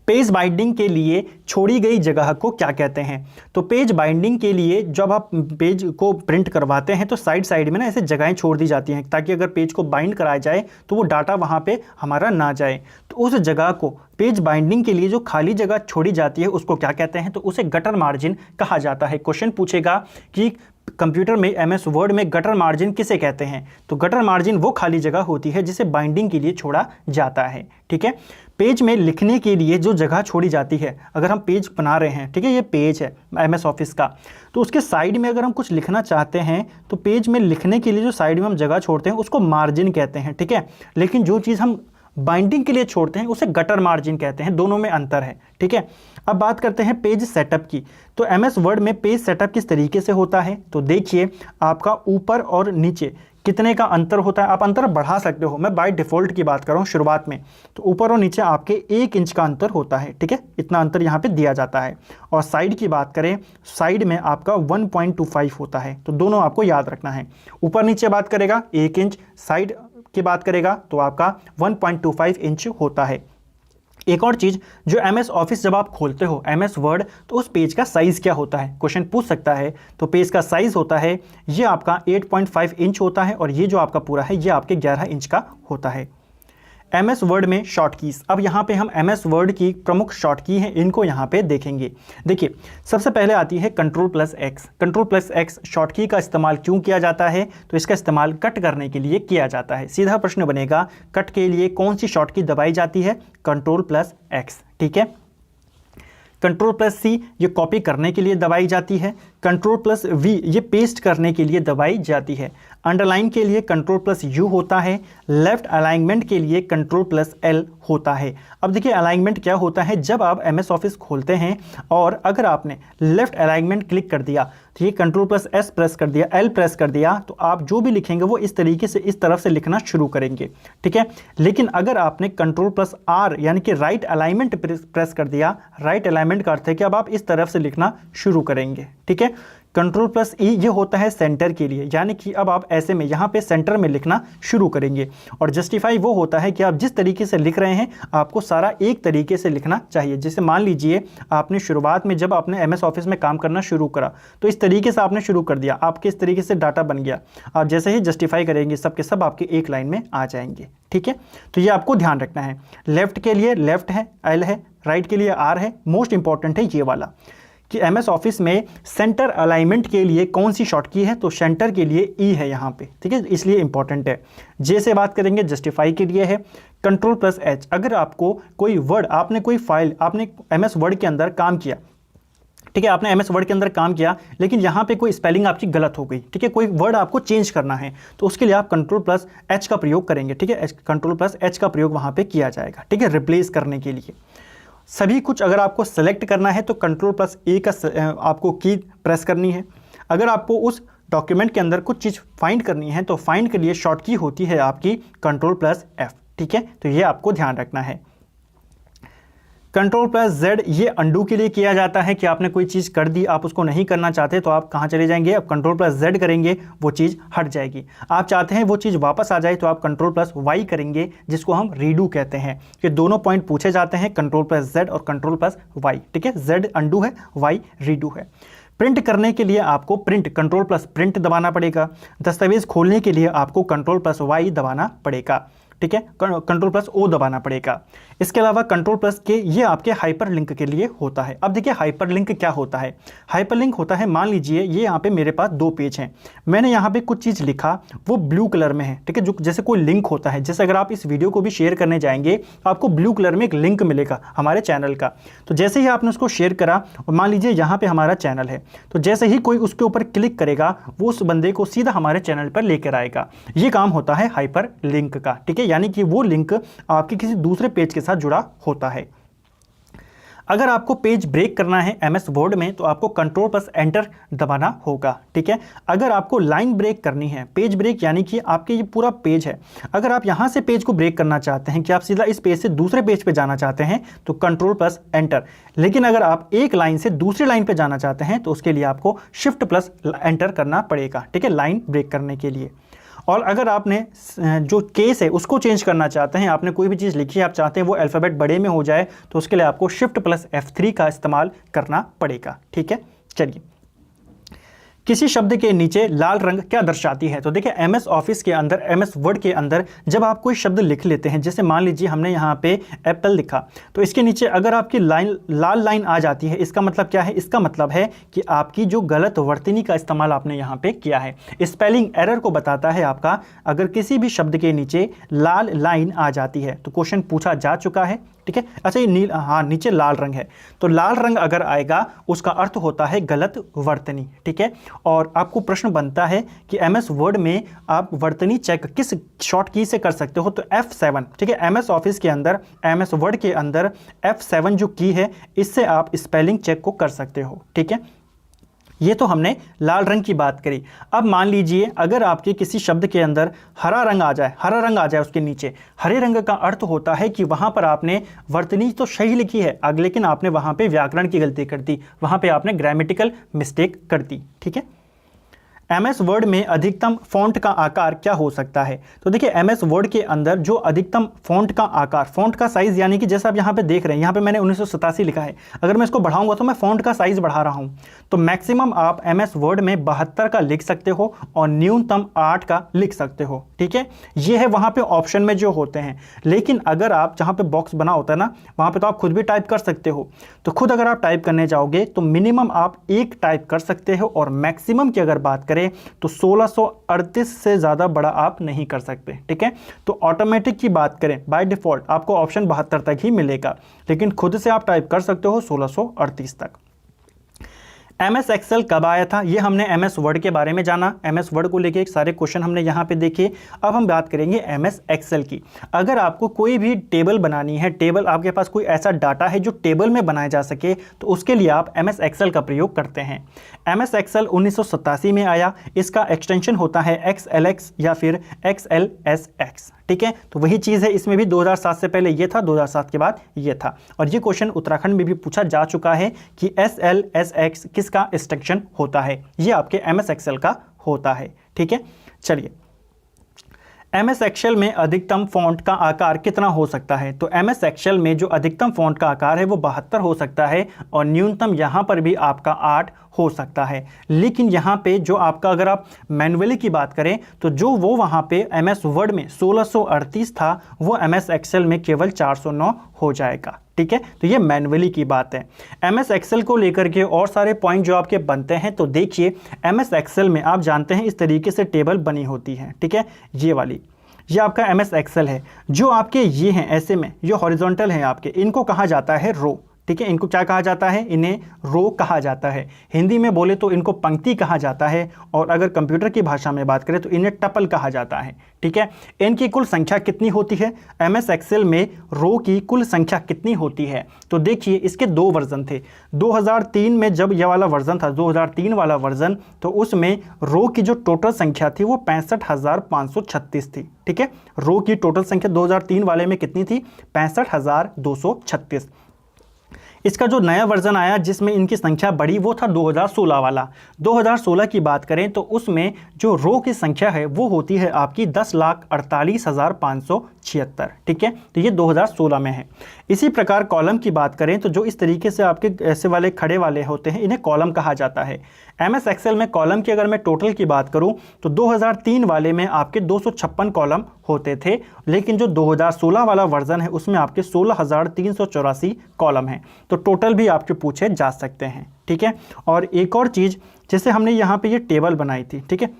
पेज बाइंडिंग के लिए छोड़ी गई जगह को क्या कहते हैं? तो पेज बाइंडिंग के लिए जब आप पेज को प्रिंट करवाते हैं तो साइड साइड में ना ऐसे जगहें छोड़ दी जाती हैं ताकि अगर पेज को बाइंड कराया जाए तो वो डाटा वहाँ पे हमारा ना जाए। तो उस जगह को पेज बाइंडिंग के लिए जो खाली जगह छोड़ी जाती है उसको क्या कहते हैं? तो उसे गटर मार्जिन कहा जाता है। क्वेश्चन पूछेगा कि कंप्यूटर में MS वर्ड में गटर मार्जिन किसे कहते हैं? तो गटर मार्जिन वो खाली जगह होती है जिसे बाइंडिंग के लिए छोड़ा जाता है, ठीक है। पेज में लिखने के लिए जो जगह छोड़ी जाती है, अगर हम पेज बना रहे हैं, ठीक है, ये पेज है MS ऑफिस का, तो उसके साइड में अगर हम कुछ लिखना चाहते हैं तो पेज में लिखने के लिए जो साइड में हम जगह छोड़ते हैं उसको मार्जिन कहते हैं, ठीक है। लेकिन जो चीज़ हम बाइंडिंग के लिए छोड़ते हैं उसे गटर मार्जिन कहते हैं। दोनों में अंतर है, ठीक है। अब बात करते हैं पेज सेटअप की। तो MS वर्ड में पेज सेटअप किस तरीके से होता है? तो देखिए आपका ऊपर और नीचे कितने का अंतर होता है। आप अंतर बढ़ा सकते हो, मैं बाय डिफ़ॉल्ट की बात कर रहा हूँ शुरुआत में। तो ऊपर और नीचे आपके 1 इंच का अंतर होता है, ठीक है, इतना अंतर यहाँ पे दिया जाता है। और साइड की बात करें, साइड में आपका 1.25 होता है। तो दोनों आपको याद रखना है। ऊपर नीचे बात करेगा 1 इंच, साइड की बात करेगा तो आपका 1.25 इंच होता है। एक और चीज़, जो MS ऑफिस जब आप खोलते हो MS वर्ड, तो उस पेज का साइज़ क्या होता है? क्वेश्चन पूछ सकता है। तो पेज का साइज़ होता है ये आपका 8.5 इंच होता है और ये जो आपका पूरा है ये आपके 11 इंच का होता है। MS वर्ड में शॉर्ट कीज़। अब यहाँ पे हम MS वर्ड की प्रमुख शॉर्ट की हैं, इनको यहाँ पे देखेंगे। देखिए सबसे पहले आती है Ctrl+X। Ctrl+X शॉर्ट की का इस्तेमाल क्यों किया जाता है? तो इसका इस्तेमाल कट करने के लिए किया जाता है। सीधा प्रश्न बनेगा, कट के लिए कौन सी शॉर्ट की दबाई जाती है? Ctrl+X, ठीक है। Ctrl+C ये कॉपी करने के लिए दबाई जाती है। Ctrl+V ये पेस्ट करने के लिए दबाई जाती है। अंडरलाइन के लिए Ctrl+U होता है। लेफ्ट अलाइनमेंट के लिए Ctrl+L होता है। अब देखिए अलाइनमेंट क्या होता है, जब आप MS ऑफिस खोलते हैं और अगर आपने लेफ्ट अलाइनमेंट क्लिक कर दिया तो ये Ctrl+S प्रेस कर दिया, L प्रेस कर दिया, तो आप जो भी लिखेंगे वो इस तरीके से इस तरफ से लिखना शुरू करेंगे, ठीक है। लेकिन अगर आपने Ctrl+R यानी कि राइट अलाइनमेंट प्रेस कर दिया, राइट अलाइनमेंट का अर्थ है कि अब आप इस तरफ से लिखना शुरू करेंगे, ठीक है। Ctrl+E ये होता है सेंटर के लिए, यानी कि अब आप ऐसे में यहाँ पे सेंटर में लिखना शुरू करेंगे। और जस्टिफाई वो होता है कि आप जिस तरीके से लिख रहे हैं आपको सारा एक तरीके से लिखना चाहिए। जैसे मान लीजिए आपने शुरुआत में जब आपने MS ऑफिस में काम करना शुरू करा तो इस तरीके से आपने शुरू कर दिया, आपके इस तरीके से डाटा बन गया। आप जैसे ही जस्टिफाई करेंगे सब के सब आपके एक लाइन में आ जाएंगे, ठीक है। तो ये आपको ध्यान रखना है। लेफ्ट के लिए लेफ्ट है, L है, राइट के लिए R है। मोस्ट इंपॉर्टेंट है ये वाला कि MS ऑफिस में सेंटर अलाइनमेंट के लिए कौन सी शॉर्ट की है? तो सेंटर के लिए E है यहाँ पे, ठीक है, इसलिए इंपॉर्टेंट है। J से बात करेंगे, जस्टिफाई के लिए है। Ctrl+H अगर आपको कोई वर्ड, आपने कोई फाइल, आपने MS वर्ड के अंदर काम किया, ठीक है, आपने MS वर्ड के अंदर काम किया लेकिन यहाँ पे कोई स्पेलिंग आपकी गलत हो गई, ठीक है, कोई वर्ड आपको चेंज करना है तो उसके लिए आप Ctrl+H का प्रयोग करेंगे, ठीक है। Ctrl+H का प्रयोग वहाँ पे किया जाएगा, ठीक है, रिप्लेस करने के लिए। सभी कुछ अगर आपको सेलेक्ट करना है तो Ctrl+A का आपको की प्रेस करनी है। अगर आपको उस डॉक्यूमेंट के अंदर कुछ चीज़ फाइंड करनी है तो फाइंड के लिए शॉर्ट की होती है आपकी Ctrl+F, ठीक है। तो ये आपको ध्यान रखना है। Ctrl+Z ये अंडू के लिए किया जाता है कि आपने कोई चीज़ कर दी, आप उसको नहीं करना चाहते तो आप कहाँ चले जाएंगे, अब Ctrl+Z करेंगे, वो चीज़ हट जाएगी। आप चाहते हैं वो चीज़ वापस आ जाए तो आप Ctrl+Y करेंगे, जिसको हम रीडू कहते हैं। ये दोनों पॉइंट पूछे जाते हैं, Ctrl+Z और Ctrl+Y, ठीक है। Z अंडू है, Y रीडू है। प्रिंट करने के लिए आपको Ctrl+Print दबाना पड़ेगा। दस्तावेज खोलने के लिए आपको Ctrl+Y दबाना पड़ेगा, ठीक है। Ctrl+O दबाना पड़ेगा। इसके अलावा Ctrl+K ये आपके हाइपरलिंक के लिए होता है। अब देखिए हाइपरलिंक क्या होता है। हाइपरलिंक होता है, मान लीजिए ये यहाँ पे मेरे पास 2 पेज हैं, मैंने यहाँ पे कुछ चीज़ लिखा, वो ब्लू कलर में है, ठीक है। जो जैसे कोई लिंक होता है, जैसे अगर आप इस वीडियो को भी शेयर करने जाएंगे आपको ब्लू कलर में एक लिंक मिलेगा हमारे चैनल का। तो जैसे ही आपने उसको शेयर करा, और मान लीजिए यहाँ पर हमारा चैनल है, तो जैसे ही कोई उसके ऊपर क्लिक करेगा वो उस बंदे को सीधा हमारे चैनल पर लेकर आएगा। ये काम होता है हाइपरलिंक का, ठीक है। यानी कि वो लिंक आपके किसी दूसरे पेज के साथ जुड़ा होता है। अगर आपको पेज ब्रेक करना है MS वर्ड में तो आपको Ctrl+Enter दबाना होगा, ठीक है। अगर आपको लाइन ब्रेक करनी है, पेज ब्रेक यानी कि आपके ये पूरा पेज है, अगर आप यहाँ से पेज को ब्रेक करना चाहते हैं कि आप सीधा इस पेज से दूसरे पेज पे जाना चाहते हैं तो Ctrl+Enter। लेकिन अगर आप एक लाइन से दूसरी लाइन पे जाना चाहते हैं तो उसके लिए आपको Shift+Enter करना पड़ेगा, ठीक है, लाइन ब्रेक करने के लिए। और अगर आपने जो केस है उसको चेंज करना चाहते हैं, आपने कोई भी चीज़ लिखी है, आप चाहते हैं वो अल्फ़ाबेट बड़े में हो जाए, तो उसके लिए आपको Shift+F3 का इस्तेमाल करना पड़ेगा, ठीक है। चलिए, किसी शब्द के नीचे लाल रंग क्या दर्शाती है। तो देखिए MS ऑफिस के अंदर, MS वर्ड के अंदर जब आप कोई शब्द लिख लेते हैं, जैसे मान लीजिए हमने यहाँ पे एप्पल लिखा, तो इसके नीचे अगर आपकी लाल लाइन आ जाती है, इसका मतलब क्या है, इसका मतलब है कि आपकी जो गलत वर्तनी का इस्तेमाल आपने यहाँ पे किया है। स्पेलिंग एरर को बताता है आपका, अगर किसी भी शब्द के नीचे लाल लाइन आ जाती है तो क्वेश्चन पूछा जा चुका है, ठीक है। अच्छा, ये नीचे लाल रंग है, तो लाल रंग अगर आएगा उसका अर्थ होता है गलत वर्तनी, ठीक है। और आपको प्रश्न बनता है कि MS वर्ड में आप वर्तनी चेक किस शॉर्ट की से कर सकते हो, तो F7, ठीक है। MS ऑफिस के अंदर, MS वर्ड के अंदर F7 जो की है, इससे आप स्पेलिंग चेक को कर सकते हो, ठीक है। ये तो हमने लाल रंग की बात करी। अब मान लीजिए अगर आपके किसी शब्द के अंदर हरा रंग आ जाए, उसके नीचे हरे रंग का अर्थ होता है कि वहाँ पर आपने वर्तनी तो सही लिखी है, लेकिन आपने वहाँ पे व्याकरण की गलती कर दी, वहाँ पे आपने ग्रामेटिकल मिस्टेक कर दी, ठीक है। MS वर्ड में अधिकतम फ़ॉन्ट का आकार क्या हो सकता है। तो देखिए MS वर्ड के अंदर जो अधिकतम फ़ॉन्ट का आकार, फ़ॉन्ट का साइज़, यानी कि जैसा आप यहाँ पे देख रहे हैं, यहाँ पे मैंने 1987 लिखा है, अगर मैं इसको बढ़ाऊंगा तो मैं फ़ॉन्ट का साइज़ बढ़ा रहा हूँ, तो मैक्सिमम आप MS वर्ड में 72 का लिख सकते हो और न्यूनतम 8 का लिख सकते हो, ठीक है। ये है वहाँ पर ऑप्शन में जो होते हैं। लेकिन अगर आप जहाँ पर बॉक्स बना होता है ना, वहाँ पर तो आप खुद भी टाइप कर सकते हो। तो खुद अगर आप टाइप करने जाओगे तो मिनिमम आप 1 टाइप कर सकते हो, और मैक्सिमम की अगर बात करें तो 1638 से ज़्यादा बड़ा आप नहीं कर सकते, ठीक है। तो ऑटोमेटिक की बात करें, बाय डिफ़ॉल्ट आपको ऑप्शन 72 तक ही मिलेगा, लेकिन खुद से आप टाइप कर सकते हो 1638 तक। MS एक्सेल कब आया था, ये हमने MS वर्ड के बारे में जाना। MS वर्ड को लेके एक सारे क्वेश्चन हमने यहाँ पे देखे। अब हम बात करेंगे MS एक्सेल की। अगर आपको कोई भी टेबल बनानी है, टेबल, आपके पास कोई ऐसा डाटा है जो टेबल में बनाया जा सके, तो उसके लिए आप MS एक्सेल का प्रयोग करते हैं। MS एक्सेल 1987 में आया। इसका एक्सटेंशन होता है XLX या फिर XLSX, ठीक है। तो वही चीज़ है, इसमें भी 2007 से पहले ये था, 2007 के बाद ये था। और ये क्वेश्चन उत्तराखंड में भी पूछा जा चुका है कि SLSX किसका एक्सटेंशन होता है। ये आपके MS एक्सेल का होता है, ठीक है। चलिए, MS एक्सेल में अधिकतम फ़ॉन्ट का आकार कितना हो सकता है। तो MS एक्सेल में जो अधिकतम फ़ॉन्ट का आकार है वो 72 हो सकता है, और न्यूनतम यहाँ पर भी आपका 8 हो सकता है। लेकिन यहाँ पे जो आपका, अगर आप मैनुअली की बात करें तो जो वो वहाँ पे MS वर्ड में 1638 था, वो MS एक्सेल में केवल 409 हो जाएगा, ठीक है। तो ये मैनुअली की बात है। MS एक्सेल को लेकर के और सारे पॉइंट जो आपके बनते हैं, तो देखिए MS एक्सेल में आप जानते हैं इस तरीके से टेबल बनी होती है, ठीक है। ये वाली, ये आपका MS एक्सेल है। जो आपके ये हैं ऐसे में, जो हॉरिजॉन्टल हैं आपके, इनको कहा जाता है रो, ठीक है। इनको क्या कहा जाता है, इन्हें रो कहा जाता है। हिंदी में बोले तो इनको पंक्ति कहा जाता है, और अगर कंप्यूटर की भाषा में बात करें तो इन्हें टपल कहा जाता है, ठीक है। इनकी कुल संख्या कितनी होती है, MS एक्सेल में रो की कुल संख्या कितनी होती है। तो देखिए, इसके 2 वर्जन थे। 2003 में जब यह वाला वर्जन था, 2003 वाला वर्जन, तो उसमें रो की जो टोटल संख्या थी वो 65,536 थी, ठीक है। रो की टोटल संख्या 2003 वाले में कितनी थी, 65,236। इसका जो नया वर्जन आया जिसमें इनकी संख्या बढ़ी वो था 2016 वाला। 2016 की बात करें तो उसमें जो रो की संख्या है वो होती है आपकी 10,48,576, ठीक है। तो ये 2016 में है। इसी प्रकार कॉलम की बात करें तो जो इस तरीके से आपके ऐसे वाले खड़े वाले होते हैं इन्हें कॉलम कहा जाता है। MS एक्सेल में कॉलम की अगर मैं टोटल की बात करूं तो 2003 वाले में आपके 256 कॉलम होते थे, लेकिन जो 2016 वाला वर्जन है उसमें आपके 16,384 कॉलम हैं। तो टोटल भी आपके पूछे जा सकते हैं, ठीक है। और एक और चीज़, जैसे हमने यहाँ पे ये टेबल बनाई थी, ठीक है,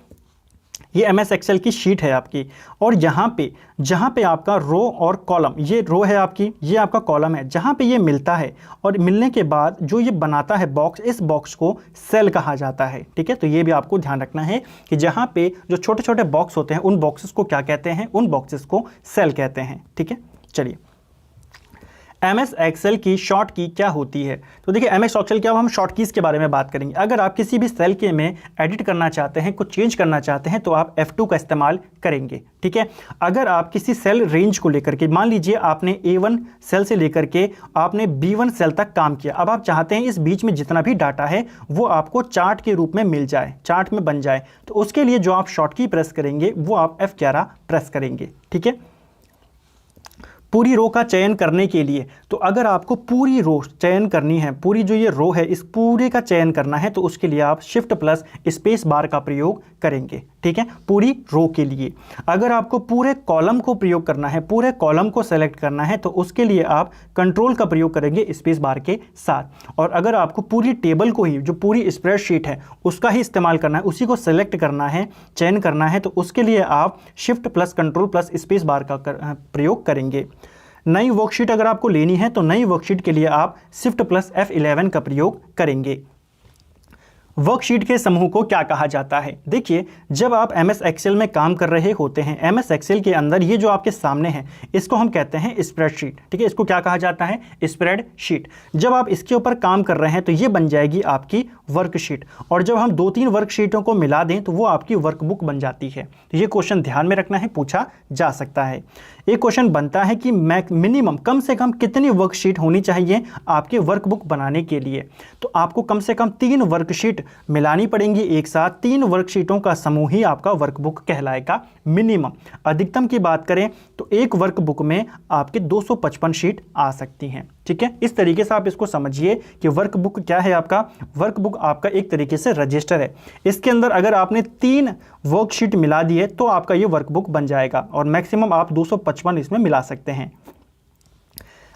ये MS एक्सेल की शीट है आपकी, और यहाँ पे जहाँ पे आपका रो और कॉलम, ये रो है आपकी, ये आपका कॉलम है, जहाँ पे ये मिलता है और मिलने के बाद जो ये बनाता है बॉक्स, इस बॉक्स को सेल कहा जाता है, ठीक है। तो ये भी आपको ध्यान रखना है कि जहाँ पे जो छोटे छोटे बॉक्स होते हैं उन बॉक्सेस को क्या कहते हैं, उन बॉक्सेस को सेल कहते हैं, ठीक है। चलिए, MS एक्सेल की शॉर्ट की क्या होती है? तो देखिए MS एक्सेल क्या, हम शॉर्ट कीज़ के बारे में बात करेंगे। अगर आप किसी भी सेल के में एडिट करना चाहते हैं, कुछ चेंज करना चाहते हैं तो आप F2 का इस्तेमाल करेंगे, ठीक है। अगर आप किसी सेल रेंज को लेकर के, मान लीजिए आपने A1 सेल से लेकर के आपने B1 सेल तक काम किया, अब आप चाहते हैं इस बीच में जितना भी डाटा है वो आपको चार्ट के रूप में मिल जाए, चार्ट में बन जाए, तो उसके लिए जो आप शॉर्ट की प्रेस करेंगे वो आप F11 प्रेस करेंगे, ठीक है। पूरी रो का चयन करने के लिए, तो अगर आपको पूरी रो चयन करनी है, पूरी जो ये रो है इस पूरे का चयन करना है, तो उसके लिए आप शिफ्ट प्लस स्पेस बार का प्रयोग करेंगे, ठीक है, पूरी रो के लिए। अगर आपको पूरे कॉलम को प्रयोग करना है, पूरे कॉलम को सेलेक्ट करना है, तो उसके लिए आप कंट्रोल का प्रयोग करेंगे स्पेस बार के साथ। और अगर आपको पूरी टेबल को ही, जो पूरी स्प्रेडशीट है उसका ही इस्तेमाल करना है, उसी को सेलेक्ट करना है, चयन करना है, तो उसके लिए आप shift plus control plus space bar का प्रयोग करेंगे। नई वर्कशीट अगर आपको लेनी है तो नई वर्कशीट के लिए आप शिफ्ट प्लस F11 का प्रयोग करेंगे। वर्कशीट के समूह को क्या कहा जाता है? देखिए, जब आप MS एक्सेल में काम कर रहे होते हैं, MS एक्सेल के अंदर ये जो आपके सामने है इसको हम कहते हैं स्प्रेडशीट, ठीक है। इसको क्या कहा जाता है? स्प्रेडशीट। जब आप इसके ऊपर काम कर रहे हैं तो ये बन जाएगी आपकी वर्कशीट, और जब हम 2-3 वर्कशीटों को मिला दें तो वो आपकी वर्कबुक बन जाती है। तो ये क्वेश्चन ध्यान में रखना है, पूछा जा सकता है। एक क्वेश्चन बनता है कि मिनिमम कम से कम कितनी वर्कशीट होनी चाहिए आपके वर्कबुक बनाने के लिए? तो आपको कम से कम 3 वर्कशीट मिलानी पड़ेंगी एक साथ। 3 वर्कशीटों का समूह ही आपका वर्कबुक कहलाएगा मिनिमम। अधिकतम की बात करें तो एक वर्कबुक में आपके 255 शीट आ सकती हैं, ठीक है। इस तरीके से आप इसको समझिए कि वर्कबुक क्या है आपका? वर्कबुक आपका एक तरीके से रजिस्टर है। इसके अंदर अगर आपने 3 वर्कशीट मिला दिए तो आपका ये वर्कबुक बन जाएगा, और मैक्सिमम आप 255 इसमें मिला सकते हैं।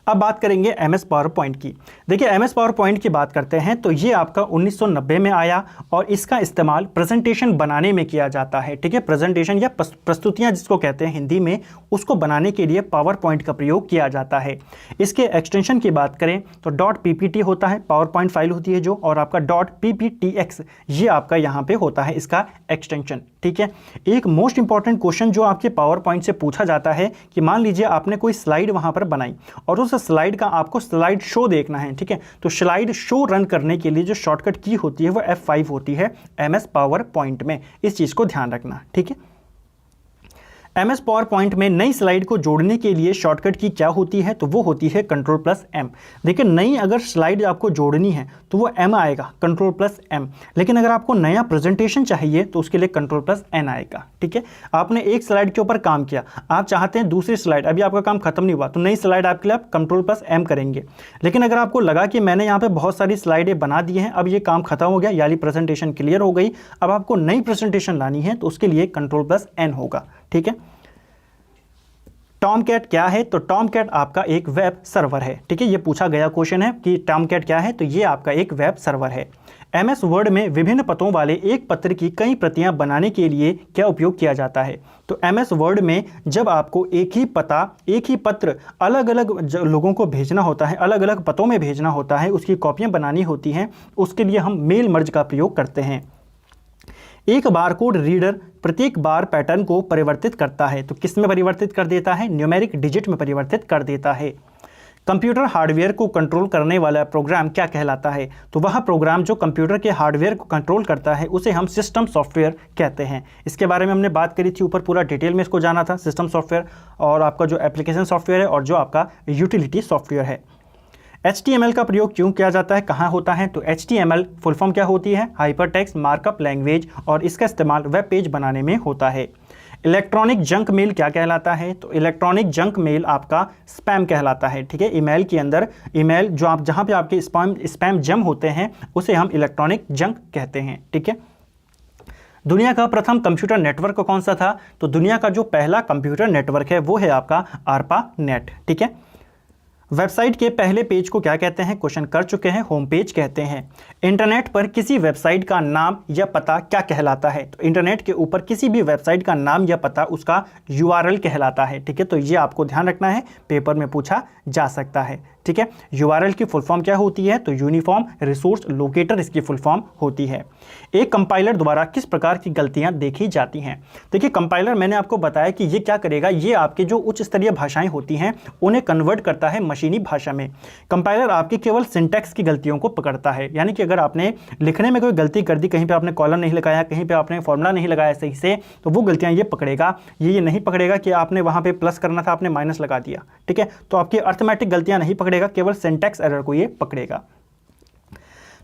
अब बात करेंगे MS पावर पॉइंट की। देखिए, MS पावर पॉइंट की बात करते हैं तो ये आपका 1990 में आया, और इसका इस्तेमाल प्रेजेंटेशन बनाने में किया जाता है, ठीक है। प्रेजेंटेशन या प्रस्तुतियां जिसको कहते हैं हिंदी में, उसको बनाने के लिए पावर पॉइंट का प्रयोग किया जाता है। इसके एक्सटेंशन की बात करें तो .ppt होता है, पावर पॉइंट फाइल होती है जो, और आपका .pptx ये आपका यहाँ पे होता है इसका एक्सटेंशन, ठीक है। एक मोस्ट इंपॉर्टेंट क्वेश्चन जो आपके पावर पॉइंट से पूछा जाता है कि मान लीजिए आपने कोई स्लाइड वहां पर बनाई और उस स्लाइड का आपको स्लाइड शो देखना है, ठीक है। तो स्लाइड शो रन करने के लिए जो शॉर्टकट की होती है वो F5 होती है MS पावर पॉइंट में। इस चीज को ध्यान रखना, ठीक है। MS पावर पॉइंट में नई स्लाइड को जोड़ने के लिए शॉर्टकट की क्या होती है? तो वो होती है कंट्रोल प्लस M। देखिए, नई अगर स्लाइड आपको जोड़नी है तो वो M आएगा, कंट्रोल प्लस M। लेकिन अगर आपको नया प्रेजेंटेशन चाहिए तो उसके लिए कंट्रोल प्लस N आएगा, ठीक है। आपने एक स्लाइड के ऊपर काम किया, आप चाहते हैं दूसरी स्लाइड, अभी आपका काम खत्म नहीं हुआ, तो नई स्लाइड आपके लिए आप कंट्रोल प्लस M करेंगे। लेकिन अगर आपको लगा कि मैंने यहाँ पे बहुत सारी स्लाइडें बना दी हैं, अब ये काम खत्म हो गया, यानी प्रेजेंटेशन क्लियर हो गई, अब आपको नई प्रेजेंटेशन लानी है तो उसके लिए कंट्रोल प्लस N होगा, ठीक है। टॉमकैट क्या है? तो टॉमकैट आपका एक वेब सर्वर है, ठीक है। ये पूछा गया क्वेश्चन है कि टॉमकैट क्या है, तो ये आपका एक वेब सर्वर है। MS वर्ड में विभिन्न पतों वाले एक पत्र की कई प्रतियां बनाने के लिए क्या उपयोग किया जाता है? तो MS वर्ड में जब आपको एक ही पता, एक ही पत्र अलग अलग लोगों को भेजना होता है, अलग अलग पतों में भेजना होता है, उसकी कॉपियां बनानी होती हैं, उसके लिए हम मेल मर्ज का प्रयोग करते हैं। एक बारकोड रीडर प्रत्येक बार पैटर्न को परिवर्तित करता है, तो किस में परिवर्तित कर देता है? न्यूमेरिक डिजिट में परिवर्तित कर देता है। कंप्यूटर हार्डवेयर को कंट्रोल करने वाला प्रोग्राम क्या कहलाता है? तो वह प्रोग्राम जो कंप्यूटर के हार्डवेयर को कंट्रोल करता है उसे हम सिस्टम सॉफ्टवेयर कहते हैं। इसके बारे में हमने बात करी थी ऊपर, पूरा डिटेल में इसको जाना था। सिस्टम सॉफ्टवेयर और आपका जो एप्लीकेशन सॉफ्टवेयर है और जो आपका यूटिलिटी सॉफ्टवेयर है। HTML का प्रयोग क्यों किया जाता है, कहाँ होता है? तो HTML फुल फॉर्म क्या होती है? हाइपरटेक्स्ट मार्कअप लैंग्वेज, और इसका इस्तेमाल वेब पेज बनाने में होता है। इलेक्ट्रॉनिक जंक मेल क्या कहलाता है? तो इलेक्ट्रॉनिक जंक मेल आपका स्पैम कहलाता है, ठीक है। ईमेल के अंदर ईमेल जो आप जहाँ पे आपके स्पैम जम होते हैं उसे हम इलेक्ट्रॉनिक जंक कहते हैं, ठीक है। दुनिया का प्रथम कंप्यूटर नेटवर्क कौन सा था? तो दुनिया का जो पहला कंप्यूटर नेटवर्क है वो है आपका ARPANET, ठीक है। वेबसाइट के पहले पेज को क्या कहते हैं? क्वेश्चन कर चुके हैं, होम पेज कहते हैं। इंटरनेट पर किसी वेबसाइट का नाम या पता क्या कहलाता है? तो इंटरनेट के ऊपर किसी भी वेबसाइट का नाम या पता उसका URL कहलाता है, ठीक है। तो ये आपको ध्यान रखना है, पेपर में पूछा जा सकता है, ठीक है। URL की फुल फॉर्म क्या होती है? तो यूनिफॉर्म रिसोर्स लोकेटर इसकी फुल फॉर्म होती है। एक कंपाइलर द्वारा किस प्रकार की गलतियां देखी जाती हैं? देखिए, कंपाइलर मैंने आपको बताया कि ये क्या करेगा, ये आपके जो उच्च स्तरीय भाषाएं होती हैं उन्हें कन्वर्ट करता है मशीनी भाषा में। कंपाइलर आपकी केवल सिंटैक्स की गलतियों को पकड़ता है, यानी कि अगर आपने लिखने में कोई गलती कर दी, कहीं पे आपने कॉलम नहीं लगाया, कहीं पे आपने फॉर्मूला नहीं लगाया सही से, तो वो गलतियां ये पकड़ेगा। ये नहीं पकड़ेगा कि आपने वहां पे प्लस करना था, आपने माइनस लगा दिया, ठीक है। तो आपकी अर्थमेटिक गलतियां नहीं पकड़ेगा, केवल सिंटैक्स एरर को ये पकड़ेगा।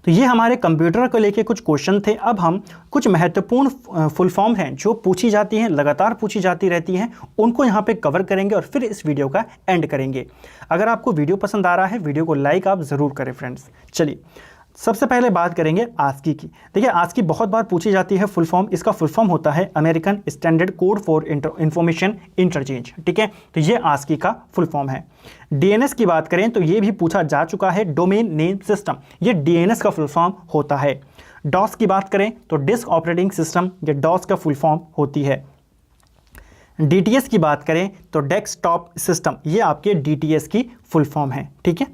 तो ये हमारे कंप्यूटर को लेके कुछ क्वेश्चन थे। अब हम कुछ महत्वपूर्ण फुल फॉर्म हैं जो पूछी जाती हैं, लगातार पूछी जाती रहती हैं, उनको यहाँ पे कवर करेंगे और फिर इस वीडियो का एंड करेंगे। अगर आपको वीडियो पसंद आ रहा है, वीडियो को लाइक आप ज़रूर करें फ्रेंड्स। चलिए, सबसे पहले बात करेंगे आस्की की। देखिए, आस्की बहुत बार पूछी जाती है फुल फॉर्म। इसका फुल फॉर्म होता है American standard code for information interchange, ठीक है। तो ये आस्की का फुल फॉर्म है। DNS की बात करें तो ये भी पूछा जा चुका है, डोमेन नेम सिस्टम, ये DNS का फुल फॉर्म होता है। DOS की बात करें तो डिस्क ऑपरेटिंग सिस्टम, ये DOS का फुल फॉर्म होती है। DTS की बात करें तो डेस्कटॉप सिस्टम, ये आपके DTS की फुल फॉर्म है, ठीक है।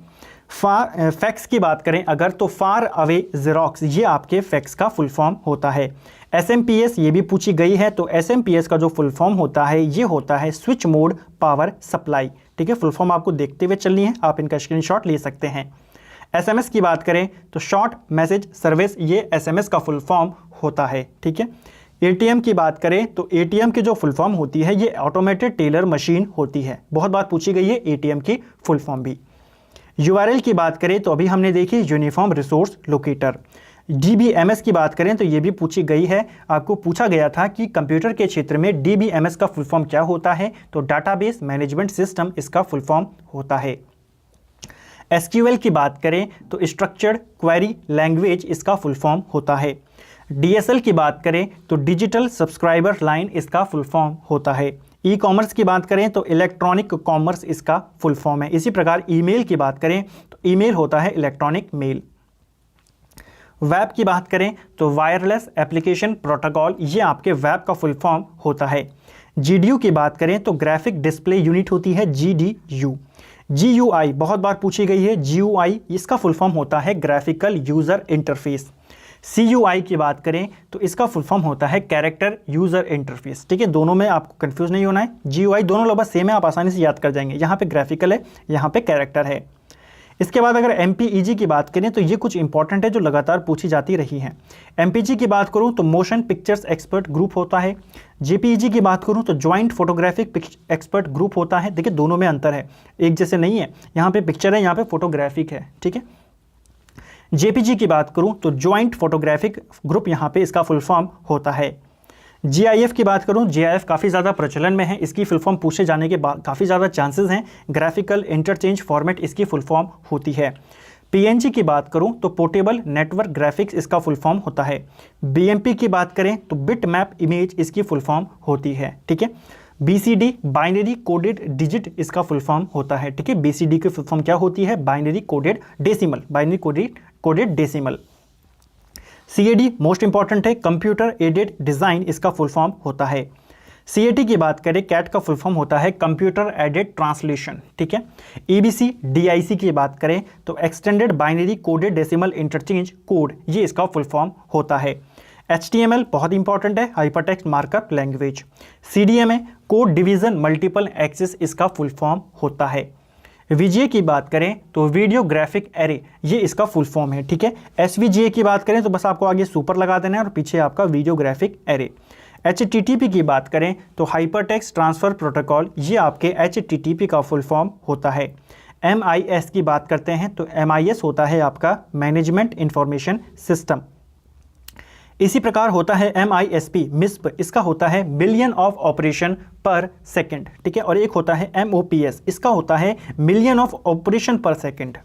फैक्स की बात करें अगर तो फार अवे जेरोक्स, ये आपके फैक्स का फुल फॉर्म होता है। SMPS ये भी पूछी गई है, तो SMPS का जो फुल फॉर्म होता है ये होता है स्विच मोड पावर सप्लाई, ठीक है। फुल फॉर्म आपको देखते हुए चलनी है, आप इनका स्क्रीनशॉट ले सकते हैं। SMS की बात करें तो शॉर्ट मैसेज सर्विस, ये SMS का फुल फॉर्म होता है, ठीक है। ATM की बात करें तो ATM की जो फुल फॉर्म होती है ये ऑटोमेटेड टेलर मशीन होती है, बहुत बार पूछी गई है ATM की फुल फॉर्म भी। URL की बात करें तो अभी हमने देखी यूनिफॉर्म रिसोर्स लोकेटर। DBMS की बात करें तो ये भी पूछी गई है, आपको पूछा गया था कि कंप्यूटर के क्षेत्र में DBMS का फुल फॉर्म क्या होता है? तो डाटाबेस मैनेजमेंट सिस्टम इसका फुल फॉर्म होता है। SQL की बात करें तो स्ट्रक्चर्ड क्वेरी लैंग्वेज इसका फुल फॉर्म होता है। DSL की बात करें तो डिजिटल सब्सक्राइबर लाइन इसका फुल फॉर्म होता है। ई-कॉमर्स की बात करें तो इलेक्ट्रॉनिक कॉमर्स इसका फुल फॉर्म है। इसी प्रकार ईमेल की बात करें तो ईमेल होता है इलेक्ट्रॉनिक मेल। वेब की बात करें तो वायरलेस एप्लीकेशन प्रोटोकॉल, ये आपके वेब का फुल फॉर्म होता है। GDU की बात करें तो ग्राफिक डिस्प्ले यूनिट होती है GDU। GUI बहुत बार पूछी गई है, GUI इसका फुल फॉर्म होता है ग्राफिकल यूज़र इंटरफेस। CUI की बात करें तो इसका फुल फॉर्म होता है कैरेक्टर यूज़र इंटरफेस, ठीक है। दोनों में आपको कंफ्यूज नहीं होना है, GUI दोनों लगभग सेम है, आप आसानी से याद कर जाएंगे। यहाँ पे ग्राफिकल है, यहाँ पे कैरेक्टर है। इसके बाद अगर MPEG की बात करें तो ये कुछ इंपॉर्टेंट है जो लगातार पूछी जाती रही हैं। MPG की बात करूँ तो मोशन पिक्चर्स एक्सपर्ट ग्रुप होता है। JPEG की बात करूँ तो ज्वाइंट फोटोग्राफिक एक्सपर्ट ग्रुप होता है। देखिए, दोनों में अंतर है, एक जैसे नहीं है। यहाँ पे पिक्चर है, यहाँ पे फोटोग्राफिक है, ठीक है। JPG की बात करूं तो ज्वाइंट फोटोग्राफिक ग्रुप यहाँ पे इसका फुल फॉर्म होता है। GIF की बात करूं, GIF काफ़ी ज़्यादा प्रचलन में है, इसकी फुल फॉर्म पूछे जाने के बाद काफ़ी ज़्यादा चांसेस हैं। ग्राफिकल इंटरचेंज फॉर्मेट इसकी फुल फॉर्म होती है। PNG की बात करूं तो पोर्टेबल नेटवर्क ग्राफिक्स इसका फुल फॉर्म होता है। BMP की बात करें तो बिट मैप इमेज इसकी फुल फॉर्म होती है, ठीक है। BCD बाइनरी कोडेड डिजिट इसका फुल फॉर्म होता है, ठीक है। BCD की फुल फॉर्म क्या होती है? Binary coded decimal, binary coded decimal. CAD most important है, कंप्यूटर एडेड डिज़ाइन इसका फुल फॉर्म होता है। CAT की बात करें, CAT का फुल फॉर्म होता है कंप्यूटर एडेड ट्रांसलेशन, ठीक है। EBC DIC की बात करें तो extended binary coded decimal interchange code, ये इसका फुल फॉर्म होता है। HTML बहुत इंपॉर्टेंट है, hypertext markup language. CDMA code division multiple access इसका फुल फॉर्म होता है। VGA की बात करें तो वीडियो ग्राफिक एरे, ये इसका फुल फॉर्म है, ठीक है। SVGA की बात करें तो बस आपको आगे सुपर लगा देना है और पीछे आपका वीडियो ग्राफिक एरे। HTTP की बात करें तो हाइपरटेक्स्ट ट्रांसफर प्रोटोकॉल, ये आपके HTTP का फुल फॉर्म होता है। MIS की बात करते हैं तो MIS होता है आपका मैनेजमेंट इंफॉर्मेशन सिस्टम। इसी प्रकार होता है MISP, इसका होता है मिलियन ऑफ ऑपरेशन पर सेकंड, ठीक है। और एक होता है MOPS, इसका होता है मिलियन ऑफ ऑपरेशन पर सेकंड।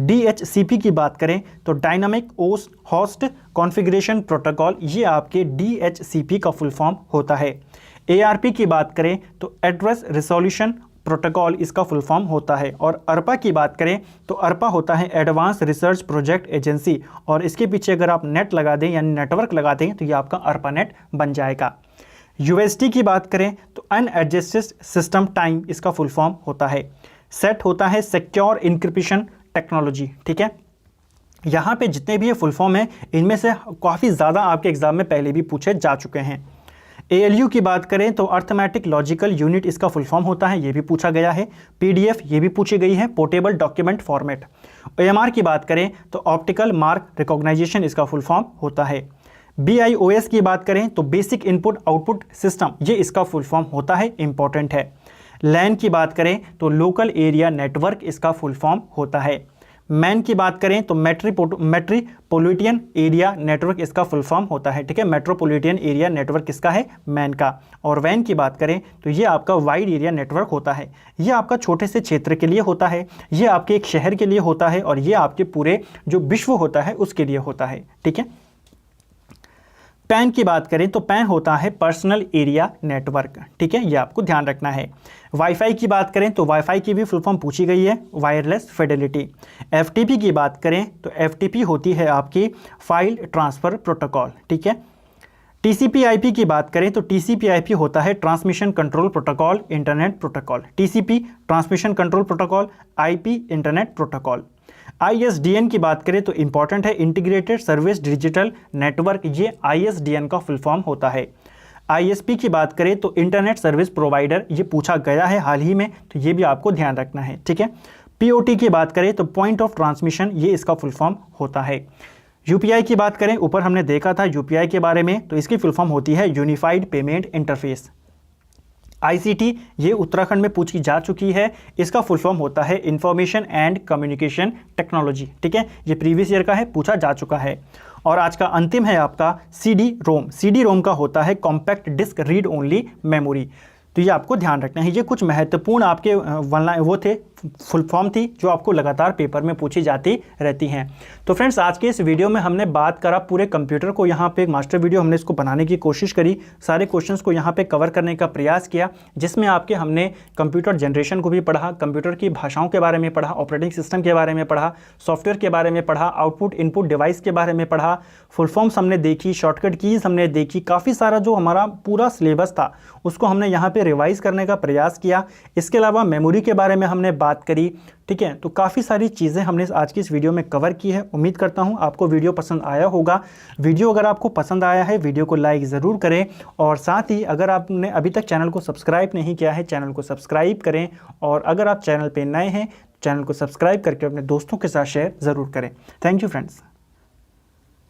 DHCP की बात करें तो डायनामिक होस्ट कॉन्फ़िगरेशन प्रोटोकॉल, ये आपके DHCP का फुल फॉर्म होता है। ARP की बात करें तो एड्रेस रिजोल्यूशन प्रोटोकॉल, इसका फुल फॉर्म होता है। और ARPA की बात करें तो ARPA होता है एडवांस रिसर्च प्रोजेक्ट एजेंसी, और इसके पीछे अगर आप नेट लगा दें यानी नेटवर्क लगा दें तो ये आपका ARPA नेट बन जाएगा। UST की बात करें तो अनएडजस्टेड सिस्टम टाइम, इसका फुल फॉर्म होता है। सेट होता है सिक्योर इंक्रिप्शन टेक्नोलॉजी, ठीक है। यहाँ पे जितने भी ये फुल फॉर्म है इनमें से काफ़ी ज़्यादा आपके एग्जाम में पहले भी पूछे जा चुके हैं। ALU की बात करें तो अर्थमेटिक लॉजिकल यूनिट, इसका फुल फॉर्म होता है, ये भी पूछा गया है। PDF ये भी पूछी गई है, पोर्टेबल डॉक्यूमेंट फॉर्मेट। AMR की बात करें तो ऑप्टिकल मार्क रिकॉग्नाइजेशन, इसका फुल फॉर्म होता है। BIOS की बात करें तो बेसिक इनपुट आउटपुट सिस्टम, ये इसका फुल फॉर्म होता है, इंपॉर्टेंट है। LAN की बात करें तो लोकल एरिया नेटवर्क, इसका फुल फॉर्म होता है। मैन की बात करें तो मेट्रोपॉलिटन एरिया नेटवर्क, इसका फुल फॉर्म होता है, ठीक है। मेट्रोपॉलिटन एरिया नेटवर्क किसका है? मैन का। और वैन की बात करें तो ये आपका वाइड एरिया नेटवर्क होता है, ये आपका छोटे से क्षेत्र के लिए होता है, ये आपके एक शहर के लिए होता है, और ये आपके पूरे जो विश्व होता है उसके लिए होता है, ठीक है। पैन की बात करें तो पैन होता है पर्सनल एरिया नेटवर्क, ठीक है, ये आपको ध्यान रखना है। वाईफाई की बात करें तो वाईफाई की भी फुल फॉर्म पूछी गई है, वायरलेस फिडेलिटी। FTP की बात करें तो FTP होती है आपकी फाइल ट्रांसफ़र प्रोटोकॉल, ठीक है। TCP/IP की बात करें तो TCP/IP होता है transmission control protocol, internet protocol. TCP transmission control protocol, IP internet protocol. ISDN की बात करें तो इंपॉर्टेंट है, इंटीग्रेटेड सर्विस डिजिटल नेटवर्क, ये ISDN का फुल फॉर्म होता है। ISP की बात करें तो इंटरनेट सर्विस प्रोवाइडर, ये पूछा गया है हाल ही में, तो ये भी आपको ध्यान रखना है, ठीक है। POT की बात करें तो पॉइंट ऑफ ट्रांसमिशन, ये इसका फुल फॉर्म होता है। UPI की बात करें, ऊपर हमने देखा था UPI के बारे में, तो इसकी फुल फॉर्म होती है यूनिफाइड पेमेंट इंटरफेस। ICT ये उत्तराखंड में पूछी जा चुकी है, इसका फुल फॉर्म होता है इंफॉर्मेशन एंड कम्युनिकेशन टेक्नोलॉजी, ठीक है, ये प्रीवियस ईयर का है, पूछा जा चुका है। और आज का अंतिम है आपका CD-ROM। CD-ROM का होता है compact disc read only memory, तो ये आपको ध्यान रखना है। ये कुछ महत्वपूर्ण आपके वो थे, फुल फॉर्म थी जो आपको लगातार पेपर में पूछी जाती रहती हैं। तो फ्रेंड्स, आज के इस वीडियो में हमने बात करा पूरे कंप्यूटर को, यहाँ पे एक मास्टर वीडियो हमने इसको बनाने की कोशिश करी, सारे क्वेश्चंस को यहाँ पे कवर करने का प्रयास किया, जिसमें आपके हमने कंप्यूटर जनरेशन को भी पढ़ा, कंप्यूटर की भाषाओं के बारे में पढ़ा, ऑपरेटिंग सिस्टम के बारे में पढ़ा, सॉफ्टवेयर के बारे में पढ़ा, आउटपुट इनपुट डिवाइस के बारे में पढ़ा, फुल फॉर्म्स हमने देखी, शॉर्टकट कीज़ हमने देखी, काफ़ी सारा जो हमारा पूरा सिलेबस था उसको हमने यहाँ पर रिवाइज करने का प्रयास किया। इसके अलावा मेमोरी के बारे में हमने बात करी, ठीक है। तो काफ़ी सारी चीज़ें हमने आज की इस वीडियो में कवर की है। उम्मीद करता हूँ आपको वीडियो पसंद आया होगा। वीडियो अगर आपको पसंद आया है, वीडियो को लाइक ज़रूर करें, और साथ ही अगर आपने अभी तक चैनल को सब्सक्राइब नहीं किया है, चैनल को सब्सक्राइब करें, और अगर आप चैनल पर नए हैं, चैनल को सब्सक्राइब करके अपने दोस्तों के साथ शेयर ज़रूर करें। Thank you friends.